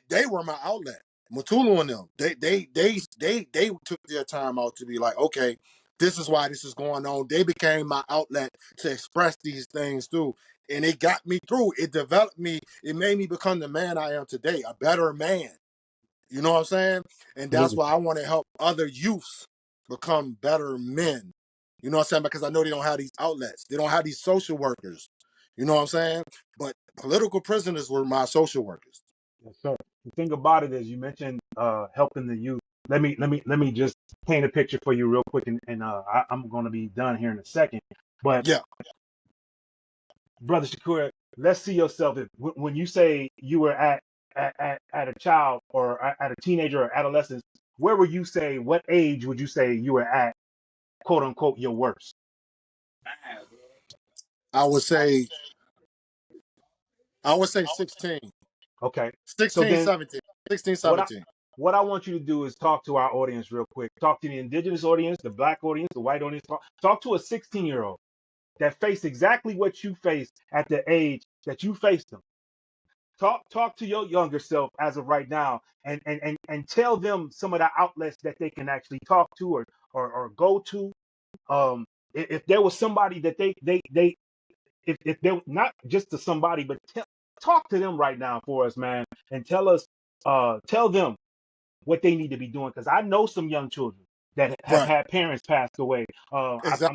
They were my outlet. Matulu and them, they took their time out to be like, okay, this is why this is going on. They became my outlet to express these things through. And it got me through. It developed me. It made me become the man I am today, a better man. You know what I'm saying? And that's Absolutely. why I want to help other youths become better men. You know what I'm saying? Because I know they don't have these outlets. They don't have these social workers. You know what I'm saying? But political prisoners were my social workers. Yes, sir. The thing about it is, you mentioned helping the youth. Let me just paint a picture for you real quick, and I'm going to be done here in a second. But Yeah. brother Shakur, let's see yourself. When you say you were at a child or at a teenager or adolescence, where would you say? What age would you say you were at, quote unquote, your worst? I would say I would say 16. Okay. So 16, then, 17. 16, what I 17. what I want you to do is talk to our audience real quick. Talk to the indigenous audience, the black audience, the white audience. Talk to a 16-year-old that faced exactly what you faced at the age that you faced them. talk to your younger self as of right now, and tell them some of the outlets that they can actually talk to or go to. If there was somebody that they if they're not just to somebody, but talk to them right now for us, man, and tell them what they need to be doing, because I know some young children that have Right. had parents passed away. Exactly.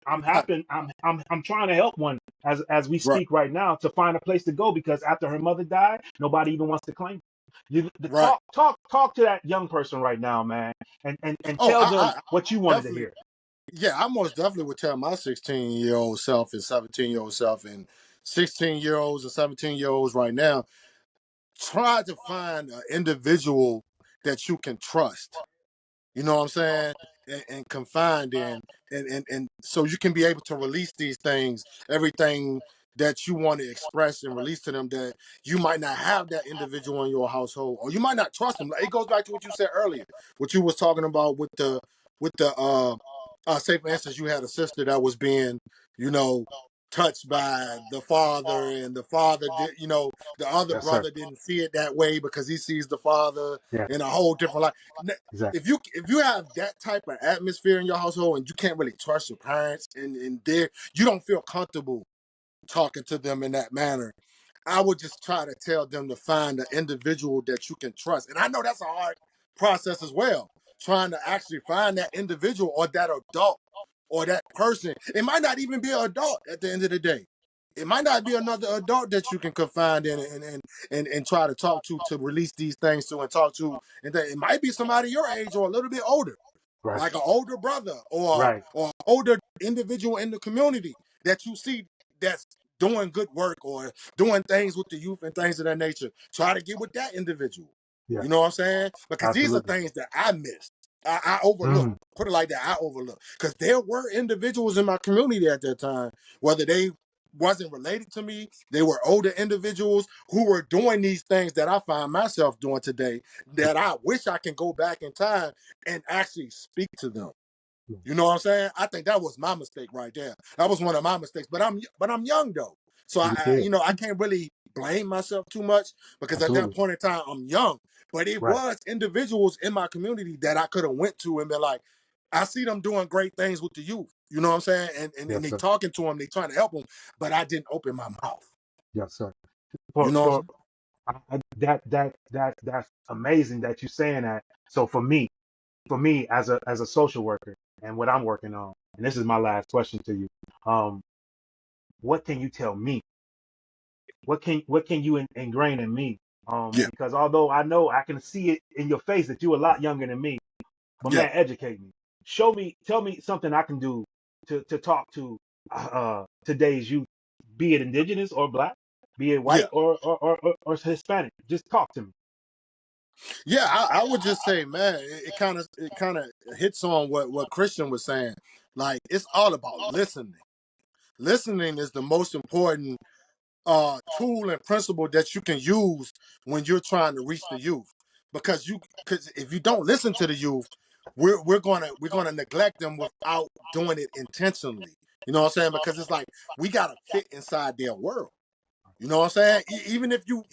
I'm helping. I'm trying to help one as we Right. speak right now to find a place to go, because after her mother died, nobody even wants to claim it. Right. Talk to that young person right now, man, and Oh, tell them I what you wanted to definitely. hear. Yeah, I most definitely would tell my 16-year-old self and 17-year-old self and 16-year-olds and 17-year-olds right now, try to find an individual that you can trust. You know what I'm saying? And confined in, and so you can be able to release these things, everything that you want to express and release to them, that you might not have that individual in your household, or you might not trust them. It goes back to what you said earlier, what you was talking about with the say for instance, you had a sister that was being, you know, touched by the father, and the father did, the other Yes, sir. brother didn't see it that way because he sees the father Yeah, in a whole different light. exactly. If you have that type of atmosphere in your household and you can't really trust your parents, and you don't feel comfortable talking to them in that manner, I would just try to tell them to find an individual that you can trust. And I know that's a hard process as well, trying to actually find that individual or that adult or that person. It might not even be an adult at the end of the day. It might not be another adult that you can confide in and try to talk to release these things to and talk to. And it might be somebody your age or a little bit older, Right, like an older brother right. or older individual in the community that you see that's doing good work or doing things with the youth and things of that nature. Try to get with that individual. Yeah, You know what I'm saying? Because these are absolutely. things that I missed. I overlooked. Mm, Put it like that. I overlooked. Because there were individuals in my community at that time, whether they wasn't related to me, they were older individuals who were doing these things that I find myself doing today, that I wish I can go back in time and actually speak to them. yeah. You know what I'm saying? I think that was my mistake right there. That was one of my mistakes. But I'm young though, so You did. I can't really blame myself too much because at that Absolutely. point in time I'm young. But it Right. was individuals in my community that I could have went to and been like, I see them doing great things with the youth. You know what I'm saying? And Yes, they sir. talking to them, they trying to help them, but I didn't open my mouth. Yes, sir. You know what I'm saying? That's amazing that you're saying that. So for me as a social worker and what I'm working on, and this is my last question to you. Um, what can you tell me? What can you ingrain in me? Yeah, Because although I know I can see it in your face that you're a lot younger than me, but yeah, man, educate me. Show me, tell me something I can do to talk to today's youth, be it indigenous or black, be it yeah. white or Hispanic. Just talk to me. Yeah, I would just say, man, it kind of hits on what Christian was saying. Like, it's all about listening. Listening is the most important tool and principle that you can use when you're trying to reach the youth. Because if you don't listen to the youth, we're gonna neglect them without doing it intentionally. You know what I'm saying? Because it's like we gotta fit inside their world. You know what I'm saying? Even if you,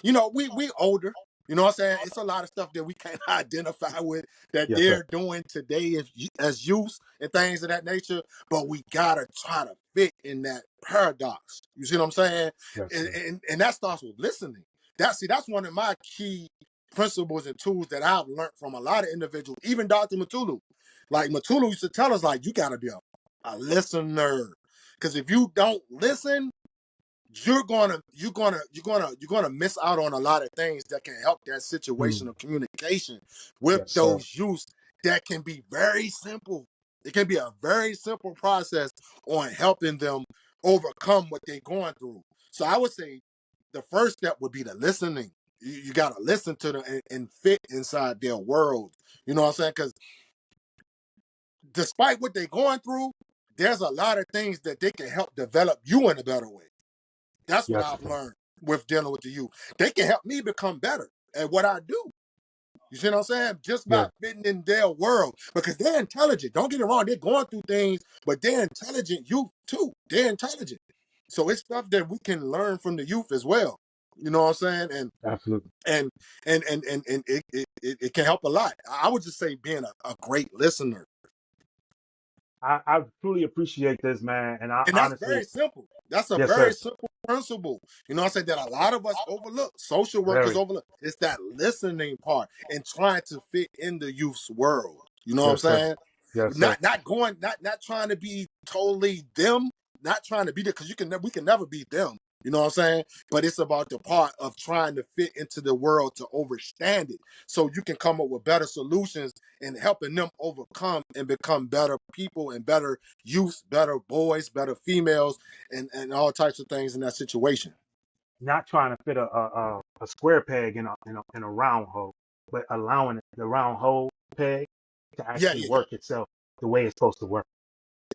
we older. You know what I'm saying? It's a lot of stuff that we can't identify with that Yes, sir. they're doing today as youth and things of that nature. But we gotta try to fit in that paradox. You see what I'm saying? Yes, And sir. and that starts with listening. That's one of my key principles and tools that I've learned from a lot of individuals, even Dr. Matulu. Like Matulu used to tell us, like, you gotta be a listener. Because if you don't listen, you're gonna miss out on a lot of things that can help that situation Mm, of communication with yes, sir. those youths. That can be very simple. It can be a very simple process on helping them overcome what they're going through. So I would say the first step would be the listening. You got to listen to them and fit inside their world. You know what I'm saying? Because despite what they're going through, there's a lot of things that they can help develop you in a better way. That's what Yes, I've sir. learned with dealing with the youth. They can help me become better at what I do. You see what I'm saying? Just by Yeah. fitting in their world. Because they're intelligent. Don't get it wrong. They're going through things, but they're intelligent youth too. They're intelligent. So it's stuff that we can learn from the youth as well. You know what I'm saying? Absolutely. And it can help a lot. I would just say being a great listener. I truly appreciate this, man. And I And that's honestly, very simple. That's a yes, very sir. simple principle. You know what I'm saying? That a lot of us overlook. Social workers Very. overlook. It's that listening part and trying to fit in the youth's world. You know what I'm Yes, sir. saying? Yes, sir. Not trying to be totally them, not trying to be there, because we can never be them. You know what I'm saying? But it's about the part of trying to fit into the world to understand it, so you can come up with better solutions and helping them overcome and become better people and better youth, better boys, better females, and all types of things in that situation. Not trying to fit a square peg in a round hole, but allowing the round hole peg to Yeah, actually yeah, work itself the way it's supposed to work.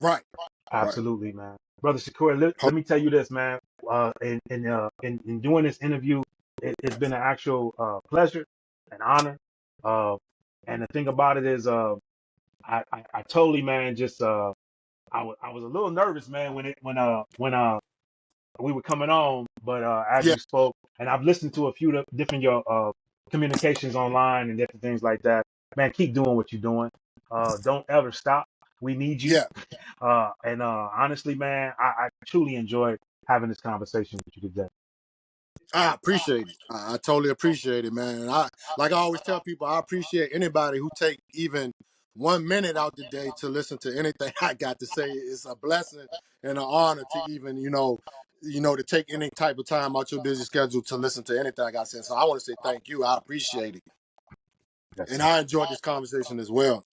right, right. Absolutely, man. Brother Shakur, let me tell you this, man. In doing this interview, it's been an actual pleasure and honor. Uh, and the thing about it is, I totally, man, just I was a little nervous, man, when we were coming on, but as Yeah, you spoke, and I've listened to a few different your communications online and different things like that. Man, keep doing what you're doing. Don't ever stop. We need you. yeah. And honestly, man, I truly enjoyed having this conversation with you today. I appreciate it. I totally appreciate it, man. And like I always tell people, I appreciate anybody who take even 1 minute out the day to listen to anything I got to say. It's a blessing and an honor to even, to take any type of time out your busy schedule to listen to anything I got to say. So I want to say thank you. I appreciate it. Yes, And sir. I enjoyed this conversation as well.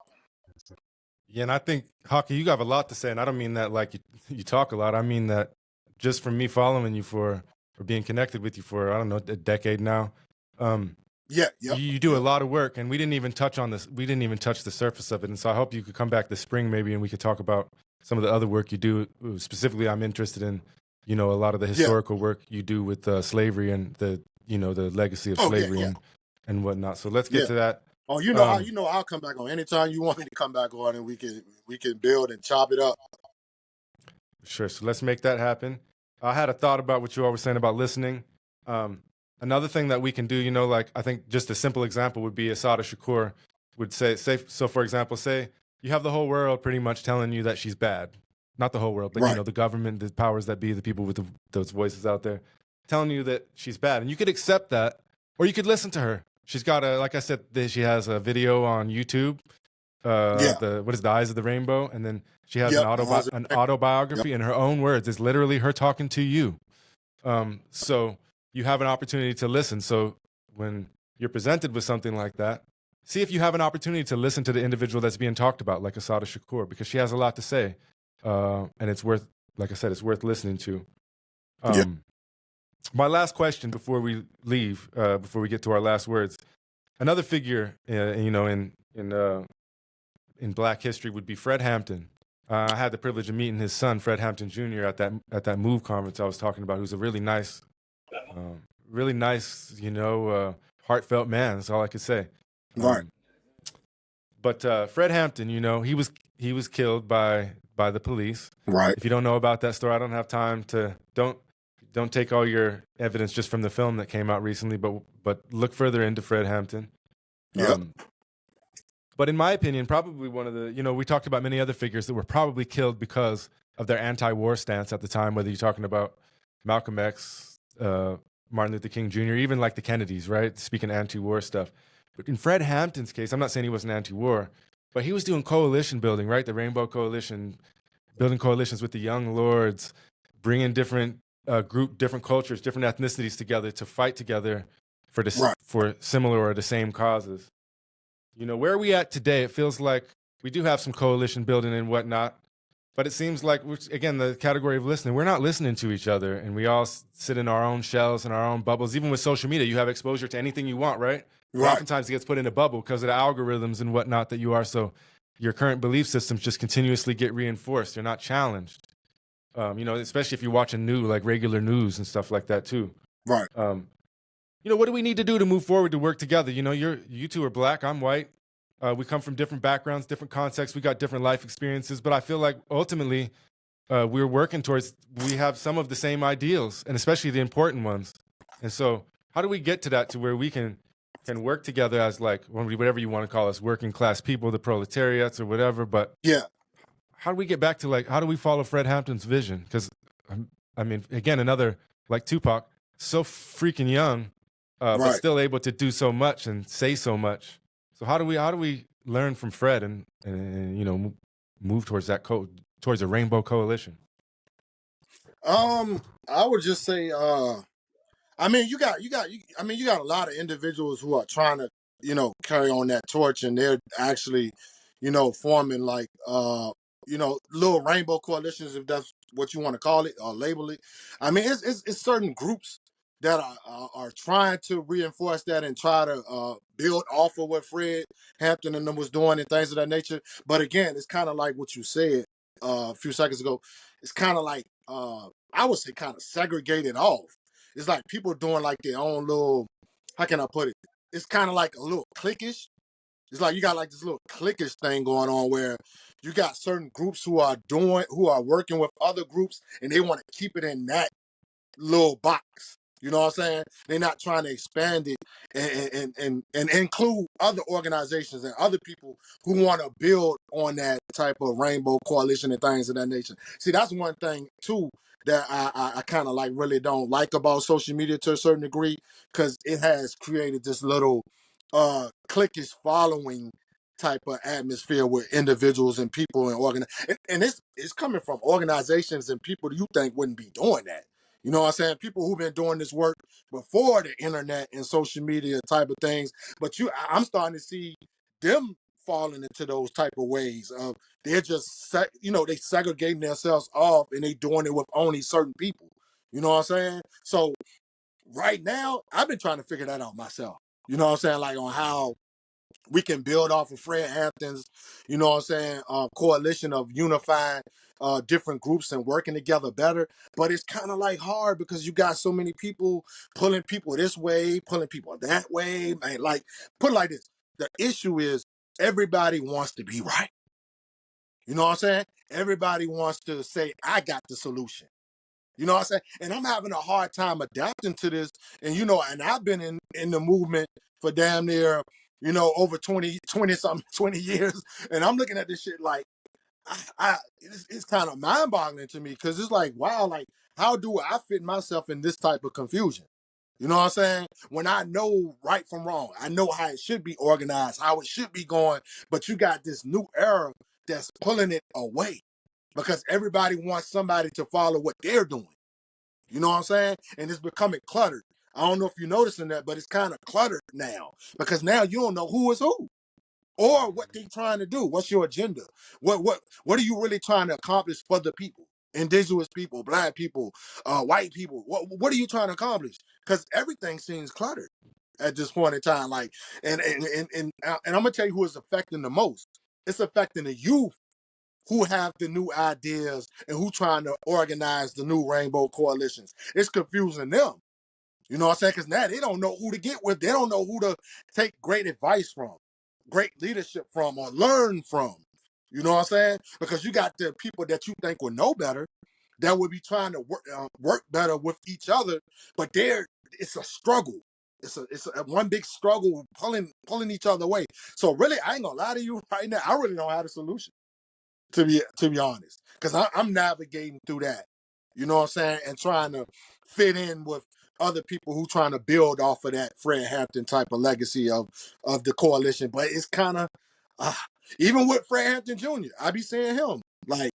Yes, sir. Yeah, and I think, Haki, you have a lot to say, and I don't mean that like you talk a lot. I mean that just from me following you or being connected with you for, I don't know, a decade now, Yeah, yep. you do a lot of work, and we didn't even touch on this. We didn't even touch the surface of it, and so I hope you could come back this spring maybe, and we could talk about some of the other work you do. Specifically, I'm interested in, a lot of the historical work you do with slavery and the legacy of slavery and whatnot. So let's get to that. Oh, I'll come back on anytime you want me to come back on, and we can build and chop it up. Sure. So let's make that happen. I had a thought about what you all were saying about listening. Another thing that we can do, I think just a simple example would be Assata Shakur would say, so for example, say you have the whole world pretty much telling you that she's bad. Not the whole world, but Right. the government, the powers that be, the people with those voices out there telling you that she's bad. And you could accept that, or you could listen to her. She's got like I said, she has a video on YouTube. What is The Eyes of the Rainbow? And then she has an autobiography in her own words. It's literally her talking to you. So you have an opportunity to listen. So when you're presented with something like that, see if you have an opportunity to listen to the individual that's being talked about, like Assata Shakur, because she has a lot to say. And it's worth, like I said, it's worth listening to. My last question before we leave, before we get to our last words, another figure, in Black history would be Fred Hampton. I had the privilege of meeting his son, Fred Hampton Jr., at that MOVE conference I was talking about. Who's a really nice, heartfelt man. That's all I could say. Right. But Fred Hampton, he was killed by the police. Right. If you don't know about that story, I don't have time to don't take all your evidence just from the film that came out recently, but look further into Fred Hampton. Yep. But in my opinion, probably one of the, we talked about many other figures that were probably killed because of their anti-war stance at the time, whether you're talking about Malcolm X, Martin Luther King Jr., even like the Kennedys, right? Speaking anti-war stuff. But in Fred Hampton's case, I'm not saying he wasn't anti-war, but he was doing coalition building, right? The Rainbow Coalition, building coalitions with the Young Lords, bringing different different cultures, different ethnicities together to fight together for similar or the same causes. Where are we at today? It feels like we do have some coalition building and whatnot, but it seems like, again, the category of listening, we're not listening to each other, and we all sit in our own shells and our own bubbles. Even with social media, you have exposure to anything you want, right? Right. Oftentimes it gets put in a bubble because of the algorithms and whatnot that you are. So your current belief systems just continuously get reinforced. You're not challenged. Especially if you're watching regular news and stuff like that too. Right. What do we need to do to move forward to work together? You two are Black, I'm white. We come from different backgrounds, different contexts. We got different life experiences, but I feel like ultimately we're working towards, we have some of the same ideals, and especially the important ones. And so, how do we get to that to where we can work together as like whatever you want to call us, working class people, the proletariats or whatever? But Yeah. how do we get back to like how do we follow Fred Hampton's vision? Because I mean, again, another like Tupac, so freaking young, but Right. still able to do so much and say so much. So how do we learn from Fred and you know move towards that towards a rainbow coalition? I would just say, I mean, you got a lot of individuals who are trying to, carry on that torch, and they're actually, forming like, little rainbow coalitions, if that's what you want to call it or label it. I mean, it's certain groups that are trying to reinforce that and try to build off of what Fred Hampton and them was doing and things of that nature. But again, it's kind of like what you said a few seconds ago. It's kind of like I would say kind of segregated off. It's like people doing like their own little, how can I put it? It's kind of like a little cliquish. It's like you got like this little cliquish thing going on where you got certain groups who are working with other groups, and they want to keep it in that little box. You know what I'm saying? They're not trying to expand it and include other organizations and other people who want to build on that type of rainbow coalition and things of that nature. See, that's one thing too that I kind of like really don't like about social media to a certain degree, because it has created this little cliquish following type of atmosphere with individuals and people and and it's coming from organizations and people you think wouldn't be doing that. You know what I'm saying? People who've been doing this work before the internet and social media type of things. But I'm starting to see them falling into those type of ways of they're just, they segregating themselves off and they doing it with only certain people. You know what I'm saying? So right now, I've been trying to figure that out myself. You know what I'm saying? Like on how we can build off of Fred Hampton's, coalition of unifying different groups and working together better. But it's kind of like hard because you got so many people pulling people this way, pulling people that way. Man, like, put it like this. The issue is everybody wants to be right. You know what I'm saying? Everybody wants to say, I got the solution. You know what I'm saying? And I'm having a hard time adapting to this. And, and I've been in the movement for damn near, over 20 something, 20 years. And I'm looking at this shit like, it's kind of mind boggling to me because it's like, wow, like, how do I fit myself in this type of confusion? You know what I'm saying? When I know right from wrong, I know how it should be organized, how it should be going. But you got this new era that's pulling it away because everybody wants somebody to follow what they're doing. You know what I'm saying? And it's becoming cluttered. I don't know if you're noticing that, but it's kind of cluttered now because now you don't know who is who or what they're trying to do. What's your agenda? What are you really trying to accomplish for the people? Indigenous people, black people, white people. What are you trying to accomplish? Because everything seems cluttered at this point in time. Like, and I'm gonna tell you who it's affecting the most. It's affecting the youth who have the new ideas and who trying to organize the new rainbow coalitions. It's confusing them. You know what I'm saying? Because now they don't know who to get with. They don't know who to take great advice from, great leadership from, or learn from. You know what I'm saying? Because you got the people that you think would know better that would be trying to work better with each other, but it's a struggle. It's a one big struggle pulling each other away. So really, I ain't gonna lie to you right now. I really don't have a solution, to be honest, because I'm navigating through that. You know what I'm saying? And trying to fit in with other people who trying to build off of that Fred Hampton type of legacy of the coalition. But it's kind of even with Fred Hampton Jr., I be seeing him like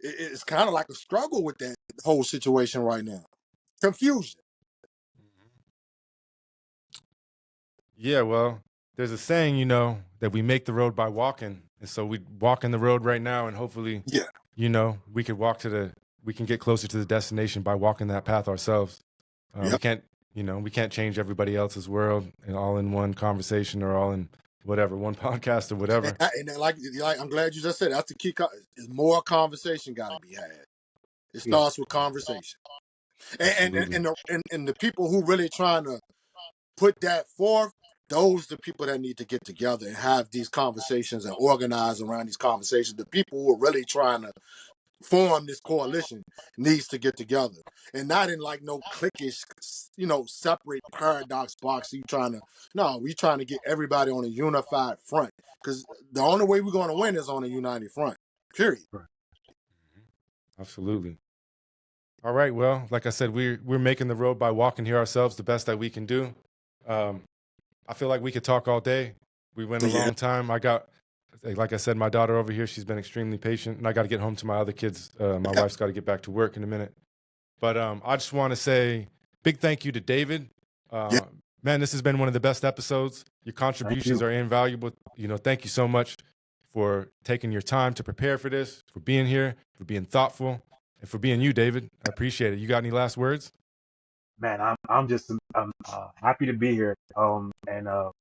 it's kind of like a struggle with that whole situation right now. Confusion. Yeah, well, there's a saying, that we make the road by walking. And so we walk in the road right now and hopefully, Yeah. We could we can get closer to the destination by walking that path ourselves. Yep. We can't change everybody else's world and all in one conversation or all in whatever, one podcast or whatever. And like I'm glad you just said that's the key. Is more conversation got to be had. It starts with conversation. And the people who really trying to put that forth, those the people that need to get together and have these conversations and organize around these conversations. The people who are really trying to form this coalition needs to get together, and not in like no cliquish, separate paradox box. We trying to get everybody on a unified front, because the only way we're going to win is on a united front. Period. Absolutely. All right. Well, like I said, we're making the road by walking here ourselves, the best that we can do. I feel like we could talk all day. We went a long time. Like I said, my daughter over here, she's been extremely patient, and I got to get home to my other kids. My wife's got to get back to work in a minute. But I just want to say big thank you to David. Man, this has been one of the best episodes. Your contributions are invaluable. Thank you so much for taking your time to prepare for this, for being here, for being thoughtful, and for being you, David. I appreciate it. You got any last words? Man, I'm happy to be here and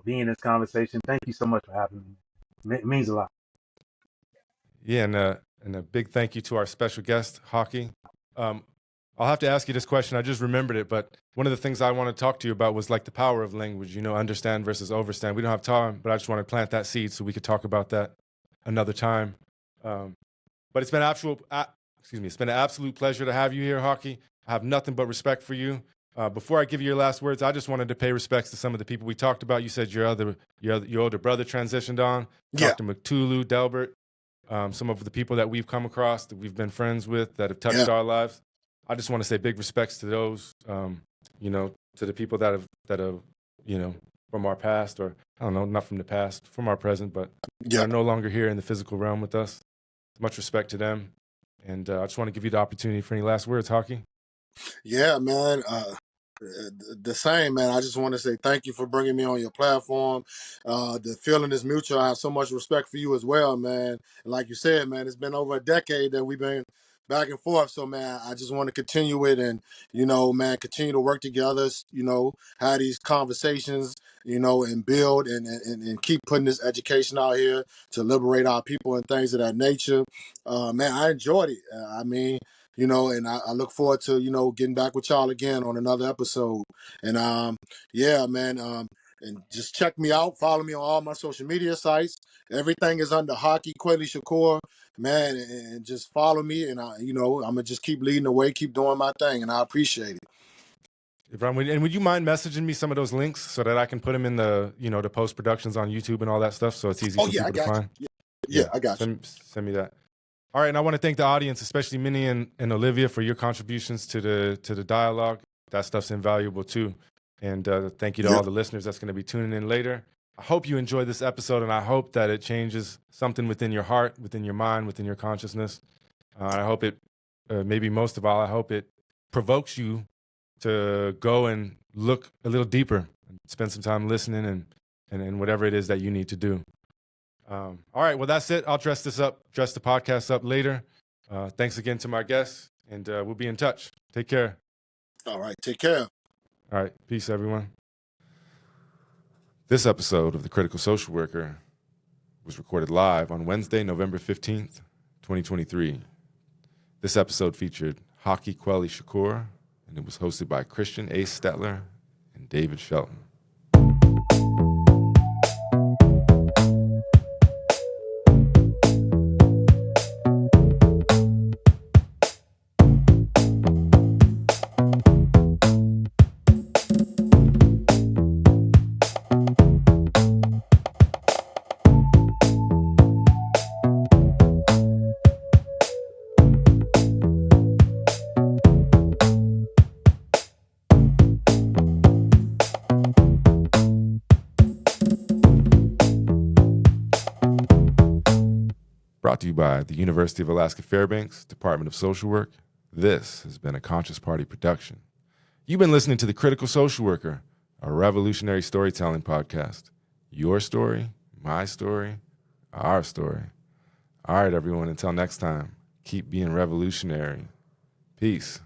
be in this conversation. Thank you so much for having me. It means a lot. Yeah, and a big thank you to our special guest, Haki. I'll have to ask you this question. I just remembered it, but one of the things I want to talk to you about was like the power of language, understand versus overstand. We don't have time, but I just want to plant that seed so we could talk about that another time. But it's been an absolute pleasure to have you here, Haki. I have nothing but respect for you. Before I give you your last words, I just wanted to pay respects to some of the people we talked about. You said your older brother transitioned on. Talked to Matulu, Delbert, some of the people that we've come across, that we've been friends with, that have touched our lives. I just want to say big respects to those, to the people that have, from our past, or I don't know, not from the past, from our present, but are no longer here in the physical realm with us. Much respect to them. And I just want to give you the opportunity for any last words, Haki. Yeah, man. The same, man. I just want to say thank you for bringing me on your platform. The feeling is mutual. I have so much respect for you as well, man. And like you said, man, it's been over a decade that we've been back and forth. So, man, I just want to continue it and, continue to work together, have these conversations, and build and keep putting this education out here to liberate our people and things of that nature. Man, I enjoyed it. And I look forward to, getting back with y'all again on another episode. And and just check me out. Follow me on all my social media sites. Everything is under Haki Kweli Shakur, man, and just follow me. And I'm gonna just keep leading the way, keep doing my thing, and I appreciate it. And would you mind messaging me some of those links so that I can put them in the, the post productions on YouTube and all that stuff, so it's easy for people to find? Yeah, I got you. Send me that. All right, and I want to thank the audience, especially Minnie and Olivia, for your contributions to the dialogue. That stuff's invaluable too. And thank you to all the listeners that's going to be tuning in later. I hope you enjoyed this episode, and I hope that it changes something within your heart, within your mind, within your consciousness. I hope it, maybe most of all, I hope it provokes you to go and look a little deeper, and spend some time listening and whatever it is that you need to do. All right, well, that's it. I'll dress the podcast up later. Thanks again to my guests, and we'll be in touch. Take care. All right, take care. All right, peace, everyone. This episode of The Critical Social Worker was recorded live on Wednesday, November 15th, 2023. This episode featured Haki Kweli Shakur, and it was hosted by Christian Ace Stettler and David Shelton. Brought to you by the University of Alaska Fairbanks Department of Social Work. This has been a Conscious Party production. You've been listening to The Critical Social Worker, a revolutionary storytelling podcast. Your story, my story, our story. All right, everyone, until next time, keep being revolutionary. Peace.